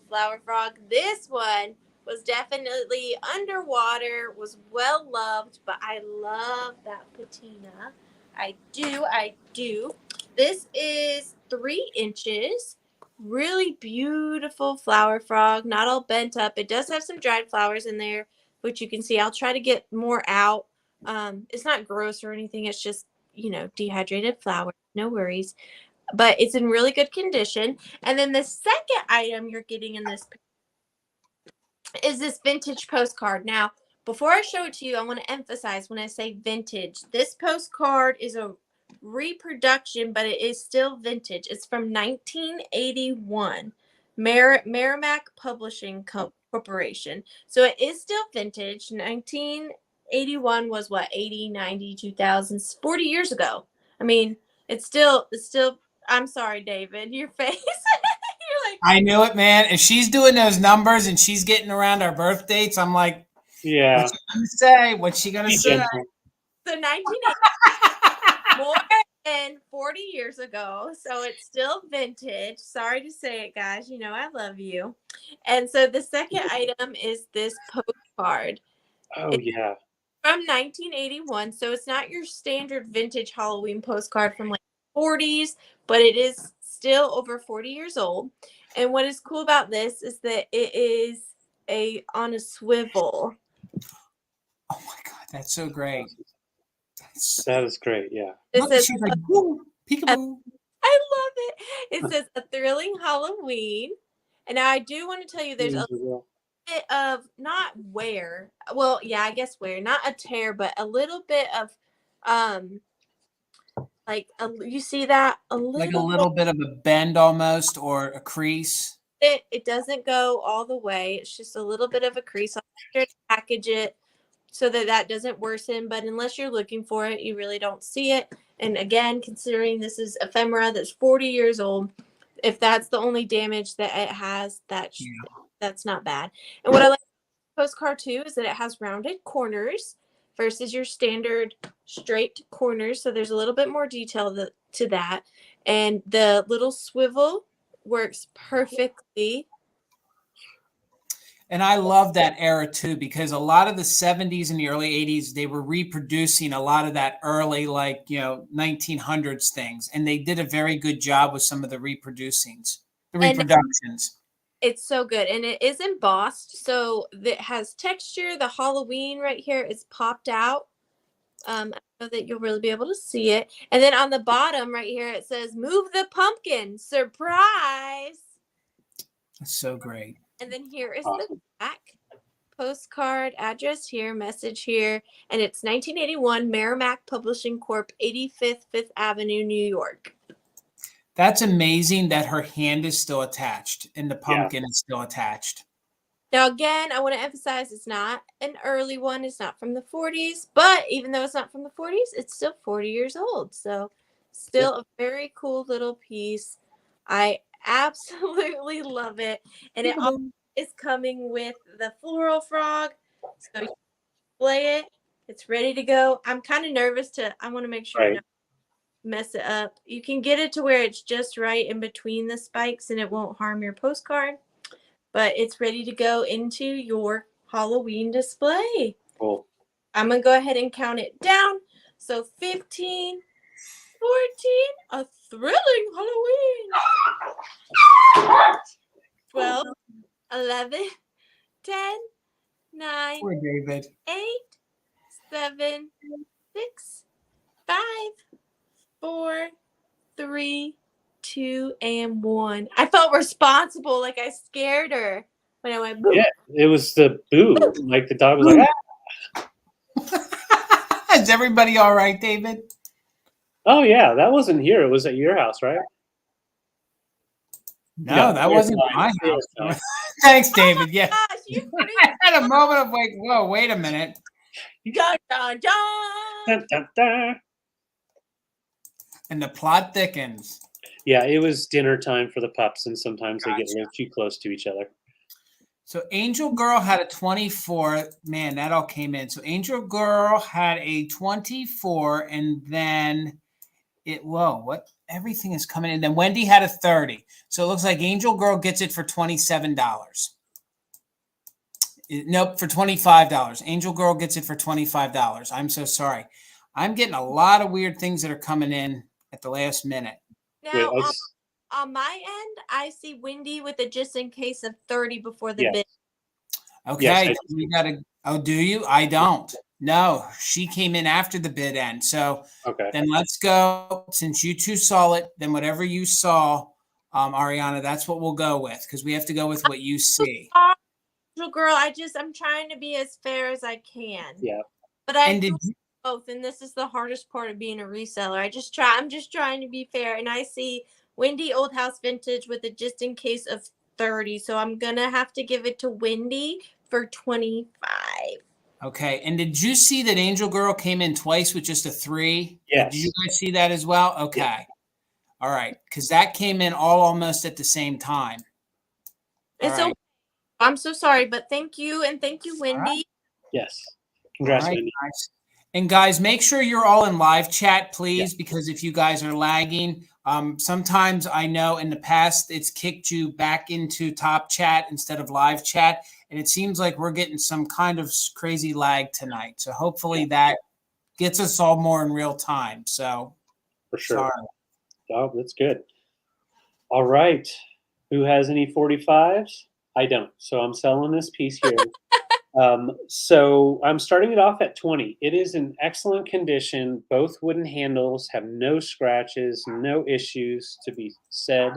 flower frog. This one was definitely underwater, was well loved, but I love that patina. I do. This is 3 inches. Really beautiful flower frog, not all bent up. It does have some dried flowers in there, which you can see. I'll try to get more out. It's not gross or anything. It's just, dehydrated flour. No worries. But it's in really good condition. And then the second item you're getting in this is this vintage postcard. Now, before I show it to you, I want to emphasize when I say vintage, this postcard is a reproduction, but it is still vintage. It's from 1981, Merrimack Publishing Corporation. So it is still vintage. 1981 was what, 80, 90, 2000, 40 years ago. I mean, it's still, I'm sorry, David, your face. You're like, I knew it, man. If she's doing those numbers and she's getting around our birth dates, I'm like, Yeah. what's she gonna say? What's she gonna Be say? gentle. so 1980, more than 40 years ago. So it's still vintage. Sorry to say it, guys. I love you. And so the second item is this postcard. Oh, It's yeah. from 1981. So it's not your standard vintage Halloween postcard from like 40s, but it is still over 40 years old. And what is cool about this is that it is on a swivel. Oh my God, that's so great. That is great. Yeah. It Look, says, she's like, woo, peekaboo. I love it. It says a thrilling Halloween. And now I do want to tell you there's a bit of not wear. Well, yeah, I guess wear, not a tear, but a little bit of you see that Like a little bit of a bend almost, or a crease. it doesn't go all the way. It's just a little bit of a crease. I'll make sure to package it so that doesn't worsen. But unless you're looking for it, you really don't see it. And again, considering this is ephemera that's 40 years old, if that's the only damage that it has, that's not bad. And what I like about postcard too is that it has rounded corners versus your standard straight corners. So there's a little bit more detail to that. And the little swivel works perfectly. And I love that era too, because a lot of the 70s and the early 80s, they were reproducing a lot of that early, 1900s things. And they did a very good job with some of the reproductions. It's so good. And it is embossed. So it has texture. The Halloween right here is popped out. I know that you'll really be able to see it. And then on the bottom right here, it says, "Move the pumpkin. Surprise." That's so great. And then here is the back postcard, address here, message here. And it's 1981 Merrimack Publishing Corp., 85th 5th Avenue, New York. That's amazing that her hand is still attached and the pumpkin is still attached. Now, again, I want to emphasize it's not an early one. It's not from the 40s. But even though it's not from the 40s, it's still 40 years old. So still a very cool little piece. I absolutely love it. And it also is coming with the floral frog. So you display it. It's ready to go. I'm kind of nervous I want to make sure I don't mess it up. You can get it to where it's just right in between the spikes and it won't harm your postcard. But it's ready to go into your Halloween display. Cool. I'm going to go ahead and count it down. So 15, 14, a thrilling Halloween. 12, 11, 10, 9, Poor David. 8, 7, 6, 5, 4, 3, 2, and 1. I felt responsible, like I scared her. when I went boo. Yeah, it was the boo. Like the dog was like, ah. Is everybody all right, David? Oh yeah, that wasn't here. It was at your house, right? No, Yeah, that wasn't my Sarah's house. time. Thanks, David. Yeah. Gosh, you freak. I had a moment of like, whoa, wait a minute. Dun, dun, dun. Dun, dun, dun. And the plot thickens. Yeah, it was dinner time for the pups, and sometimes they get a Gotcha. little too close to each other. So Angel Girl had a 24. Man, that all came in. So Angel Girl had a 24, and then what? Everything is coming in. Then Wendy had a 30. So it looks like Angel Girl gets it for $27. Nope, for $25. Angel Girl gets it for $25. I'm so sorry. I'm getting a lot of weird things that are coming in at the last minute. Now, Wait, on my end, I see Wendy with a just in case of 30 before the Yes. bid. Okay, Yes, we gotta. Oh, do you? I don't. No, she came in after the bid end. So okay. then let's go. Since you two saw it, then whatever you saw, Arianna, that's what we'll go with because we have to go with what you see. Little girl, I'm trying to be as fair as I can. Yeah. But I And do both, and this is the hardest part of being a reseller. I'm just trying to be fair, and I see Wendy Old House Vintage with a just in case of 30, so I'm gonna have to give it to Wendy for 25. Okay, and did you see that Angel Girl came in twice with just a 3? Yes. Did you guys see that as well? Okay. Yeah. All right, because that came in all almost at the same time. It's All right. okay. I'm so sorry, but thank you, and thank you, Wendy. right. Yes. All Congrats, right, Wendy. guys. And guys, make sure you're all in live chat, please, because if you guys are lagging, sometimes I know in the past it's kicked you back into top chat instead of live chat. And it seems like we're getting some kind of crazy lag tonight. So hopefully that gets us all more in real time. So For sure. sorry. Oh, that's good. All right. Who has any 45s? I don't. So I'm selling this piece here. So I'm starting it off at 20. It is in excellent condition. Both wooden handles have no scratches, no issues to be said.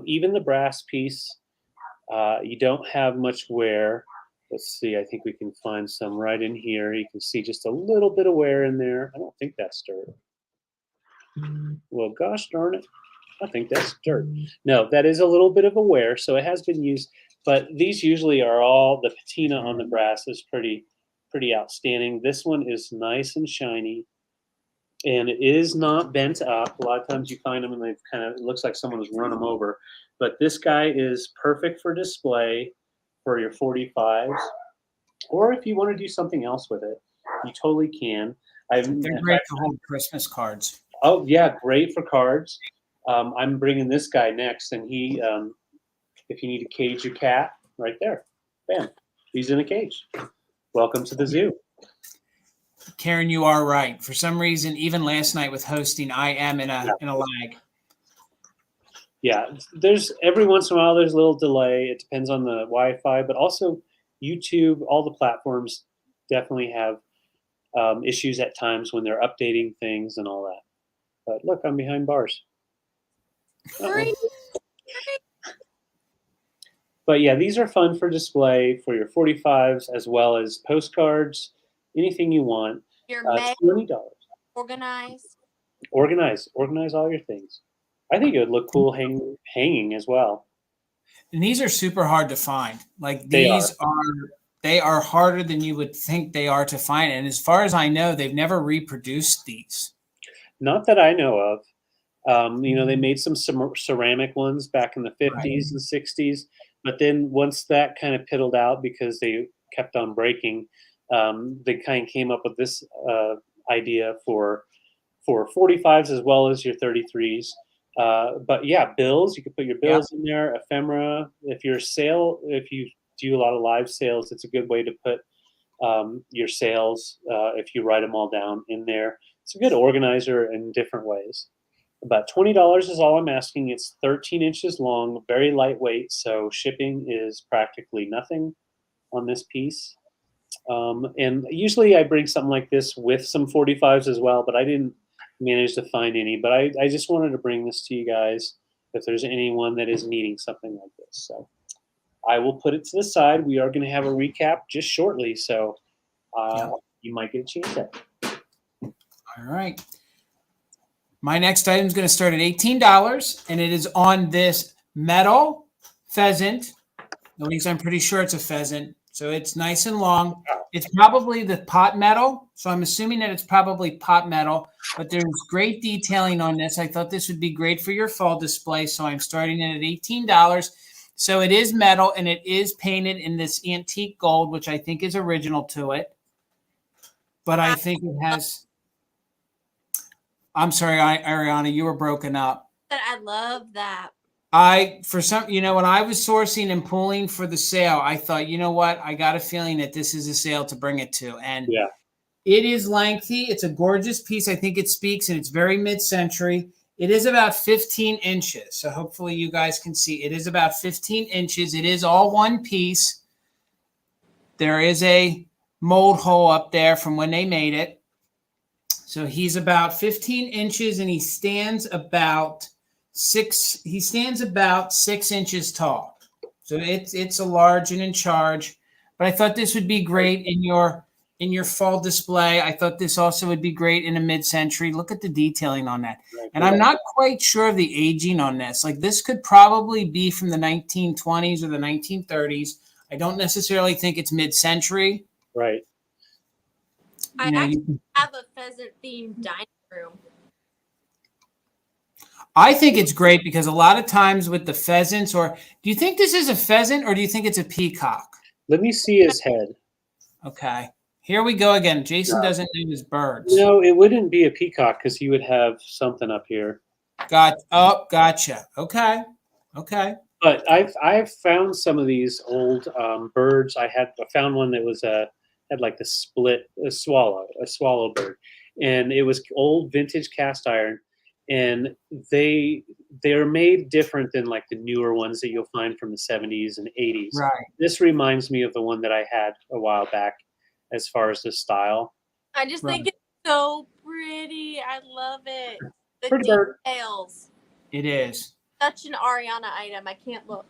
Even the brass piece, you don't have much wear. Let's see, I think we can find some right in here. You can see just a little bit of wear in there. I don't think that's dirt. Well, gosh darn it. I think that's dirt. No, that is a little bit of a wear, so it has been used. But these usually are all, the patina on the brass is pretty outstanding. This one is nice and shiny, and it is not bent up. A lot of times you find them and they've it looks like someone has run them over. But this guy is perfect for display for your 45s, or if you want to do something else with it, you totally can. They're great to hold Christmas cards. Oh yeah, great for cards. I'm bringing this guy next, and he, if you need to cage your cat, right there, bam, he's in a cage. Welcome to the zoo. Karen, you are right. For some reason, even last night with hosting, I am in a lag. Yeah, there's every once in a while there's a little delay. It depends on the Wi-Fi, but also YouTube, all the platforms definitely have issues at times when they're updating things and all that. But look, I'm behind bars. Free. But yeah, these are fun for display for your 45s as well as postcards, anything you want. Your $20. organized. Organize all your things. I think it would look cool hanging as well. And these are super hard to find. Like They are harder than you would think they are to find. And as far as I know, they've never reproduced these. Not that I know of. They made some ceramic ones back in the 50s and 60s, but then once that kind of piddled out because they kept on breaking, they kind of came up with this idea for 45s as well as your 33s. But yeah, bills, you could put your bills in there, ephemera. If you do a lot of live sales, it's a good way to put your sales if you write them all down in there. It's a good organizer in different ways. About $20 is all I'm asking. It's 13 inches long, very lightweight, so shipping is practically nothing on this piece. And usually I bring something like this with some 45s as well, but I didn't manage to find any. But I just wanted to bring this to you guys if there's anyone that is needing something like this. So I will put it to the side. We are going to have a recap just shortly, so you might get a chance at it. All right. My next item is going to start at $18, and it is on this metal pheasant. At least I'm pretty sure it's a pheasant. So it's nice and long. It's probably the pot metal. So I'm assuming that it's probably pot metal, but there's great detailing on this. I thought this would be great for your fall display. So I'm starting it at $18. So it is metal and it is painted in this antique gold, which I think is original to it. But I think it has, I'm sorry, Arianna, you were broken up. I love that. When I was sourcing and pulling for the sale, I thought, you know what? I got a feeling that this is a sale to bring it to. And Yeah. It is lengthy. It's a gorgeous piece. I think it speaks, and it's very mid-century. It is about 15 inches. So hopefully you guys can see. It is about 15 inches. It is all one piece. There is a mold hole up there from when they made it. So he's about 15 inches, and he stands about 6 inches tall. So it's a large and in charge. But I thought this would be great in your fall display. I thought this also would be great in a mid-century. Look at the detailing on that. And I'm not quite sure of the aging on this. Like, this could probably be from the 1920s or the 1930s. I don't necessarily think it's mid-century. Right. I actually have a pheasant-themed dining room. I think it's great because a lot of times with the pheasants, or do you think this is a pheasant or do you think it's a peacock? Let me see his head. Okay. Here we go again. Jason doesn't know his birds. No, it wouldn't be a peacock because he would have something up here. Gotcha. Okay. But I've found some of these old birds. I found one that was had like the split a swallow bird, and it was old vintage cast iron, and they're made different than like the newer ones that you'll find from the 70s and 80s. Right. This reminds me of the one that I had a while back, as far as the style. I just think it's so pretty. I love it. The Pretty bird. details. It is. Such an Arianna item. I can't look.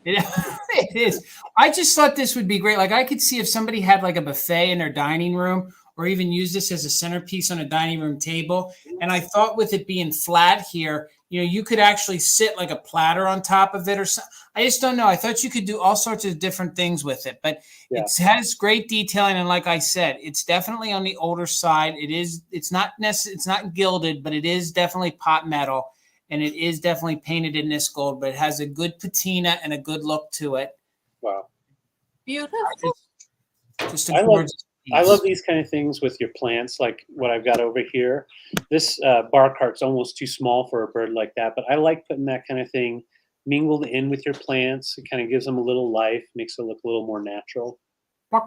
It is. I just thought this would be great. Like, I could see if somebody had like a buffet in their dining room, or even use this as a centerpiece on a dining room table. And I thought with it being flat here, you could actually sit like a platter on top of it or something. I just don't know. I thought you could do all sorts of different things with it, but it has great detailing. And like I said, it's definitely on the older side. It's not gilded, but it is definitely pot metal. And it is definitely painted in this gold, but it has a good patina and a good look to it. Wow. Beautiful. Just a gorgeous piece. I love these kind of things with your plants, like what I've got over here. This bar cart's almost too small for a bird like that, but I like putting that kind of thing mingled in with your plants. It kind of gives them a little life, makes it look a little more natural. You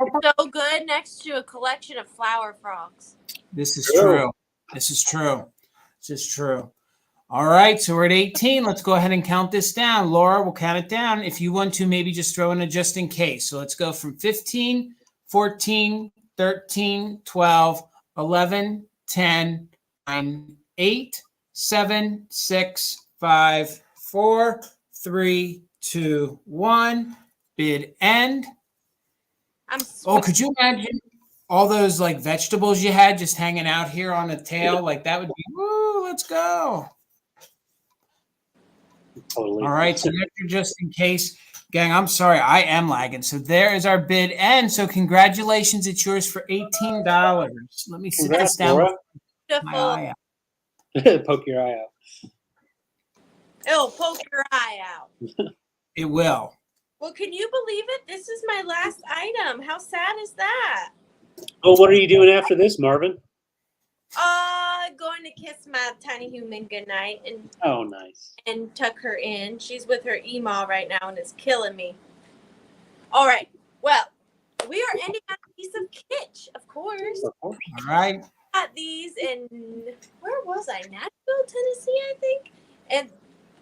look so good next to a collection of flower frogs. This is true. This is true. All right, so we're at 18. Let's go ahead and count this down. Laura, we'll count it down. If you want to, maybe just throw in a just in case. So let's go from 15, 14, 13, 12, 11, 10, 9, 8, 7, 6, 5, 4, 3, 2, 1. Bid end. Could you imagine all those like vegetables you had just hanging out here on the tail? Like, that would be, woo, let's go. Totally. All right, so after just in case, gang, I'm sorry, I am lagging. So there is our bid end. So congratulations, it's yours for $18. Let me sit this down. Laura. My eye out. Poke your eye out. It'll poke your eye out. It will. Well, can you believe it? This is my last item. How sad is that? Oh, what are you doing after this, Marvin? Going to kiss my tiny human goodnight and nice. And tuck her in. She's with her email right now and it's killing me. All right. Well, we are ending on a piece of kitsch, of course. All right. Got these in, where was I? Nashville, Tennessee, I think. And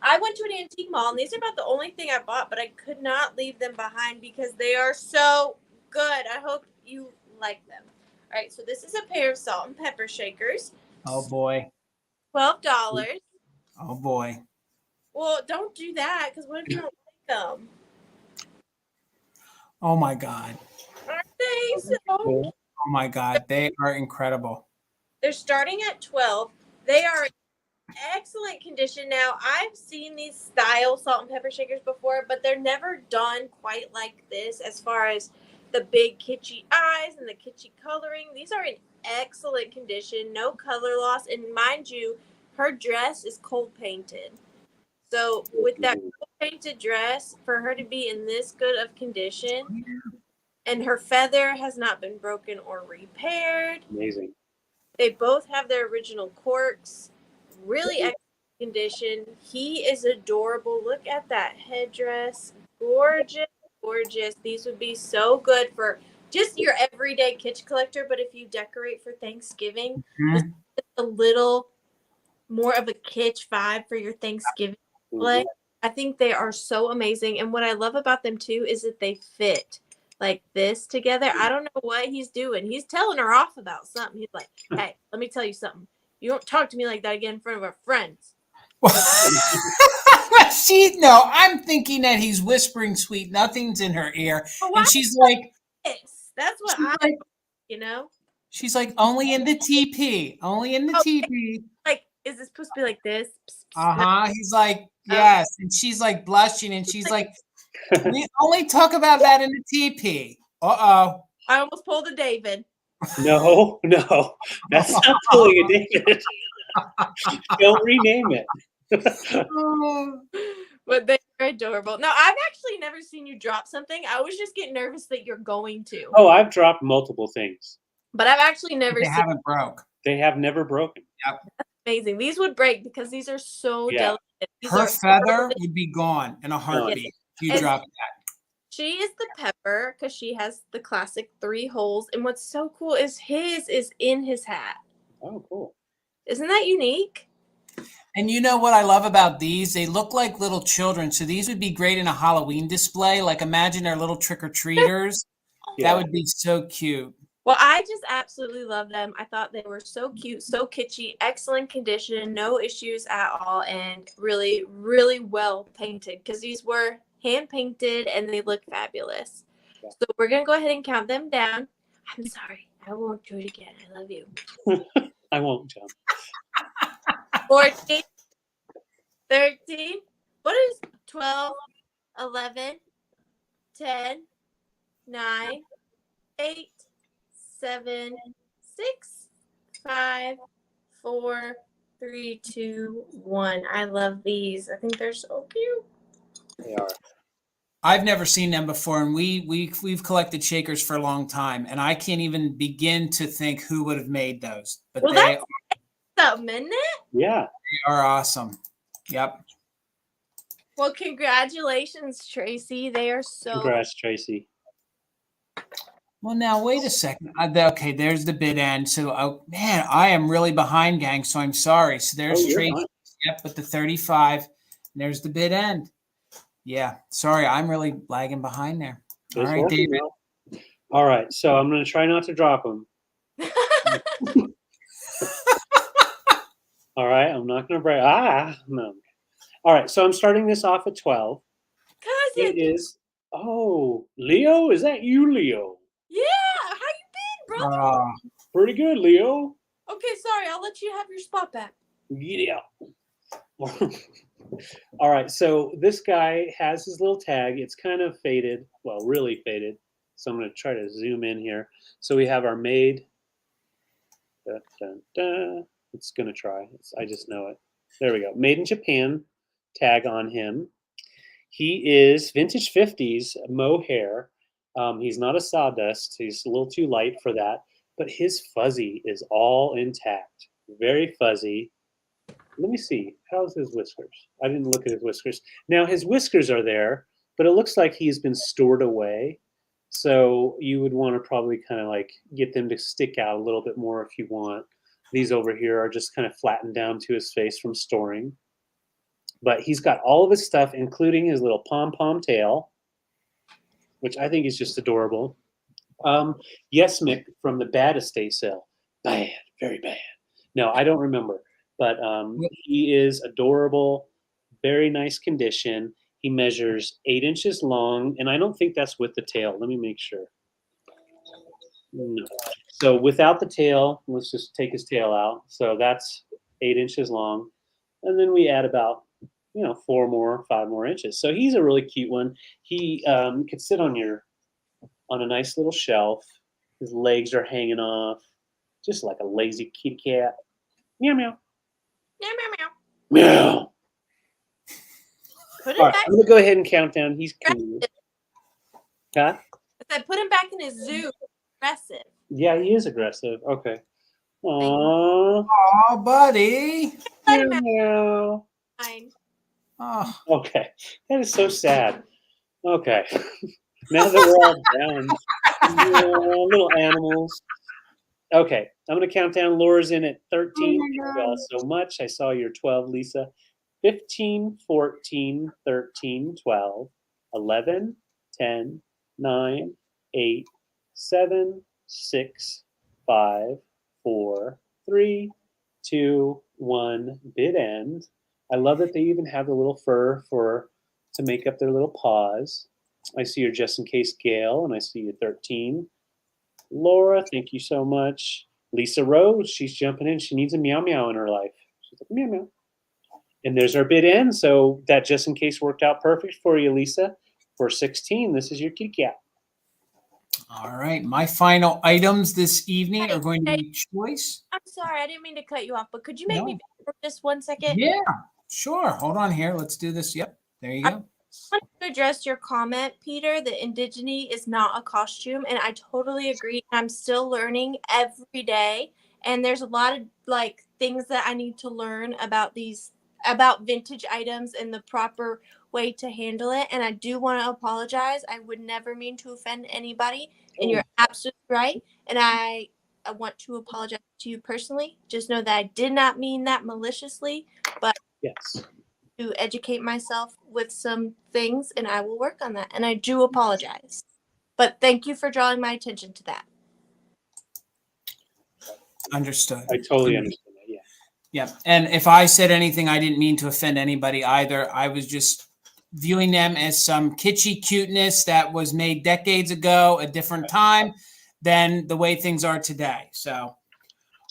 I went to an antique mall, and these are about the only thing I bought, but I could not leave them behind because they are so good. I hope you like them. All right, so this is a pair of salt and pepper shakers. Oh, boy. $12. Oh, boy. Well, don't do that, because what if you don't like them? Oh my God. Aren't they so Cool. Oh my God. They are incredible. They're starting at 12. They are in excellent condition now. I've seen these style salt and pepper shakers before, but they're never done quite like this as far as the big kitschy eyes and the kitschy coloring. These are in excellent condition, no color loss. And mind you, her dress is cold painted. So with that cold painted dress, for her to be in this good of condition, and her feather has not been broken or repaired. Amazing. They both have their original corks, really excellent condition. He is adorable. Look at that headdress. Gorgeous, gorgeous. These would be so good for just your everyday kitsch collector, but if you decorate for Thanksgiving, this Mhm. is a little more of a kitsch vibe for your Thanksgiving display. I think they are so amazing. And what I love about them too is that they fit like this together. I don't know what he's doing. He's telling her off about something. He's like, hey, let me tell you something. You don't talk to me like that again in front of our friends. No, I'm thinking that he's whispering sweet nothings in her ear. But why And she's like, this? That's what she's I, like, you know? she's like, only in the TP. Only in the Oh, TP. like, is this supposed to be like this? Uh-huh. He's like, Okay. yes. And she's like blushing and she's like, we only talk about that in the TP. Uh-oh. I almost pulled a David. No, that's not pulling a David. Don't rename it. But they're adorable. No, I've actually never seen you drop something. I always just get nervous that you're going to. Oh, I've dropped multiple things. But I've actually never They seen haven't broke. They have never broken. amazing. These would break because these are so Yeah. delicate. These Her are feather would be gone in a heartbeat if you And- dropped that. She is the pepper because she has the classic 3 holes. And what's so cool is his is in his hat. Oh, cool. Isn't that unique? And you know what I love about these? They look like little children. So these would be great in a Halloween display. Like imagine our little trick-or-treaters. Yeah. That would be so cute. Well, I just absolutely love them. I thought they were so cute, so kitschy, excellent condition, no issues at all, and really, really well painted because these were hand painted and they look fabulous. Yeah. So we're going to go ahead and count them down. I'm sorry. I won't do it again. I love you. I won't jump. 14, 13, what is 12, 11, 10, 9, 8, 7, 6, 5, 4, 3, 2, 1. I love these. I think they're so cute. They are. I've never seen them before, and we've collected shakers for a long time, and I can't even begin to think who would have made those. But Well, they that's something, isn't it? Yeah. are awesome. Yep. Well, congratulations, Tracy. They are so Congrats, Tracy. Well, now wait a second. Okay, there's the bid end. So, man, I am really behind, gang. So I'm sorry. So there's you're Tracy. fine. Yep, with the 35. And there's the bid end. Yeah, sorry, I'm really lagging behind there. All It's right, working David. well. All right, so I'm going to try not to drop them. All right, I'm not going to break. No. All right, so I'm starting this off at 12. Cousin. It is. Oh, Leo, is that you, Leo? Yeah, how you been, brother? Pretty good, Leo. Okay, sorry. I'll let you have your spot back. Yeah. All right, so this guy has his little tag. It's kind of faded, well, really faded. So I'm going to try to zoom in here. So we have our made. Dun, dun, dun. It's going to try. I just know it. There we go. Made in Japan tag on him. He is vintage 50s mohair. He's not a sawdust. He's a little too light for that. But his fuzzy is all intact. Very fuzzy. Let me see. How's his whiskers? I didn't look at his whiskers. Now, his whiskers are there, but it looks like he's been stored away. So you would want to probably kind of like get them to stick out a little bit more if you want. These over here are just kind of flattened down to his face from storing. But he's got all of his stuff, including his little pom-pom tail, which I think is just adorable. Yes, Mick from the Bad Estate sale. Bad, very bad. No, I don't remember. But he is adorable, very nice condition. He measures 8 inches long, and I don't think that's with the tail. Let me make sure. No. So without the tail, let's just take his tail out. So that's 8 inches long. And then we add about, 5 more inches. So he's a really cute one. He could sit on a nice little shelf. His legs are hanging off, just like a lazy kitty cat. Meow, meow. Meow, meow, meow. Meow. Put it All right, back. I'm going to go ahead and count down. He's cool. Huh? I said, put him back in his zoo. Aggressive. Yeah, he is aggressive. Okay. Aww. Oh, buddy. Let him out. Meow. Fine. Oh, Okay. That is so sad. Okay. Now that we're all down, little animals. Okay. I'm going to count down. Laura's in at 13. Thank you all so much. I saw your 12, Lisa. 15, 14, 13, 12, 11, 10, 9, 8, 7, 6, 5, 4, 3, 2, 1. Bid end. I love that they even have the little fur to make up their little paws. I see your just in case Gail, and I see you 13. Laura, thank you so much. Lisa Rose, she's jumping in. She needs a meow meow in her life. She's like, meow meow. And there's our bid end. So that just in case worked out perfect for you, Lisa. For 16, this is your kitty cat. all right. My final items this evening are going to be choice. I'm sorry, I didn't mean to cut you off, but could you make No. me for just 1 second? Yeah, sure. Hold on here. Let's do this. Yep. There you go. I want to address your comment, Peter, that indigeny is not a costume, and I totally agree. I'm still learning every day, and there's a lot of things that I need to learn about vintage items and the proper way to handle it. And I do want to apologize. I would never mean to offend anybody, and you're absolutely right. And I want to apologize to you personally. Just know that I did not mean that maliciously, but Yes. to educate myself with some things, and I will work on that. And I do apologize. But thank you for drawing my attention to that. Understood. I totally understand that. Yeah. Yeah. And if I said anything, I didn't mean to offend anybody either. I was just viewing them as some kitschy cuteness that was made decades ago, a different time than the way things are today. So,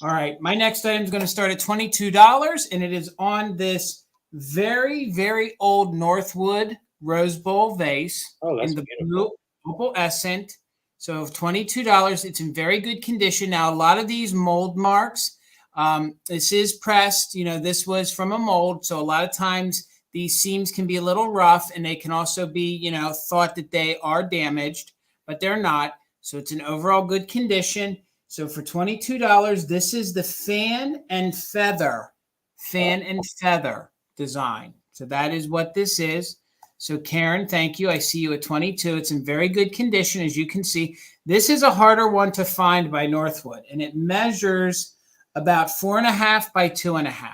all right. My next item is going to start at $22, and it is on this very, very old Northwood Rose Bowl vase in the blue opalescent. So $22, it's in very good condition. Now, a lot of these mold marks, this is pressed, this was from a mold. So a lot of times these seams can be a little rough, and they can also be, thought that they are damaged, but they're not. So it's in overall good condition. So for $22, this is the fan and feather design. So that is what this is. So Karen, thank you. I see you at 22. It's in very good condition, as you can see. This is a harder one to find by Northwood, and it measures about 4.5 by 2.5.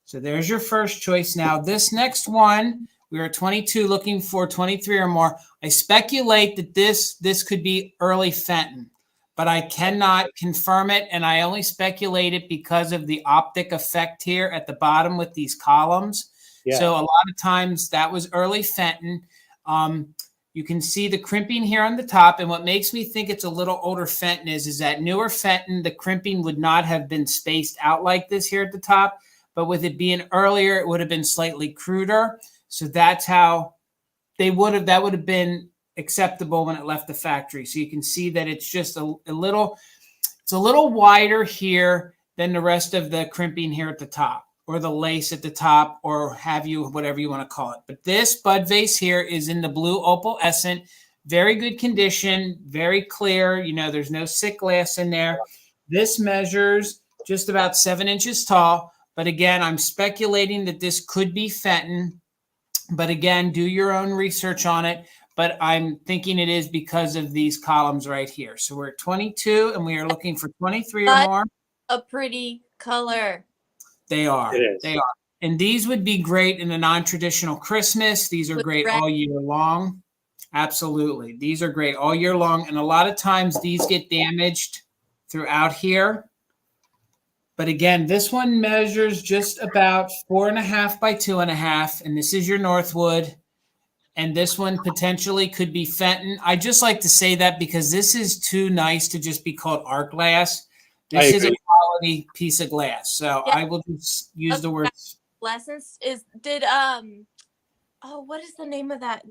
So there's your first choice. Now this next one, we are 22, looking for 23 or more. I speculate that this could be early Fenton, but I cannot confirm it, and I only speculate it because of the optic effect here at the bottom with these columns. Yeah. So a lot of times that was early Fenton. You can see the crimping here on the top, and what makes me think it's a little older Fenton is that newer Fenton, the crimping would not have been spaced out like this here at the top, but with it being earlier, it would have been slightly cruder. So that's how that would have been acceptable when it left the factory. So you can see that it's just a little wider here than the rest of the crimping here at the top, or the lace at the top, or whatever you want to call it. But this bud vase here is in the blue opalescent, very good condition, very clear. There's no sick glass in there. This measures just about 7 inches tall. But again, I'm speculating that this could be Fenton. But again, do your own research on it. But I'm thinking it is because of these columns right here. So we're at 22, and we are looking for 23 or more. A pretty color. They are. They are. And these would be great in a non-traditional Christmas. These are great all year long. Absolutely. These are great all year long. And a lot of times these get damaged throughout here. But again, this one measures just about 4.5 by 2.5. And this is your Northwood. and this one potentially could be Fenton. I just like to say that because this is too nice to just be called art glass. This is a quality piece of glass. So Yeah. I will just use the word. Lessons did oh, what is the name of that?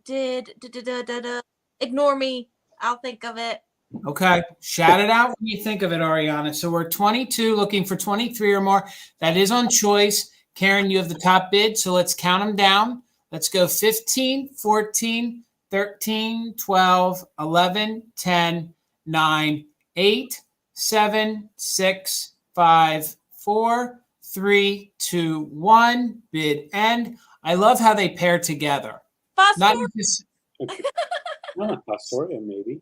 Ignore me. I'll think of it. Okay. Shout it out when you think of it, Arianna. So we're 22, looking for 23 or more. That is on choice. Karen, you have the top bid. So let's count them down. Let's go 15, 14, 13, 12, 11, 10, 9, 8, 7, 6, 5, 4, 3, 2, 1. Bid end. I love how they pair together. Not just, Fostoria, maybe.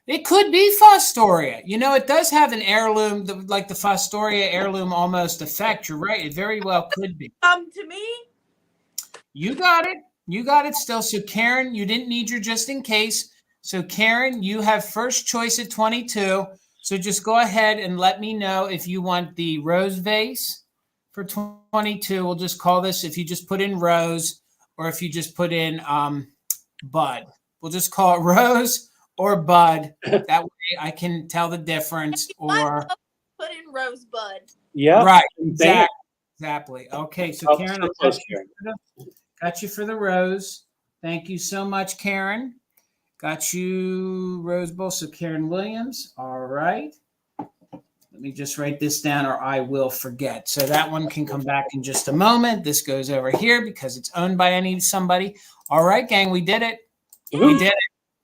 it could be Fostoria. You know, it does have an heirloom, like the Fostoria heirloom almost effect. You're right. It very well could be. To me. You got it. You got it still. So, Karen, you didn't need your just in case. So, Karen, you have first choice at 22. So just go ahead and let me know if you want the rose vase for 22. We'll just call this, if you just put in rose or if you just put in bud. We'll just call it rose or bud. That way I can tell the difference. Or put in rosebud. Yeah. Right. Exactly. Okay. So Karen, I got you for the rose. Thank you so much, Karen. Got you Rose Bowl. So Karen Williams. All right. Let me just write this down or I will forget. So that one can come back in just a moment. This goes over here because it's owned by somebody. All right, gang. We did it. We did it.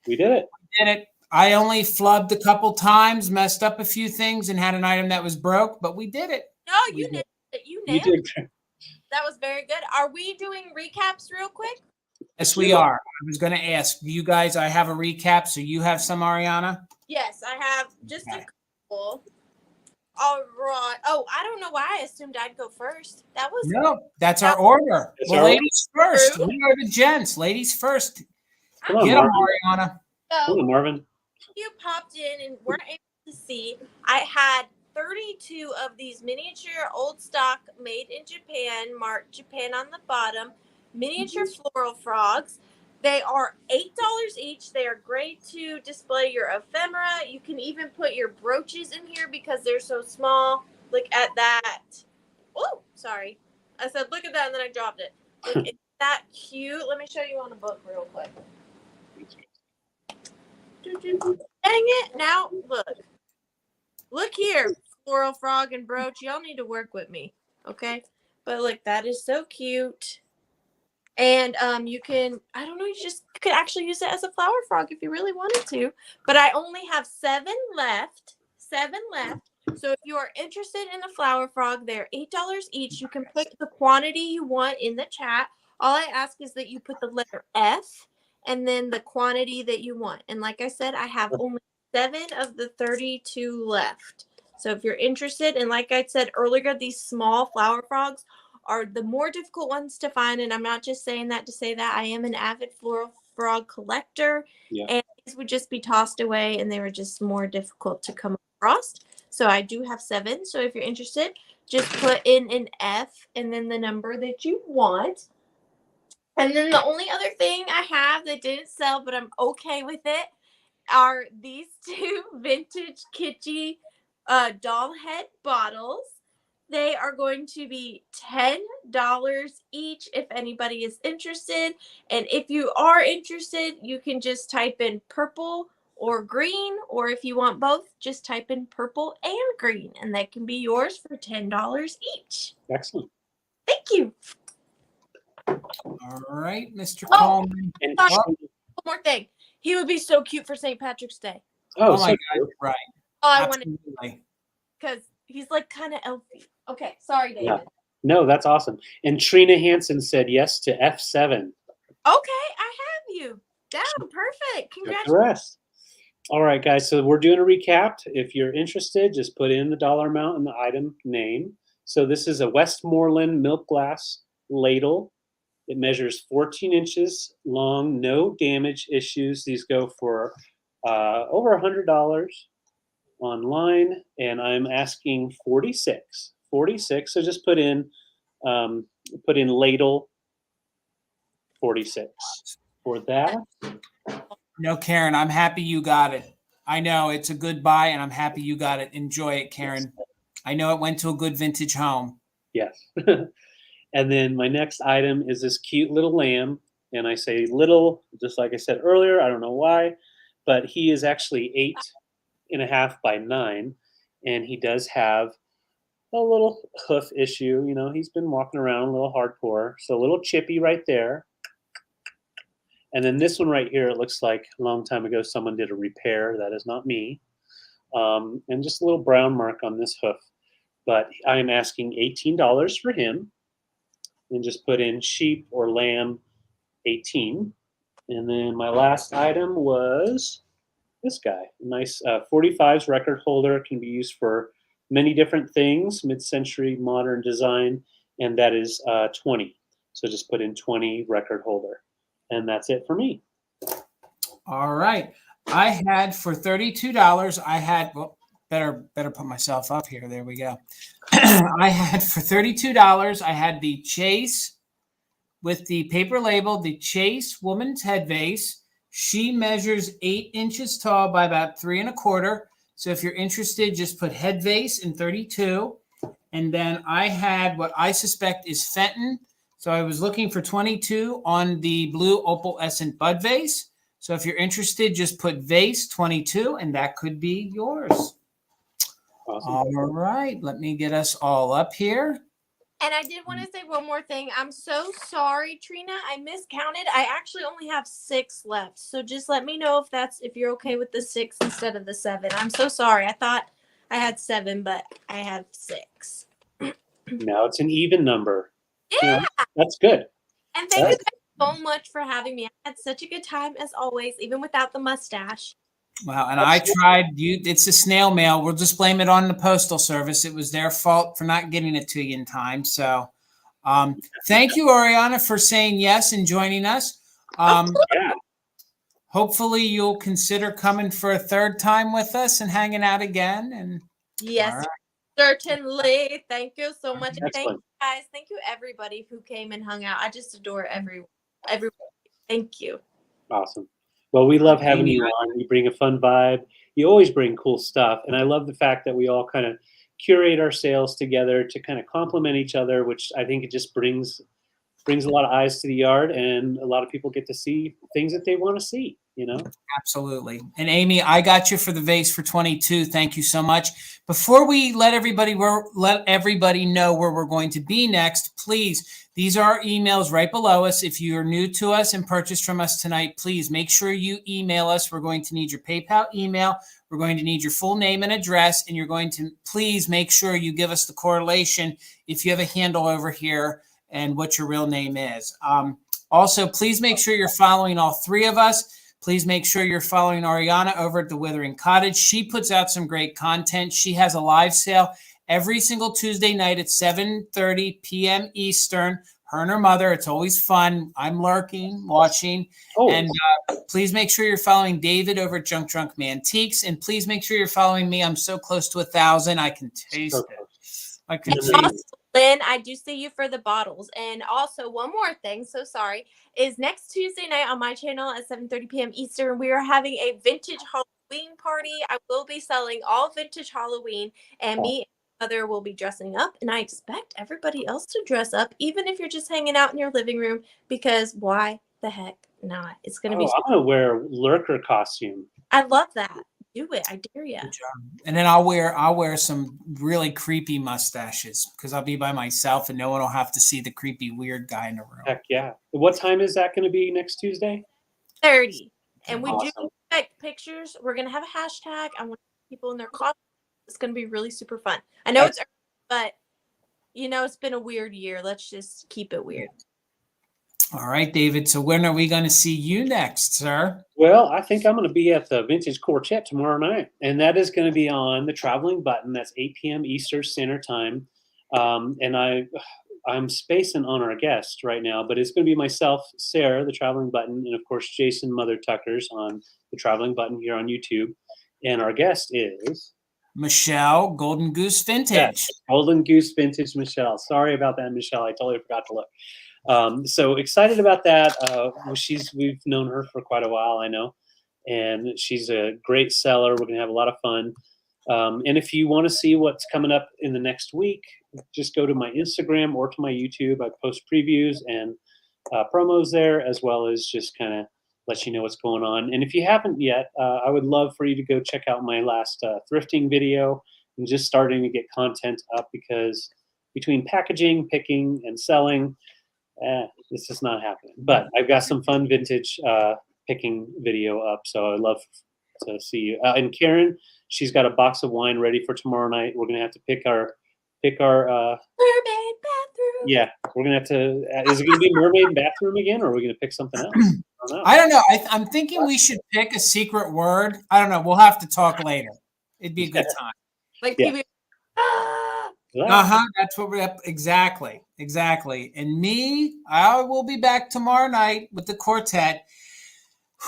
We did it. We did it. I only flubbed a couple times, messed up a few things, and had an item that was broke, but we did it. No, you nailed it. You nailed it. That was very good. Are we doing recaps real quick? Yes, we are. I was going to ask you guys, I have a recap, so you have some, Arianna? Yes, I have just a couple. All right. Oh, I don't know why I assumed I'd go first. No, that's our order. Well, ladies first. We are the gents. Ladies first. Come on, get them, Arianna. Come on, Marvin. You popped in and weren't able to see. I had 32 of these miniature old stock made in Japan, marked Japan on the bottom, miniature floral frogs. They are $8 each. They are great to display your ephemera. You can even put your brooches in here because they're so small. Look at that. Oh, sorry. I said, look at that, and then I dropped it. Look, it's that cute. Let me show you on a book real quick. Dang it. Now, look. Look here, floral frog and brooch. Y'all need to work with me, okay? But look, that is so cute. And you can, I don't know, you could actually use it as a flower frog if you really wanted to. But I only have 7 left. 7 left. So if you are interested in a flower frog, they're $8 each. You can put the quantity you want in the chat. All I ask is that you put the letter F and then the quantity that you want. And like I said, I have only 7 of the 32 left. So if you're interested, and like I said earlier, these small flower frogs are the more difficult ones to find. And I'm not just saying that to say that. I am an avid floral frog collector. Yeah. And these would just be tossed away and they were just more difficult to come across. So I do have 7. So if you're interested, just put in an F and then the number that you want. And then the only other thing I have that didn't sell, but I'm okay with it, are these 2 vintage kitschy doll head bottles. They are going to be $10 each if anybody is interested. And if you are interested, you can just type in purple or green, or if you want both, just type in purple and green, and that can be yours for $10 each. Excellent. Thank you. All right, Mr. Coleman. One more thing. He would be so cute for St. Patrick's Day. Oh my God, right. Oh, I wanted, because he's like kind of elfy. Okay, sorry, David. Yeah. No, that's awesome. And Trina Hansen said yes to F7. Okay, I have you. Down, perfect. Congratulations. All right, guys, so we're doing a recap. If you're interested, just put in the dollar amount and the item name. So this is a Westmoreland milk glass ladle. It measures 14 inches long, no damage issues. These go for over $100 online, and I'm asking 46. 46. So just put in ladle 46. for that. No, Karen, I'm happy you got it. I know it's a good buy, and I'm happy you got it. Enjoy it, Karen. I know it went to a good vintage home. Yes. And then my next item is this cute little lamb. And I say little, just like I said earlier, I don't know why, but he is actually 8.5 by 9. And he does have a little hoof issue. You know, he's been walking around a little hardcore. So a little chippy right there. And then this one right here, it looks like a long time ago someone did a repair. That is not me. And just a little brown mark on this hoof. But I'm asking $18 for him. And just put in sheep or lamb 18. And then my last item was this guy. A nice 45s record holder. Can be used for many different things, mid-century modern design. And that is 20. So just put in 20 record holder. And that's it for me. All right. I had for $32, I had, well, better put myself up here. There we go. I had for $32, I had the Chase with the paper label, the Chase woman's head vase. She measures 8 inches tall by about 3 1/4. So if you're interested, just put head vase in 32. And then I had what I suspect is Fenton. So I was looking for 22 on the blue opalescent bud vase. So if you're interested, just put vase 22, and that could be yours. Awesome. All right, let me get us all up here. And I did want to say one more thing. I'm so sorry, Trina. I miscounted. I actually only have 6 left. So just let me know if you're okay with the 6 instead of the 7. I'm so sorry. I thought I had 7, but I have 6. Now it's an even number. Yeah. You know, that's good. And thank you guys so much for having me. I had such a good time as always, even without the mustache. Wow, and I tried. It's a snail mail. We'll just blame it on the postal service. It was their fault for not getting it to you in time. So, thank you, Arianna, for saying yes and joining us. Yeah. Hopefully, you'll consider coming for a third time with us and hanging out again. And yes, right. Certainly. Thank you so much. And thank Excellent. you guys. Thank you everybody who came and hung out. I just adore everyone. Thank you. Awesome. Well, we love having you on. You bring a fun vibe. You always bring cool stuff. And I love the fact that we all kind of curate our sales together to kind of complement each other, which I think it just brings a lot of eyes to the yard, and a lot of people get to see things that they want to see, you know? Absolutely. And Amy, I got you for the vase for 22. Thank you so much. Before we let everybody know where we're going to be next, please, these are our emails right below us. If you are new to us and purchased from us tonight, please make sure you email us. We're going to need your PayPal email. We're going to need your full name and address, and you're going to please make sure you give us the correlation if you have a handle over here and what your real name is. Also, please make sure you're following all 3 of us. Please make sure you're following Arianna over at The Withering Cottage. She puts out some great content. She has a live sale every single Tuesday night at 7:30 p.m. Eastern. Her and her mother. It's always fun. I'm lurking, watching. Oh. And please make sure you're following David over at Junk Drunk Mantiques. And please make sure you're following me. I'm so close to 1,000. I can taste it. I can taste it. Lynn, I do see you for the bottles. And also one more thing, so sorry, is next Tuesday night on my channel at 7:30 p.m. Eastern, we are having a vintage Halloween party. I will be selling all vintage Halloween, and me and my mother will be dressing up, and I expect everybody else to dress up, even if you're just hanging out in your living room, because why the heck not? It's going to be I'm going to wear a lurker costume. I love that. Do it. I dare you. And then I'll wear some really creepy mustaches because I'll be by myself and no one will have to see the creepy weird guy in the room. Heck yeah. What time is that going to be next Tuesday? 30. And we Awesome. do expect pictures. We're going to have a hashtag. I want people in their costumes. It's going to be really super fun. I know it's early, but you know, it's been a weird year. Let's just keep it weird. All right, David. So when are we going to see you next, sir? Well, I think I'm going to be at the Vintage Quartet tomorrow night, and that is going to be on the Traveling Button. That's 8 p.m. Eastern Standard Time. And I'm spacing on our guest right now, but it's going to be myself, Sarah, the Traveling Button, and of course Jason Mother Tuckers on the Traveling Button here on YouTube. And our guest is Michelle, Golden Goose Vintage. Yes, Golden Goose Vintage Michelle. Sorry about that, Michelle. I totally forgot to look. So excited about that. We've known her for quite a while, I know, and she's a great seller. We're gonna have a lot of fun. And if you want to see what's coming up in the next week, just go to my Instagram or to my YouTube. I post previews and promos there, as well as just kind of let you know what's going on. And if you haven't yet, I would love for you to go check out my last thrifting video. I'm just starting to get content up because between packaging, picking, and selling, this is not happening. But I've got some fun vintage picking video up, so I'd love to see you. And Karen, she's got a box of wine ready for tomorrow night. We're gonna have to pick our Mermaid bathroom. Yeah, we're gonna have to. Is it gonna be mermaid bathroom again, or are we gonna pick something else? I don't know. I'm thinking we should pick a secret word. I don't know. We'll have to talk later. It'd be a good time. Like Yeah. people. That's what we're exactly. And me, I will be back tomorrow night with the quartet.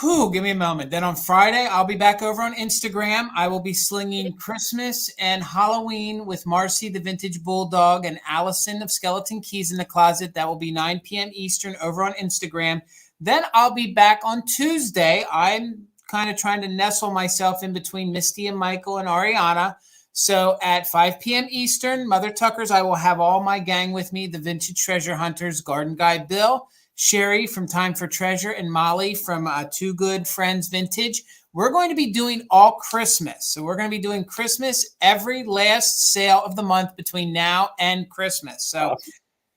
Give me a moment. Then on Friday, I'll be back over on Instagram. I will be slinging Christmas and Halloween with Marcy, the Vintage Bulldog, and Allison of Skeleton Keys in the Closet. That will be 9 p.m. Eastern over on Instagram. Then I'll be back on Tuesday. I'm kind of trying to nestle myself in between Misty and Michael and Arianna. So at 5 p.m. Eastern, Mother Tuckers, I will have all my gang with me, the Vintage Treasure Hunters, Garden Guy Bill, Sherry from Time for Treasure, and Molly from Two Good Friends Vintage. We're going to be doing all Christmas. So we're going to be doing Christmas every last sale of the month between now and Christmas. So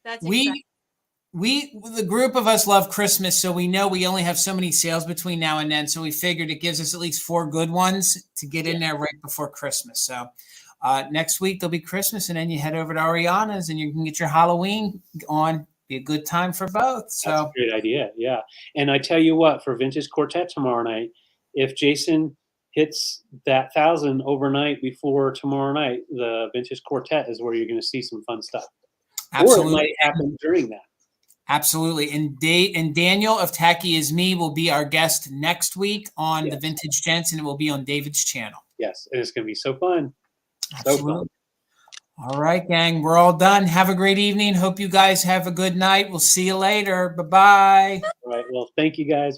That's the group of us love Christmas, so we know we only have so many sales between now and then. So we figured it gives us at least 4 good ones to get in there right before Christmas. So next week there'll be Christmas, and then you head over to Ariana's and you can get your Halloween on. Be a good time for both. So that's a great idea. Yeah. And I tell you what, for Vintage Quartet tomorrow night, if Jason hits that 1,000 overnight before tomorrow night, the Vintage Quartet is where you're going to see some fun stuff. absolutely. Or it might happen during that. Absolutely. And Daniel of Tacky Is Me will be our guest next week on the Vintage Gents, and it will be on David's channel. Yes. And it's going to be so fun. Absolutely. So fun. All right, gang. We're all done. Have a great evening. Hope you guys have a good night. We'll see you later. Bye-bye. All right. Well, thank you guys.